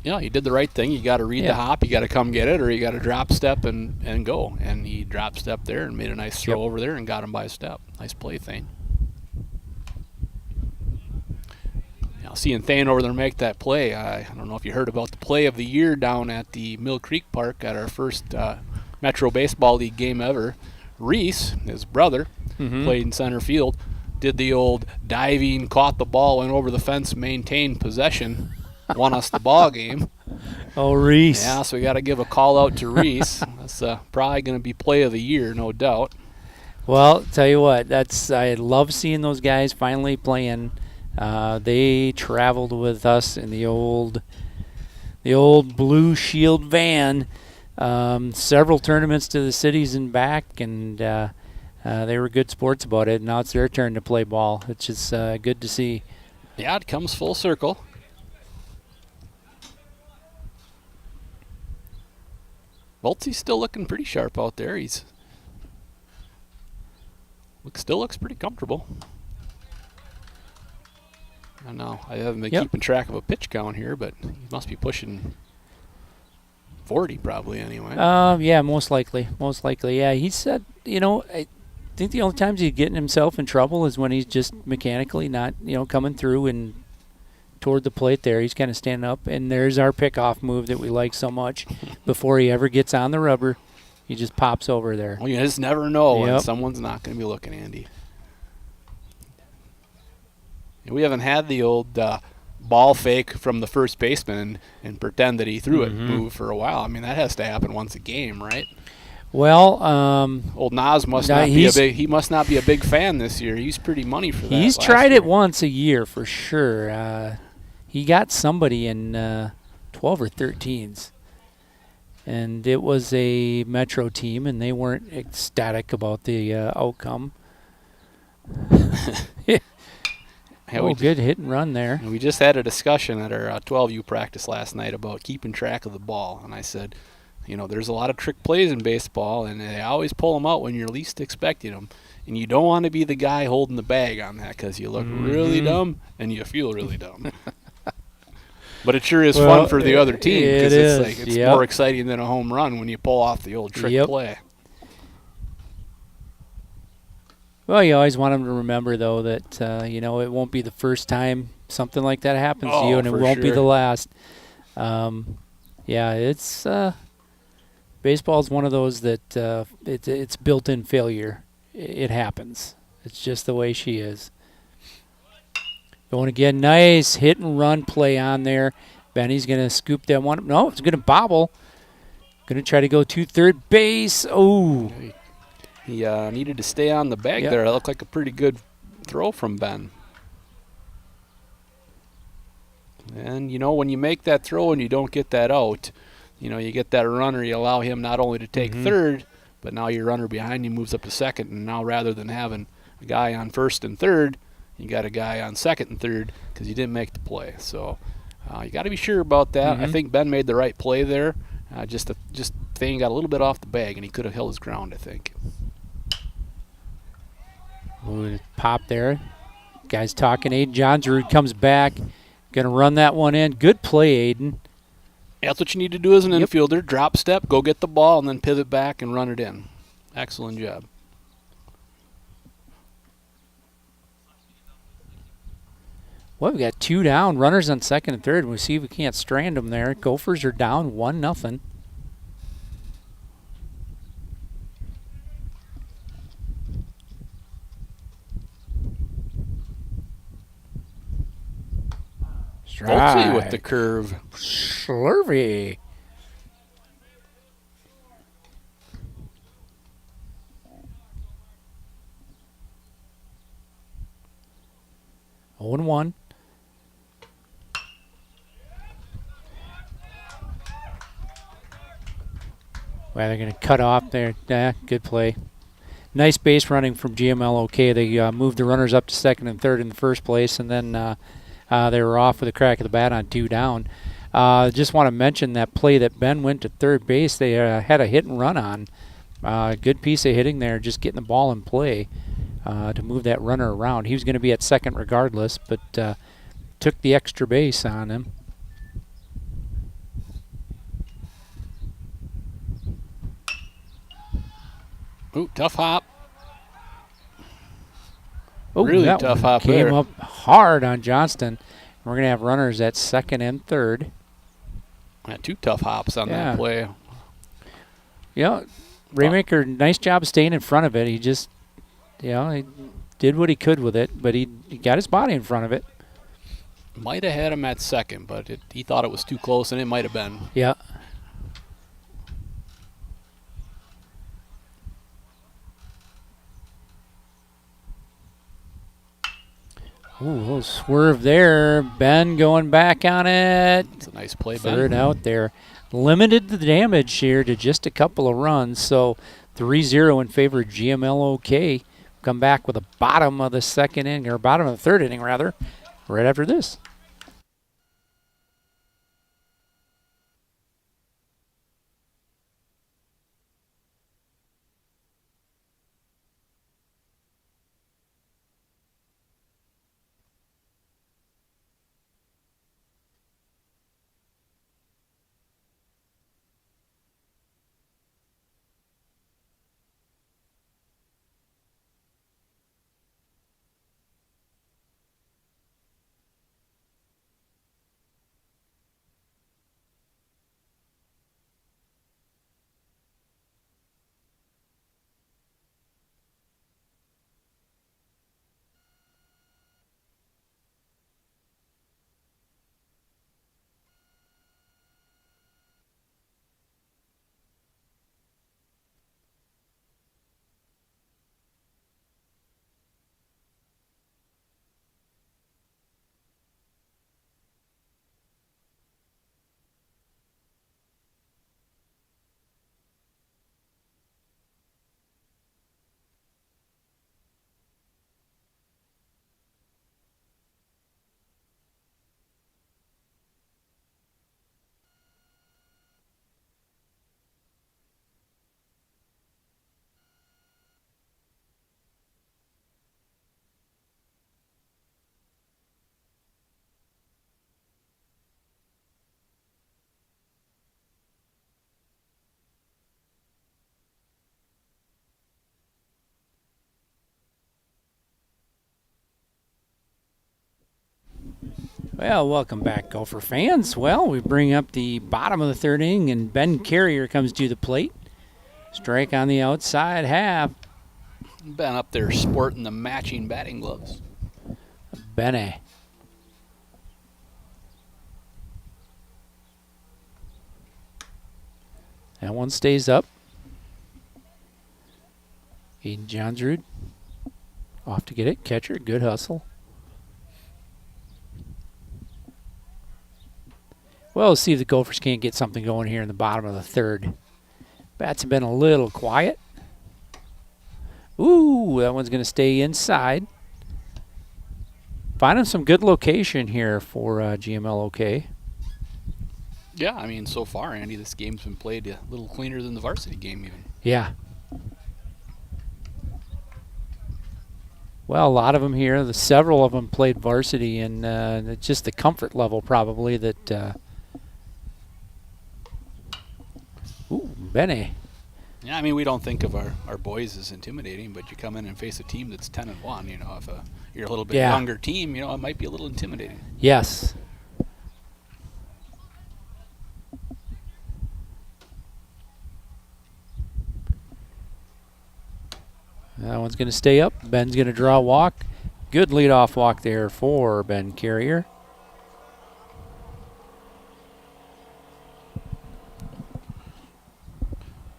Yeah, he did the right thing. You got to read the hop. You got to come get it, or you got to drop step and go. And he drop step there and made a nice throw over there and got him by a step. Nice play, Thane. Now, seeing Thane over there make that play, I don't know if you heard about the play of the year down at the Mill Creek Park at our first Metro Baseball League game ever. Reese, his brother, played in center field, did the old diving, caught the ball, went over the fence, maintained possession, won us the ball game. Oh, Reese. Yeah, so we got to give a call out to Reese. That's probably going to be play of the year, no doubt. Well, tell you what, I love seeing those guys finally playing. They traveled with us in the old Blue Shield van, several tournaments to the cities and back, and they were good sports about it. Now it's their turn to play ball, which is good to see. Yeah, it comes full circle. Voltzy's still looking pretty sharp out there. Still looks pretty comfortable. I know I haven't been keeping track of a pitch count here, but he must be pushing 40 probably anyway. Yeah, most likely. Yeah, he said, I think the only times he's getting himself in trouble is when he's just mechanically not, coming through and toward the plate there. He's kind of standing up, and there's our pickoff move that we like so much. Before he ever gets on the rubber, he just pops over there. Well, you just never know when someone's not going to be looking, Andy. We haven't had the old ball fake from the first baseman and pretend that he threw it move for a while. I mean, that has to happen once a game, right? Well, old Nas must not be he must not be a big fan this year. He's pretty money for that. He's tried it once a year for sure. He got somebody in 12 or 13s, and it was a Metro team, and they weren't ecstatic about the outcome. Good hit and run there. We just had a discussion at our 12U practice last night about keeping track of the ball, and I said, there's a lot of trick plays in baseball, and they always pull them out when you're least expecting them. And you don't want to be the guy holding the bag on that because you look really dumb and you feel really dumb. But it sure is fun for the other team because it's more exciting than a home run when you pull off the old trick play. Well, you always want them to remember, though, that, it won't be the first time something like that happens to you, and it won't be the last. It's baseball's one of those that it's built-in failure. It happens. It's just the way she is. Going again, nice hit and run play on there. Benny's going to scoop that one. No, it's going to bobble. Going to try to go to third base. Oh. He needed to stay on the bag there. It looked like a pretty good throw from Ben. And, when you make that throw and you don't get that out, you get that runner, you allow him not only to take third, but now your runner behind you moves up to second. And now rather than having a guy on first and third, you got a guy on second and third because you didn't make the play. So you got to be sure about that. I think Ben made the right play there. Just Thane got a little bit off the bag, and he could have held his ground, I think. Ooh, pop there. Guys talking. Aiden Johnsrud comes back. Going to run that one in. Good play, Aiden. That's what you need to do as an infielder. Drop step, go get the ball, and then pivot back and run it in. Excellent job. Well, we got 2 down. Runners on second and third. We'll see if we can't strand them there. Gophers are down 1-0. Voltsy with the curve. Slurvy. Oh, and 1. Well, they're going to cut off there. Good play. Nice base running from GMLOK. They moved the runners up to second and third in the first place, and then they were off with a crack of the bat on 2 down. Just want to mention that play that Ben went to third base. They had a hit and run on. Good piece of hitting there, just getting the ball in play to move that runner around. He was going to be at second regardless, but took the extra base on him. Ooh, tough hop. Oh, really that tough one hop came there. up hard on Johnston. We're going to have runners at second and third. Yeah, 2 tough hops on that play. Yeah, Raymaker, nice job staying in front of it. He just, he did what he could with it, but he got his body in front of it. Might have had him at second, but he thought it was too close, and it might have been. Yeah. Ooh, a little swerve there. Ben going back on it. It's a nice play, Ben. Third out there. Limited the damage here to just a couple of runs, so 3-0 in favor of GMLOK. Come back with the bottom of the second inning, or bottom of the third inning, rather, right after this. Well, welcome back, Gopher fans. Well, we bring up the bottom of the third inning, and Ben Carrier comes to the plate. Strike on the outside half. Ben up there sporting the matching batting gloves. Bene. That one stays up. Aiden Johnsrud off to get it. Catcher, good hustle. Well, let's see if the Gophers can't get something going here in the bottom of the third. Bats have been a little quiet. Ooh, that one's going to stay inside. Finding some good location here for GMLOK. Yeah, I mean, so far, Andy, this game's been played a little cleaner than the varsity game even. Yeah. Well, a lot of them here, several of them played varsity, and it's just the comfort level probably that. Ooh, Benny. Yeah, I mean, we don't think of our boys as intimidating, but you come in and face a team that's 10-1. You know, if you're a little bit younger team, you know, it might be a little intimidating. Yes. That one's going to stay up. Ben's going to draw a walk. Good leadoff walk there for Ben Carrier.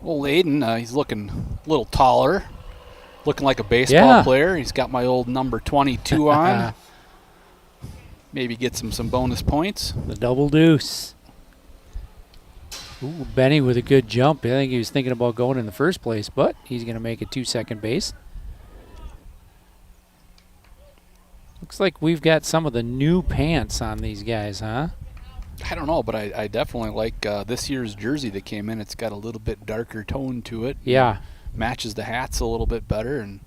Old Aiden, he's looking a little taller, looking like a baseball player. He's got my old number 22 on. Maybe gets him some bonus points. The double deuce. Ooh, Benny with a good jump. I think he was thinking about going in the first place, but he's going to make it to second base. Looks like we've got some of the new pants on these guys, huh? I don't know, but I definitely like this year's jersey that came in. It's got a little bit darker tone to it. Yeah. Matches the hats a little bit better, and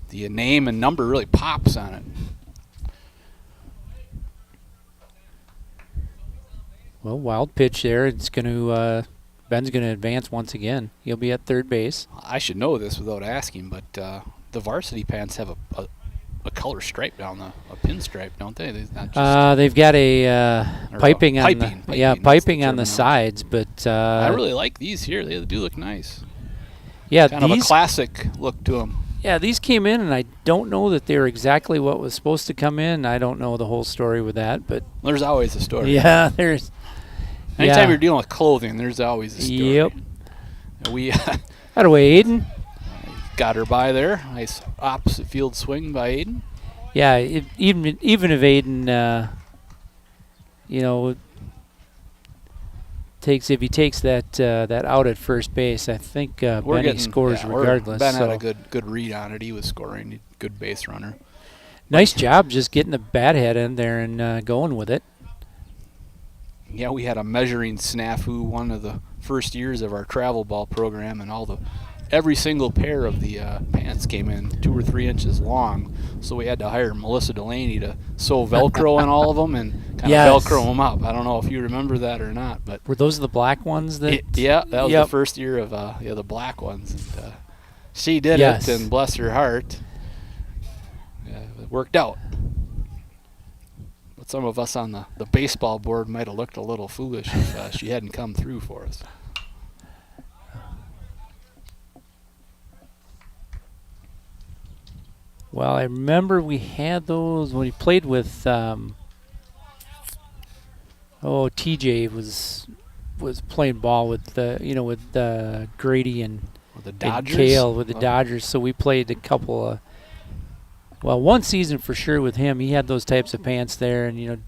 the name and number really pops on it. Well, wild pitch there. It's going to Ben's going to advance once again. He'll be at third base. I should know this without asking, but the varsity pants have a color stripe down a pinstripe, don't they? Not just they've got a piping on the sides, but I really like these here. They do look nice. Yeah, kind of a classic look to them. Yeah, these came in, and I don't know that they were exactly what was supposed to come in. I don't know the whole story with that, but there's always a story. Yeah, there's. Anytime you're dealing with clothing, there's always a story. Yep. We out of way, Aiden. Got her by there. Nice opposite field swing by Aiden. Yeah, even if Aiden, if he takes that out at first base, I think Benny scores regardless. Ben had a good read on it. He was scoring. Good base runner. Nice job just getting the bat head in there and going with it. Yeah, we had a measuring snafu one of the first years of our travel ball program, and every single pair of the pants came in 2 or 3 inches long, so we had to hire Melissa Delaney to sew Velcro in all of them and kind of Velcro them up. I don't know if you remember that or not, but were those the black ones? That was the first year of the black ones. And, she did it, and bless her heart, it worked out. But some of us on the baseball board might have looked a little foolish if she hadn't come through for us. Well, I remember we had those when we played with. TJ was playing ball with Grady and the Dodgers. Kale with the Dodgers. So we played a couple of. Well, one season for sure with him. He had those types of pants there, and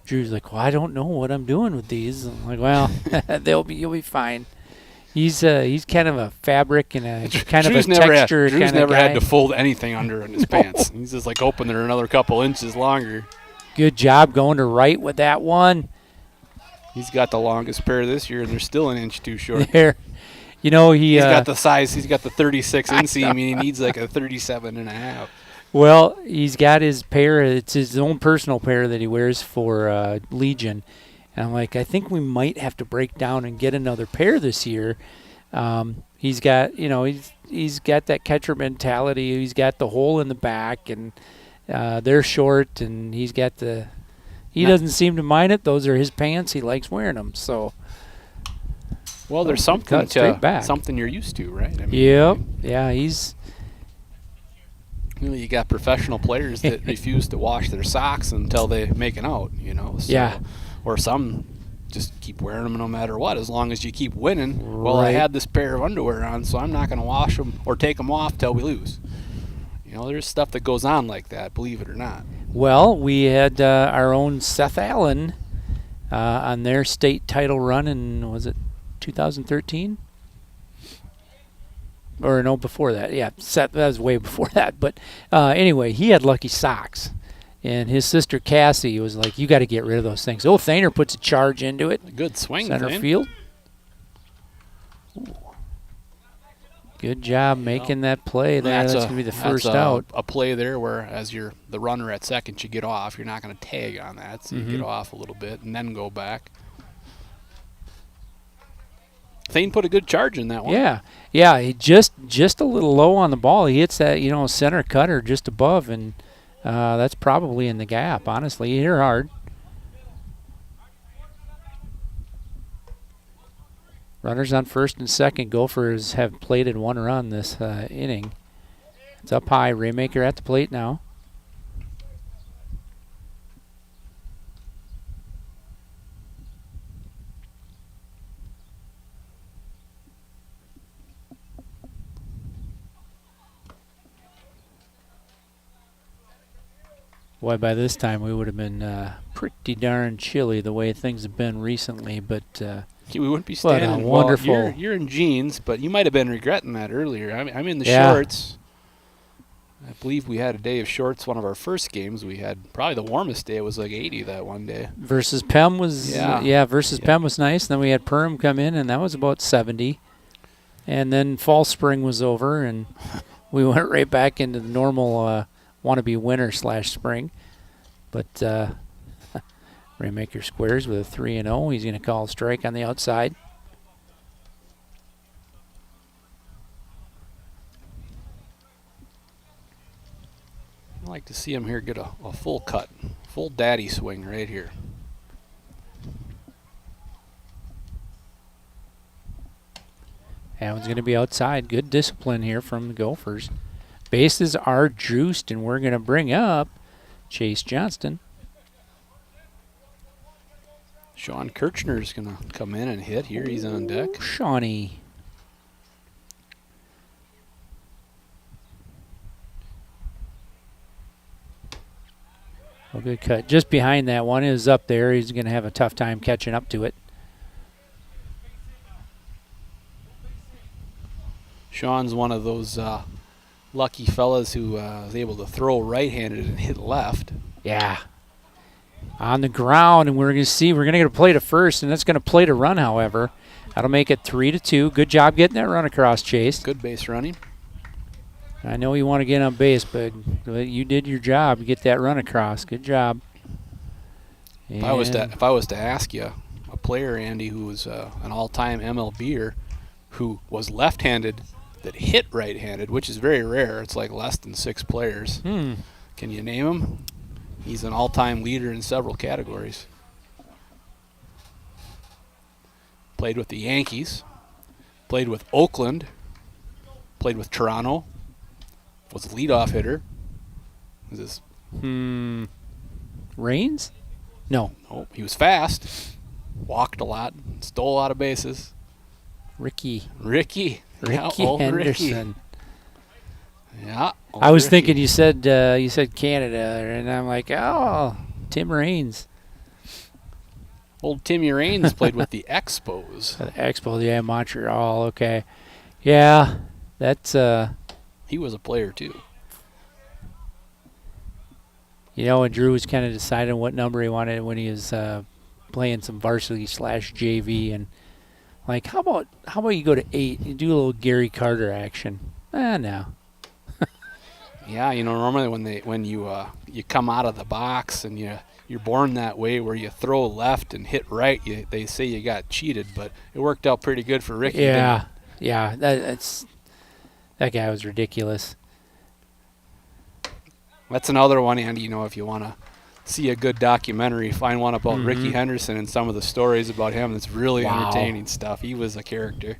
Drew's like, "Well, I don't know what I'm doing with these." I'm like, "Well, you'll be fine." He's kind of a fabric and a kind of a texture kind of guy. Drew's never had to fold anything under in his pants. He's just like hoping they're another couple inches longer. Good job going to right with that one. He's got the longest pair this year, and they're still an inch too short. There, he's got the size. He's got the 36 inseam, and he needs like a 37.5. Well, he's got his pair. It's his own personal pair that he wears for Legion. And I'm like, I think we might have to break down and get another pair this year. He's got, he's got that catcher mentality. He's got the hole in the back, and they're short, and he doesn't seem to mind it. Those are his pants. He likes wearing them. So, well, there's something you're used to, right? I mean, yep. Yeah, he's. You got professional players that refuse to wash their socks until they make an out. So, yeah. Or some just keep wearing them no matter what, as long as you keep winning. Right. Well, I had this pair of underwear on, so I'm not going to wash them or take them off till we lose. There's stuff that goes on like that, believe it or not. Well, we had our own Seth Allen on their state title run in, was it 2013? Or no, before that. Yeah, Seth, that was way before that. But anyway, he had lucky socks. And his sister Cassie was like, "You got to get rid of those things." Oh, Thainer puts a charge into it. Good swing, center Thainer. field. Ooh. Good job making that play there. That's going to be the first out. A play there where as you're the runner at second, you get off. You're not going to tag on that, so you get off a little bit and then go back. Thane put a good charge in that one. Yeah. He just a little low on the ball. He hits that center cutter just above, and that's probably in the gap. Honestly, he hit her hard. Runners on first and second. Gophers have plated one run this inning. It's up high. Raymaker at the plate now. Boy, by this time we would have been pretty darn chilly the way things have been recently, but we wouldn't be standing. Wonderful. Well, you're in jeans, but you might have been regretting that earlier. I'm in the shorts. I believe we had a day of shorts. One of our first games, we had probably the warmest day. It was like 80 that one day. Versus Pem was Pem was nice. And then we had Perm come in, and that was about 70. And then fall spring was over, and we went right back into the normal wannabe winter/spring. But Raymaker squares with a 3-0. He's going to call a strike on the outside. I'd like to see him here get a full cut, full daddy swing right here. That one's going to be outside. Good discipline here from the Gophers. Bases are juiced, and we're going to bring up Chase Johnston. Sean Kirchner's going to come in and hit here. He's on deck. Shawnee. Well, good cut. Just behind that one is up there. He's going to have a tough time catching up to it. Sean's one of those lucky fellas who is able to throw right-handed and hit left. Yeah. On the ground, and we're going to get a play to first, and that's going to play to run, however. That'll make it 3-2. Good job getting that run across, Chase. Good base running. I know you want to get on base, but you did your job to get that run across. Good job. If I was to ask you, a player, Andy, who was an all-time MLBer, who was left-handed that hit right-handed, which is very rare. It's like less than 6 players. Can you name him? He's an all-time leader in several categories. Played with the Yankees. Played with Oakland. Played with Toronto. Was a leadoff hitter. Was this? Raines? No. Nope. He was fast. Walked a lot. Stole a lot of bases. Ricky Henderson. Henderson. Yeah. I was thinking you said Canada, and I'm like, oh, Tim Raines. Old Timmy Raines played with the Expos. The Expos, yeah, Montreal. Okay, yeah, that's He was a player too. And Drew was kind of deciding what number he wanted when he was playing some varsity/JV, and like, how about you go to 8 and do a little Gary Carter action? No. Yeah, normally when you come out of the box and you're born that way where you throw left and hit right, they say you got cheated, but it worked out pretty good for Ricky. Yeah, that guy was ridiculous. That's another one, Andy. If you want to see a good documentary, find one about Ricky Henderson and some of the stories about him. That's really entertaining stuff. He was a character.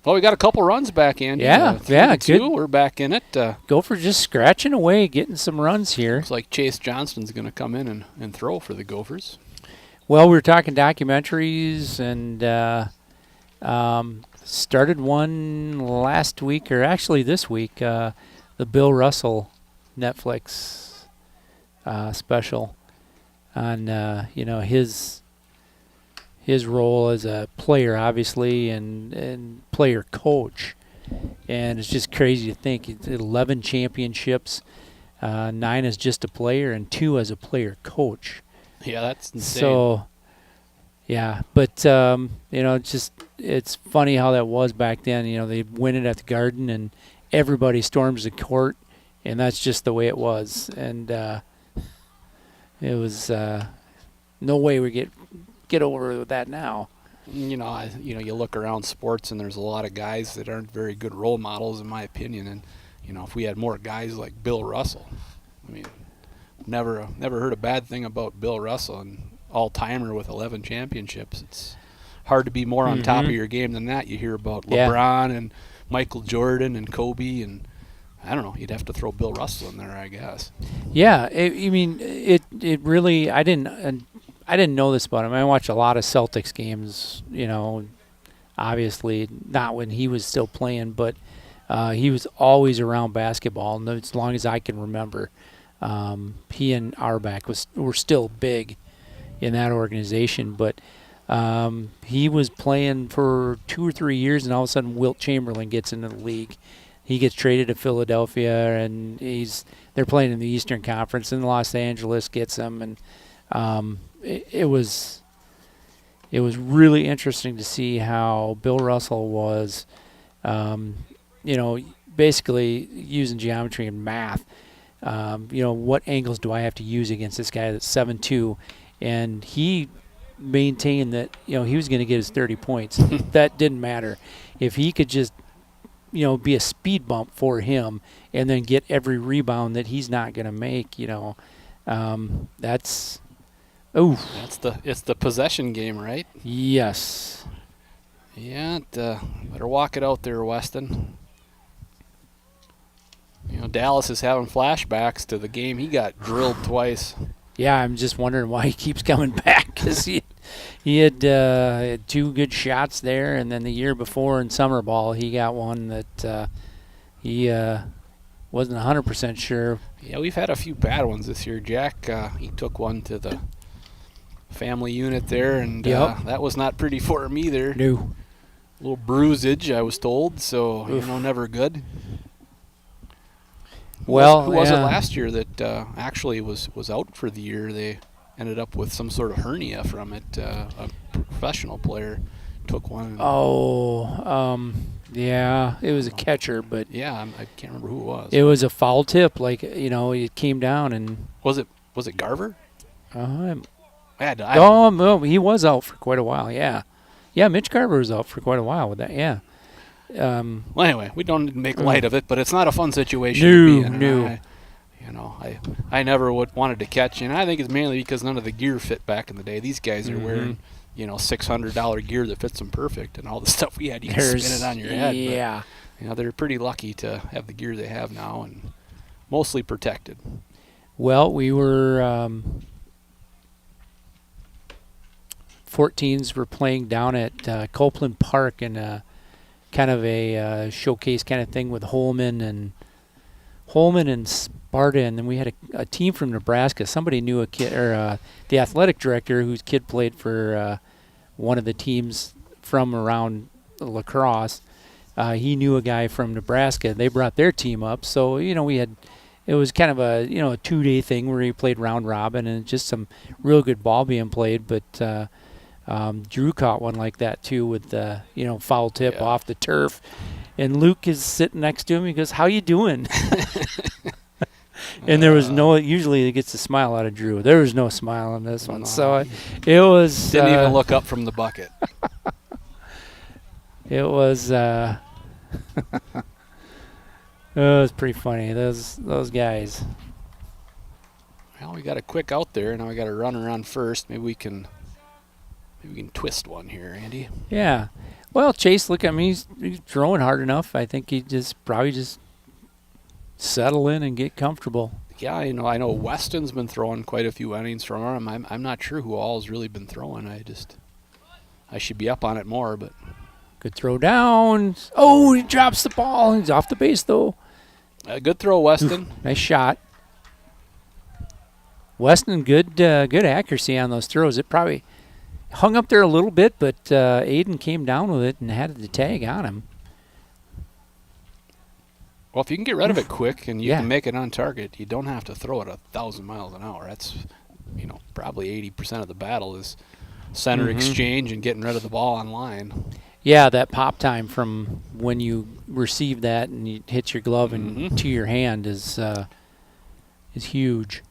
Well, we got a couple runs back, Andy. Yeah, good. We're back in it. Gopher just scratching away, getting some runs here. Looks like Chase Johnston's going to come in and throw for the Gophers. Well, we were talking documentaries, and started one last week, or actually this week, the Bill Russell Netflix special on his role as a player, obviously, and player coach. And it's just crazy to think. It's 11 championships, 9 as just a player, and 2 as a player coach. Yeah, that's insane. So, Yeah, but it's funny how that was back then. They win it at the Garden, and everybody storms the court, and that's just the way it was. And it was no way we get over with that now. You look around sports, and there's a lot of guys that aren't very good role models, in my opinion. And if we had more guys like Bill Russell, I mean, never heard a bad thing about Bill Russell, and all-timer with 11 championships. It's hard to be more on top of your game than that. You hear about LeBron and Michael Jordan and Kobe, and I don't know. You'd have to throw Bill Russell in there, I guess. Yeah, it really. I didn't know this about him. I watched a lot of Celtics games. Obviously not when he was still playing, but he was always around basketball, and as long as I can remember, he and Auerbach were still big in that organization. But he was playing for 2 or 3 years, and all of a sudden Wilt Chamberlain gets into the league. He gets traded to Philadelphia, and they're playing in the Eastern Conference, and Los Angeles gets him, and it was really interesting to see how Bill Russell was, basically using geometry and math. What angles do I have to use against this guy that's 7'2", and he maintained that he was going to get his 30 points. That didn't matter if he could just be a speed bump for him and then get every rebound that he's not going to make. It's the possession game, right? Yes. Yeah, better walk it out there, Weston. Dallas is having flashbacks to the game he got drilled twice. Yeah, I'm just wondering why he keeps coming back, because he had 2 good shots there, and then the year before in summer ball he got one that he wasn't 100% sure. Yeah, we've had a few bad ones this year. Jack, he took one to the family unit there, and that was not pretty for him either. No. A little bruisage, I was told, so never good. Well, who was it last year that actually was out for the year? They ended up with some sort of hernia from it. A professional player took one. Yeah, it was a catcher, but yeah, I can't remember who it was. It was a foul tip, it came down and. Was it Garver? He was out for quite a while. Yeah, Mitch Garver was out for quite a while with that. Yeah. Well, anyway, we don't make light of it, but it's not a fun situation to be in. No. I never wanted to catch, and I think it's mainly because none of the gear fit back in the day. These guys are wearing, $600 gear that fits them perfect, and all the stuff we had, you can spin it on your head. Yeah. But, they're pretty lucky to have the gear they have now, and mostly protected. Well, we were 14s were playing down at Copeland Park in kind of a showcase kind of thing with Holman and Sparta, and then we had a team from Nebraska. Somebody knew a kid, or the athletic director whose kid played for one of the teams from around lacrosse. He knew a guy from Nebraska. They brought their team up, so it was kind of a 2-day thing where he played round robin and just some real good ball being played, but. Drew caught one like that too with the foul tip off the turf, and Luke is sitting next to him. He goes, "How you doing?" And there was usually he gets a smile out of Drew. There was no smile on this one, so it was didn't even look up from the bucket. It was it was pretty funny. Those guys. Well, we got a quick out there. Now we got a runner on first. Maybe we can twist one here, Andy. Yeah. Well, Chase, look at me. He's throwing hard enough. I think he probably just settle in and get comfortable. Yeah, I know Weston's been throwing quite a few innings from him. I'm not sure who all's really been throwing. I should be up on it more, but. Good throw down. Oh, he drops the ball. He's off the base, though. Good throw, Weston. Nice shot. Weston, good accuracy on those throws. It probably hung up there a little bit, but Aiden came down with it and had the tag on him. Well, if you can get rid of it quick and you can make it on target, you don't have to throw it 1,000 miles an hour. That's, probably 80% of the battle is center exchange and getting rid of the ball on line. Yeah, that pop time from when you receive that and it hits your glove and to your hand is huge.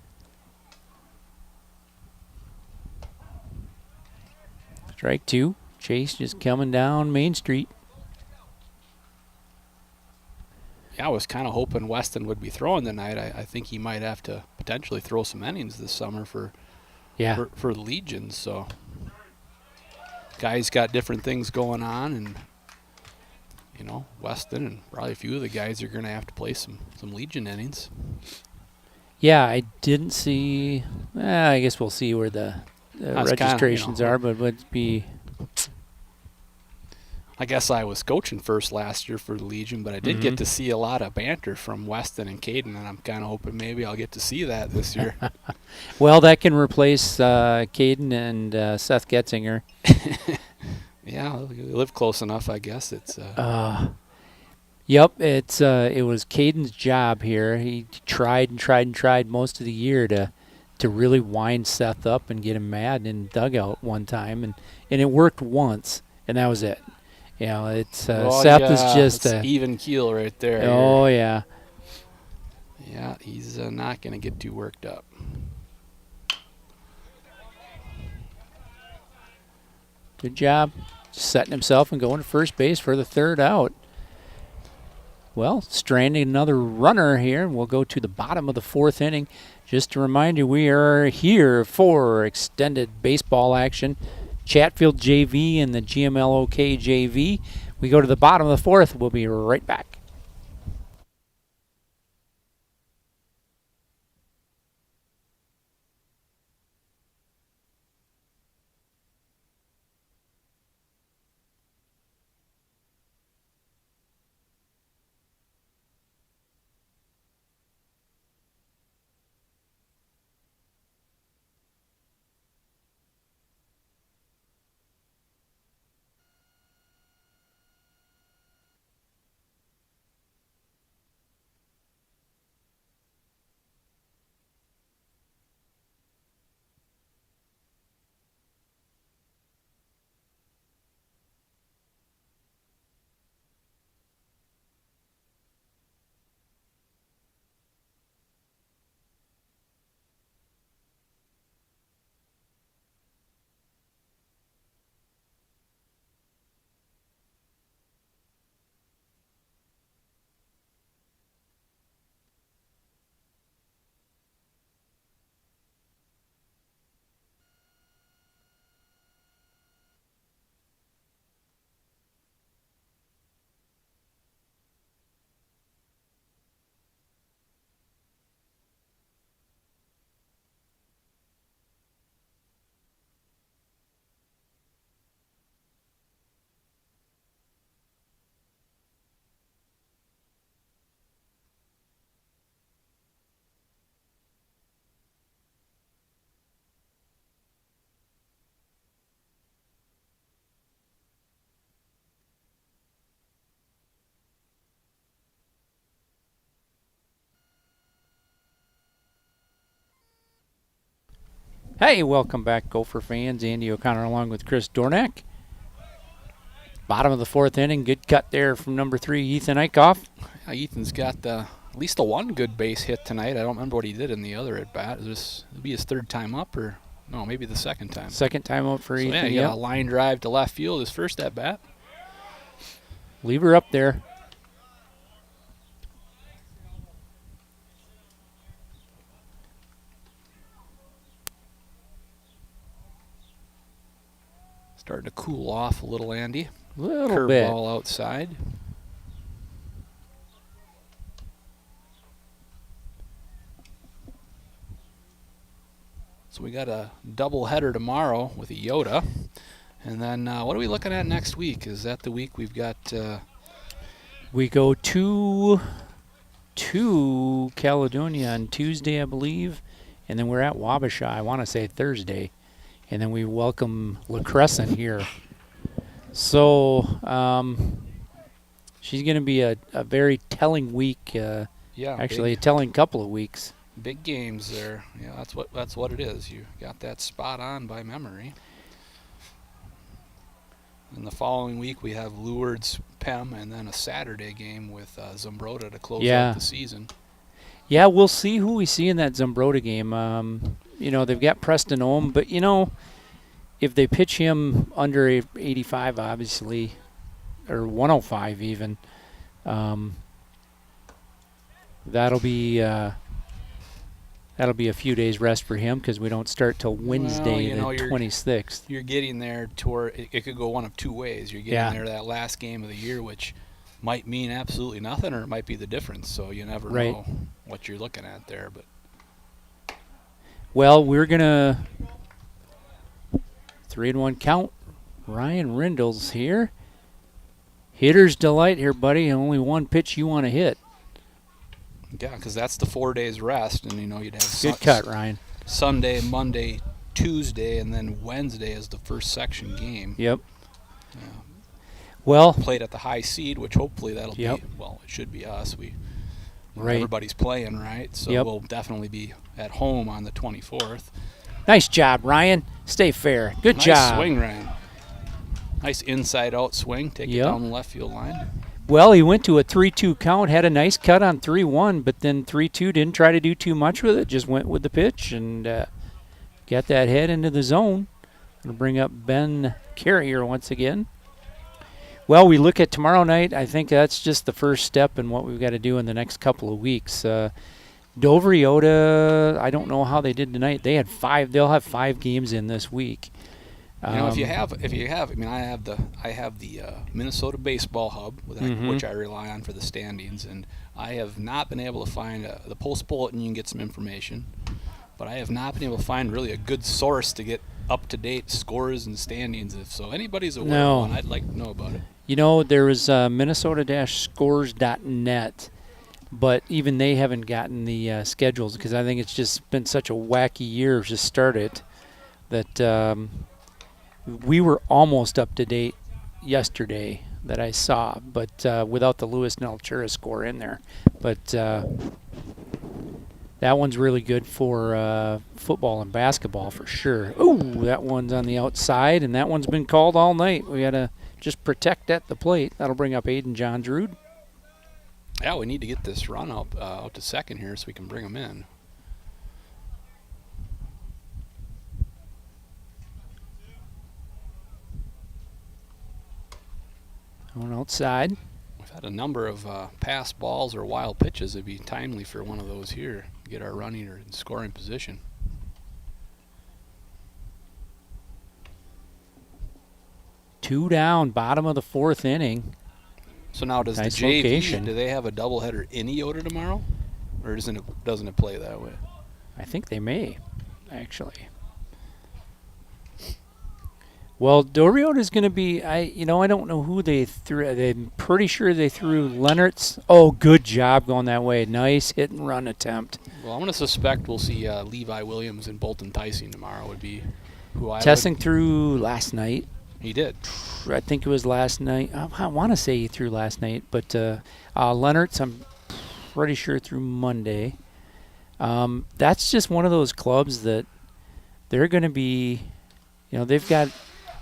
Strike 2. Chase just coming down Main Street. Yeah, I was kind of hoping Weston would be throwing tonight. I think he might have to potentially throw some innings this summer for the Legions. So guys got different things going on, and Weston and probably a few of the guys are going to have to play some Legion innings. Yeah, I didn't see. I guess we'll see where the registrations are, but would be. I guess I was coaching first last year for the Legion, but I did get to see a lot of banter from Weston and Caden, and I'm kind of hoping maybe I'll get to see that this year. Well, that can replace Caden and Seth Getzinger. Yeah, you live close enough, I guess. It's. Yep, it was Caden's job here. He tried and tried and tried most of the year to really wind Seth up and get him mad in the dugout one time, and it worked once, and that was it. It's Seth is just it's even keel right there. Oh yeah. Yeah, he's not going to get too worked up. Good job setting himself and going to first base for the third out. Well, stranding another runner here. We'll go to the bottom of the fourth inning. Just to remind you, we are here for extended baseball action. Chatfield JV and the GMLOK JV. We go to the bottom of the fourth. We'll be right back. Hey, welcome back, Gopher fans. Andy O'Connor along with Chris Dornack. Bottom of the fourth inning. Good cut there from number 3, Ethan Eichhoff. Yeah, Ethan's got at least the one good base hit tonight. I don't remember what he did in the other at bat. It'll be his third time up, or no, maybe the second time. Second time up for Ethan. Yeah, he got a line drive to left field, his first at bat. Leave her up there. Starting to cool off a little, Andy. Little bit. Curveball outside. So we got a double header tomorrow with a Yoda. And then what are we looking at next week? Is that the week we've got... we go to Caledonia on Tuesday, I believe. And then we're at Wabasha, I want to say Thursday. And then we welcome La Crescent here. So she's going to be a very telling week. Actually, a telling couple of weeks. Big games there. Yeah, that's what it is. You got that spot on by memory. And the following week we have Lourdes, Pem, and then a Saturday game with Zumbrota to close out the season. Yeah, we'll see who we see in that Zumbrota game. They've got Preston Ohm, but, if they pitch him under 85, obviously, or 105 even, that'll be a few days rest for him because we don't start till Wednesday, the 26th. You're getting there to where it could go one of two ways. You're getting there that last game of the year, which might mean absolutely nothing, or it might be the difference. So you never know what you're looking at there. But well, we're gonna 3-1 count. Ryan Rindle's here. Hitter's delight here, buddy. Only one pitch you want to hit. Yeah, because that's the 4 days rest, and you'd have good cut, Ryan. Sunday, Monday, Tuesday, and then Wednesday is the first section game. Yep. Well, played at the high seed, which hopefully that'll be. Well, it should be us. Everybody's playing, right? So we'll definitely be at home on the 24th. Nice job, Ryan. Stay fair. Good job. Nice swing, Ryan. Nice inside-out swing. Take it down the left field line. Well, he went to a 3-2 count, had a nice cut on 3-1, but then 3-2 didn't try to do too much with it, just went with the pitch and got that head into the zone. Going to bring up Ben Carrier once again. Well, we look at tomorrow night. I think that's just the first step in what we've got to do in the next couple of weeks. Dover Iota, I don't know how they did tonight. They had 5. They'll have 5 games in this week. If you have, I have the Minnesota Baseball Hub, which I rely on for the standings, and I have not been able to find the Post Bulletin. You can get some information, but I have not been able to find really a good source to get up-to-date scores and standings. If so, anybody's aware of one, I'd like to know about it. There was Minnesota-scores.net, but even they haven't gotten the schedules because I think it's just been such a wacky year to start it that we were almost up to date yesterday that I saw, but without the Lewis Nelchura score in there. But that one's really good for football and basketball for sure. Ooh, that one's on the outside, and that one's been called all night. We got to just protect at the plate. That'll bring up Aiden Johnsrud. Yeah, we need to get this run out to second here so we can bring him in. Going outside. We've had a number of pass balls or wild pitches. It'd be timely for one of those here. Get our running or scoring position. Two down, bottom of the 4th inning. So now does nice the JV, location. Do they have a doubleheader in Iota tomorrow? Or doesn't it play that way? I think they may, actually. Well, Doriot is going to be, I don't know who they threw. I'm pretty sure they threw Leonard's. Oh, good job going that way. Nice hit and run attempt. Well, I'm going to suspect we'll see Levi Williams and Bolton Tyson tomorrow would be who I Testing threw last night. He did. I think it was last night. I want to say he threw last night, but Leonard's, I'm pretty sure threw Monday. That's just one of those clubs that they're going to be, they've got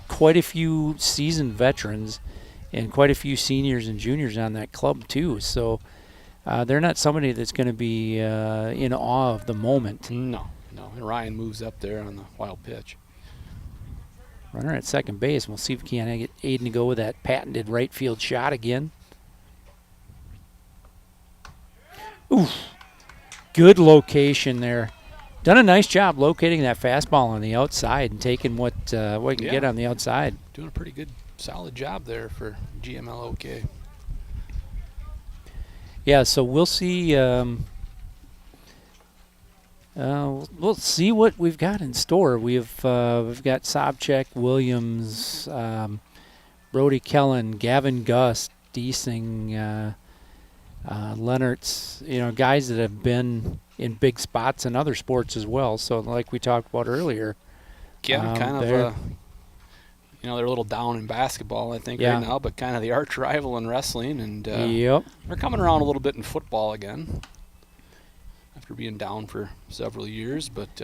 quite a few seasoned veterans and quite a few seniors and juniors on that club too. So they're not somebody that's going to be in awe of the moment. No. And Ryan moves up there on the wild pitch. Runner at second base. We'll see if we can get Aiden to go with that patented right field shot again. Oof. Good location there. Done a nice job locating that fastball on the outside and taking what you can get on the outside. Doing a pretty good, solid job there for GMLOK. Yeah, so we'll see. We'll see what we've got in store. We've got Sobchak, Williams, Brody Kellen, Gavin Gust, Deasing, Leonard's. Guys that have been in big spots in other sports as well. So like we talked about earlier. Yeah, they're a little down in basketball, I think, right now, but kind of the arch rival in wrestling. And they're coming around a little bit in football again after being down for several years. But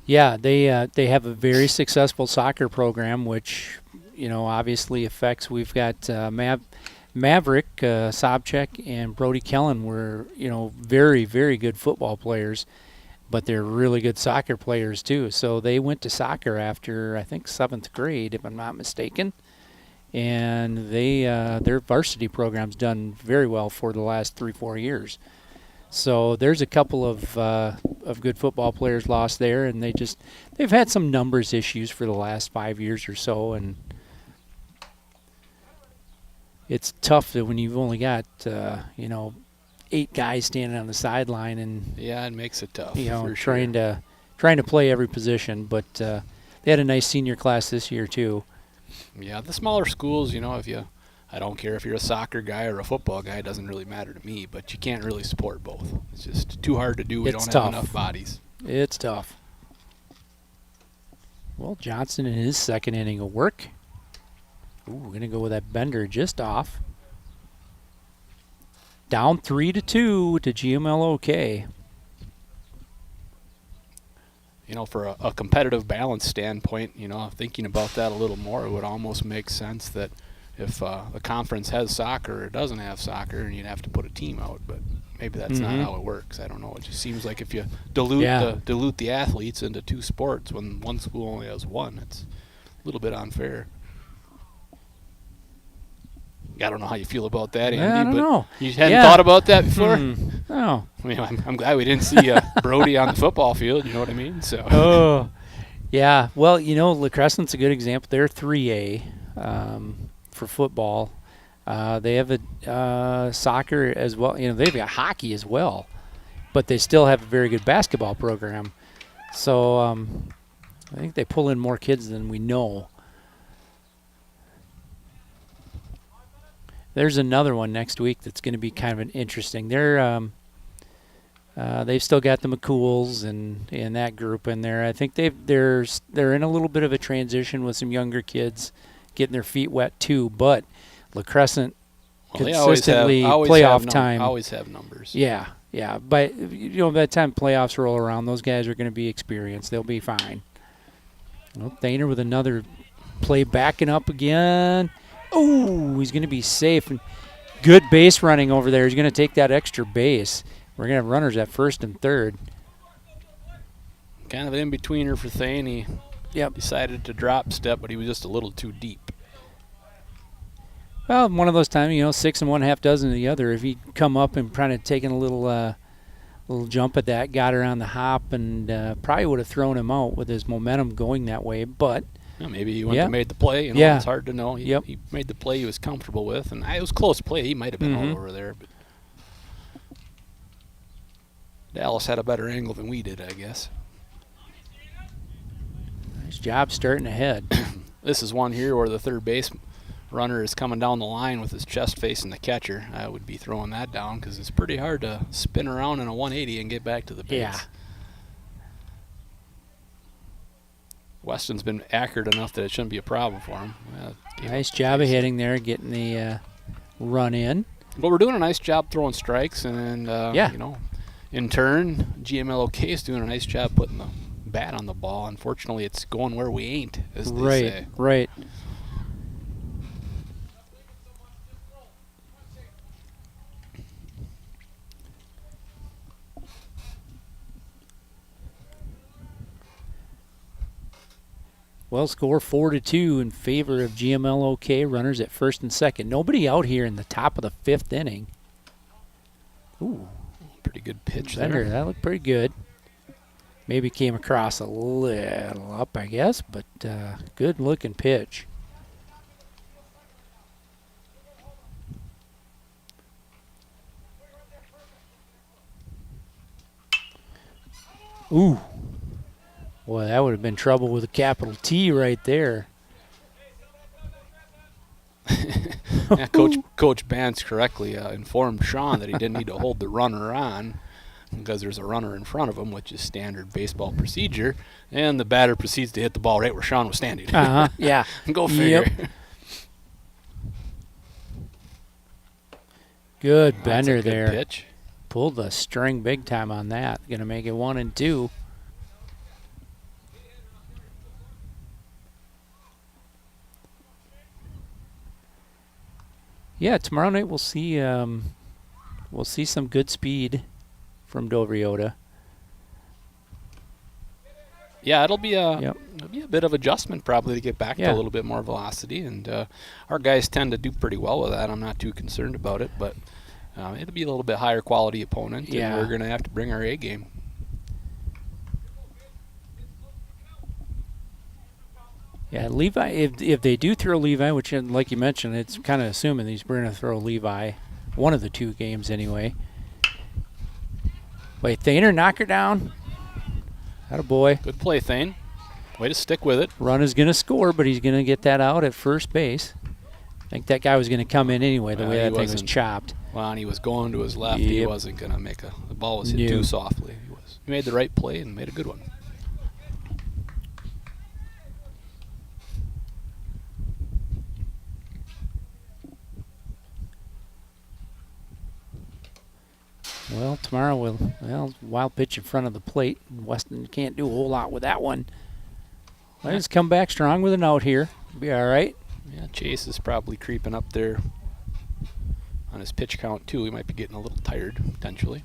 they have a very successful soccer program, which obviously affects. We've got Maverick Sobchak and Brody Kellen were, very, very good football players, but they're really good soccer players too. So they went to soccer after, I think, 7th grade, if I'm not mistaken. And their varsity program's done very well for the last 3-4 years. So there's a couple of good football players lost there, and they've had some numbers issues for the last 5 years or so, and it's tough that when you've only got 8 guys standing on the sideline, and yeah, it makes it tough. Trying to play every position. But they had a nice senior class this year too. Yeah, the smaller schools, I don't care if you're a soccer guy or a football guy, it doesn't really matter to me, but you can't really support both. It's just too hard to do. We don't have enough bodies. It's tough. Well, Johnson in his second inning of work. Ooh, we're going to go with that bender just off. Down 3-2 to GMLOK. For a competitive balance standpoint, thinking about that a little more, it would almost make sense that if the conference has soccer or doesn't have soccer, and you'd have to put a team out. But maybe that's not how it works. I don't know. It just seems like if you dilute the athletes into 2 sports when one school only has 1, it's a little bit unfair. I don't know how you feel about that, Andy. I don't know. You hadn't thought about that before? No. I'm glad we didn't see Brody on the football field. You know what I mean? So. Oh, yeah. Well, La Crescent's a good example. They're 3A for football. They have a soccer as well. They've got hockey as well, but they still have a very good basketball program. So I think they pull in more kids than we know. There's another one next week that's going to be kind of an interesting. They've still got the McCools and that group in there. I think they're in a little bit of a transition with some younger kids getting their feet wet too. But La Crescent consistently playoff time. Always have numbers. Yeah. But by the time playoffs roll around, those guys are going to be experienced. They'll be fine. Well, Thaner with another play backing up again. Oh, he's going to be safe. And good base running over there. He's going to take that extra base. We're going to have runners at first and third. Kind of an in-betweener for Thane. He decided to drop step, but he was just a little too deep. Well, one of those times, 6 and 1/2 dozen of the other. If he'd come up and kind of taken a little jump at that, got around the hop, and probably would have thrown him out with his momentum going that way. But maybe he went and made the play. It's hard to know. He made the play he was comfortable with, and it was a close play. He might have been all over there, but Dallas had a better angle than we did, I guess. Nice job starting ahead. This is one here where the third base runner is coming down the line with his chest facing the catcher. I would be throwing that down because it's pretty hard to spin around in a 180 and get back to the base. Yeah. Weston's been accurate enough that it shouldn't be a problem for him. Nice job of hitting there, getting the run in. But we're doing a nice job throwing strikes, and in turn, GMLOK is doing a nice job putting the bat on the ball. Unfortunately, it's going where we ain't, as they say. Right. Well, score 4-2 in favor of GMLOK. Runners at first and second. Nobody out here in the top of the 5th inning. Ooh, pretty good pitch there. there. That looked pretty good. Maybe came across a little up, I guess, but good looking pitch. Ooh. Boy, that would have been trouble with a capital T right there. Yeah, Coach Bance correctly informed Sean that he didn't need to hold the runner on because there's a runner in front of him, which is standard baseball procedure, and the batter proceeds to hit the ball right where Sean was standing. Yeah. Go figure. Yep. Good bender That's a good there. pitch. Pulled the string big time on that. Going to make it 1-2. Yeah, tomorrow night we'll see some good speed from Dovriota. Yeah, it'll be a Yep. bit of adjustment probably to get back to Yeah. a little bit more velocity, and our guys tend to do pretty well with that. I'm not too concerned about it, but it'll be a little bit higher quality opponent, Yeah. and we're going to have to bring our A game. Yeah, Levi. If they do throw Levi, which like you mentioned, it's kind of assuming we're going to throw Levi, one of the two games anyway. Wait, Thaner, knock her down. Attaboy. Good play, Thane. Way to stick with it. Run is going to score, but he's going to get that out at first base. I think that guy was going to come in anyway, the way that thing was chopped. Well, and he was going to his left. He Yep. wasn't going to make the ball was hit too softly. He made the right play and made a good one. Well, tomorrow wild pitch in front of the plate. Weston can't do a whole lot with that one. Let's come back strong with an out here. Be all right. Yeah, Chase is probably creeping up there on his pitch count too. He might be getting a little tired potentially.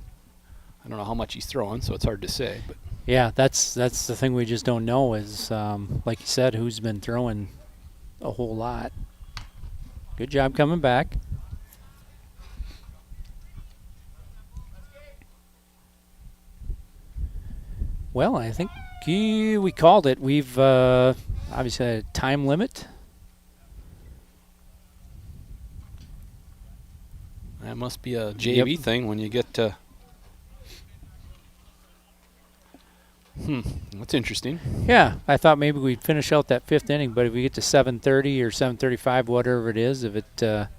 I don't know how much he's throwing, so it's hard to say. But yeah, that's the thing we just don't know is, like you said, who's been throwing a whole lot. Good job coming back. Well, I think we called it. We've obviously had a time limit. that must be a JV thing when you get to. That's interesting. Yeah, I thought maybe we'd finish out that fifth inning, but if we get to 7:30 or 7:35, whatever it is, if it It's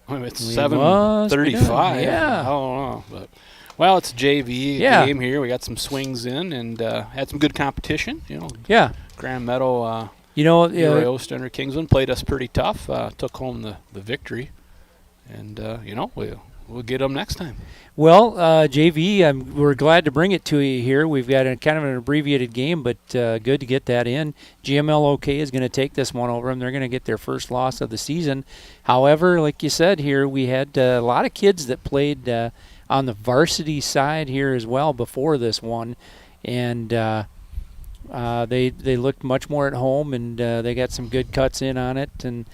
we 7:35. Yeah. I don't know, but well, it's a JV Yeah. game here. We got some swings in and had some good competition. yeah, Grand Meadow, Leroy Oostender Kingsman played us pretty tough. Took home the victory, and we'll get them next time. Well, JV, we're glad to bring it to you here. We've got a kind of an abbreviated game, but good to get that in. GMLOK is going to take this one over them. They're going to get their first loss of the season. However, like you said here, we had a lot of kids that played on the varsity side here as well before this one, and they looked much more at home, and they got some good cuts in on it. And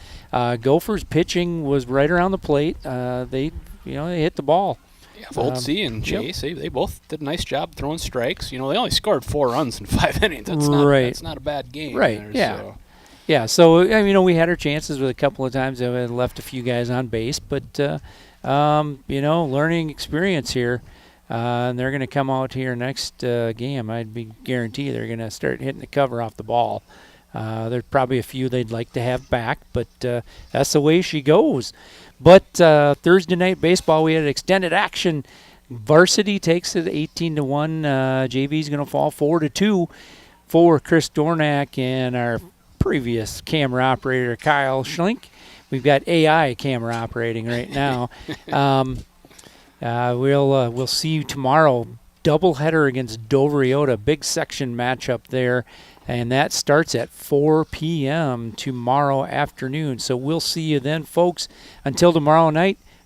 Gophers pitching was right around the plate. They hit the ball. Yeah, Voltzy and Chase, they both did a nice job throwing strikes. They only scored 4 runs in 5 innings. That's not a bad game. Right, there, yeah. So. Yeah, so, we had our chances with a couple of times that we had left a few guys on base, but, learning experience here. And they're going to come out here next game. I'd be guarantee they're going to start hitting the cover off the ball. There's probably a few they'd like to have back, but that's the way she goes. But Thursday night baseball, we had extended action. Varsity takes it 18-1. JV's going to fall 4-2 for Chris Dornack and our previous camera operator, Kyle Schlink. We've got AI camera operating right now. We'll see you tomorrow. Doubleheader against Dovriota, big section matchup there. And that starts at 4 p.m. tomorrow afternoon. So we'll see you then, folks. Until tomorrow night,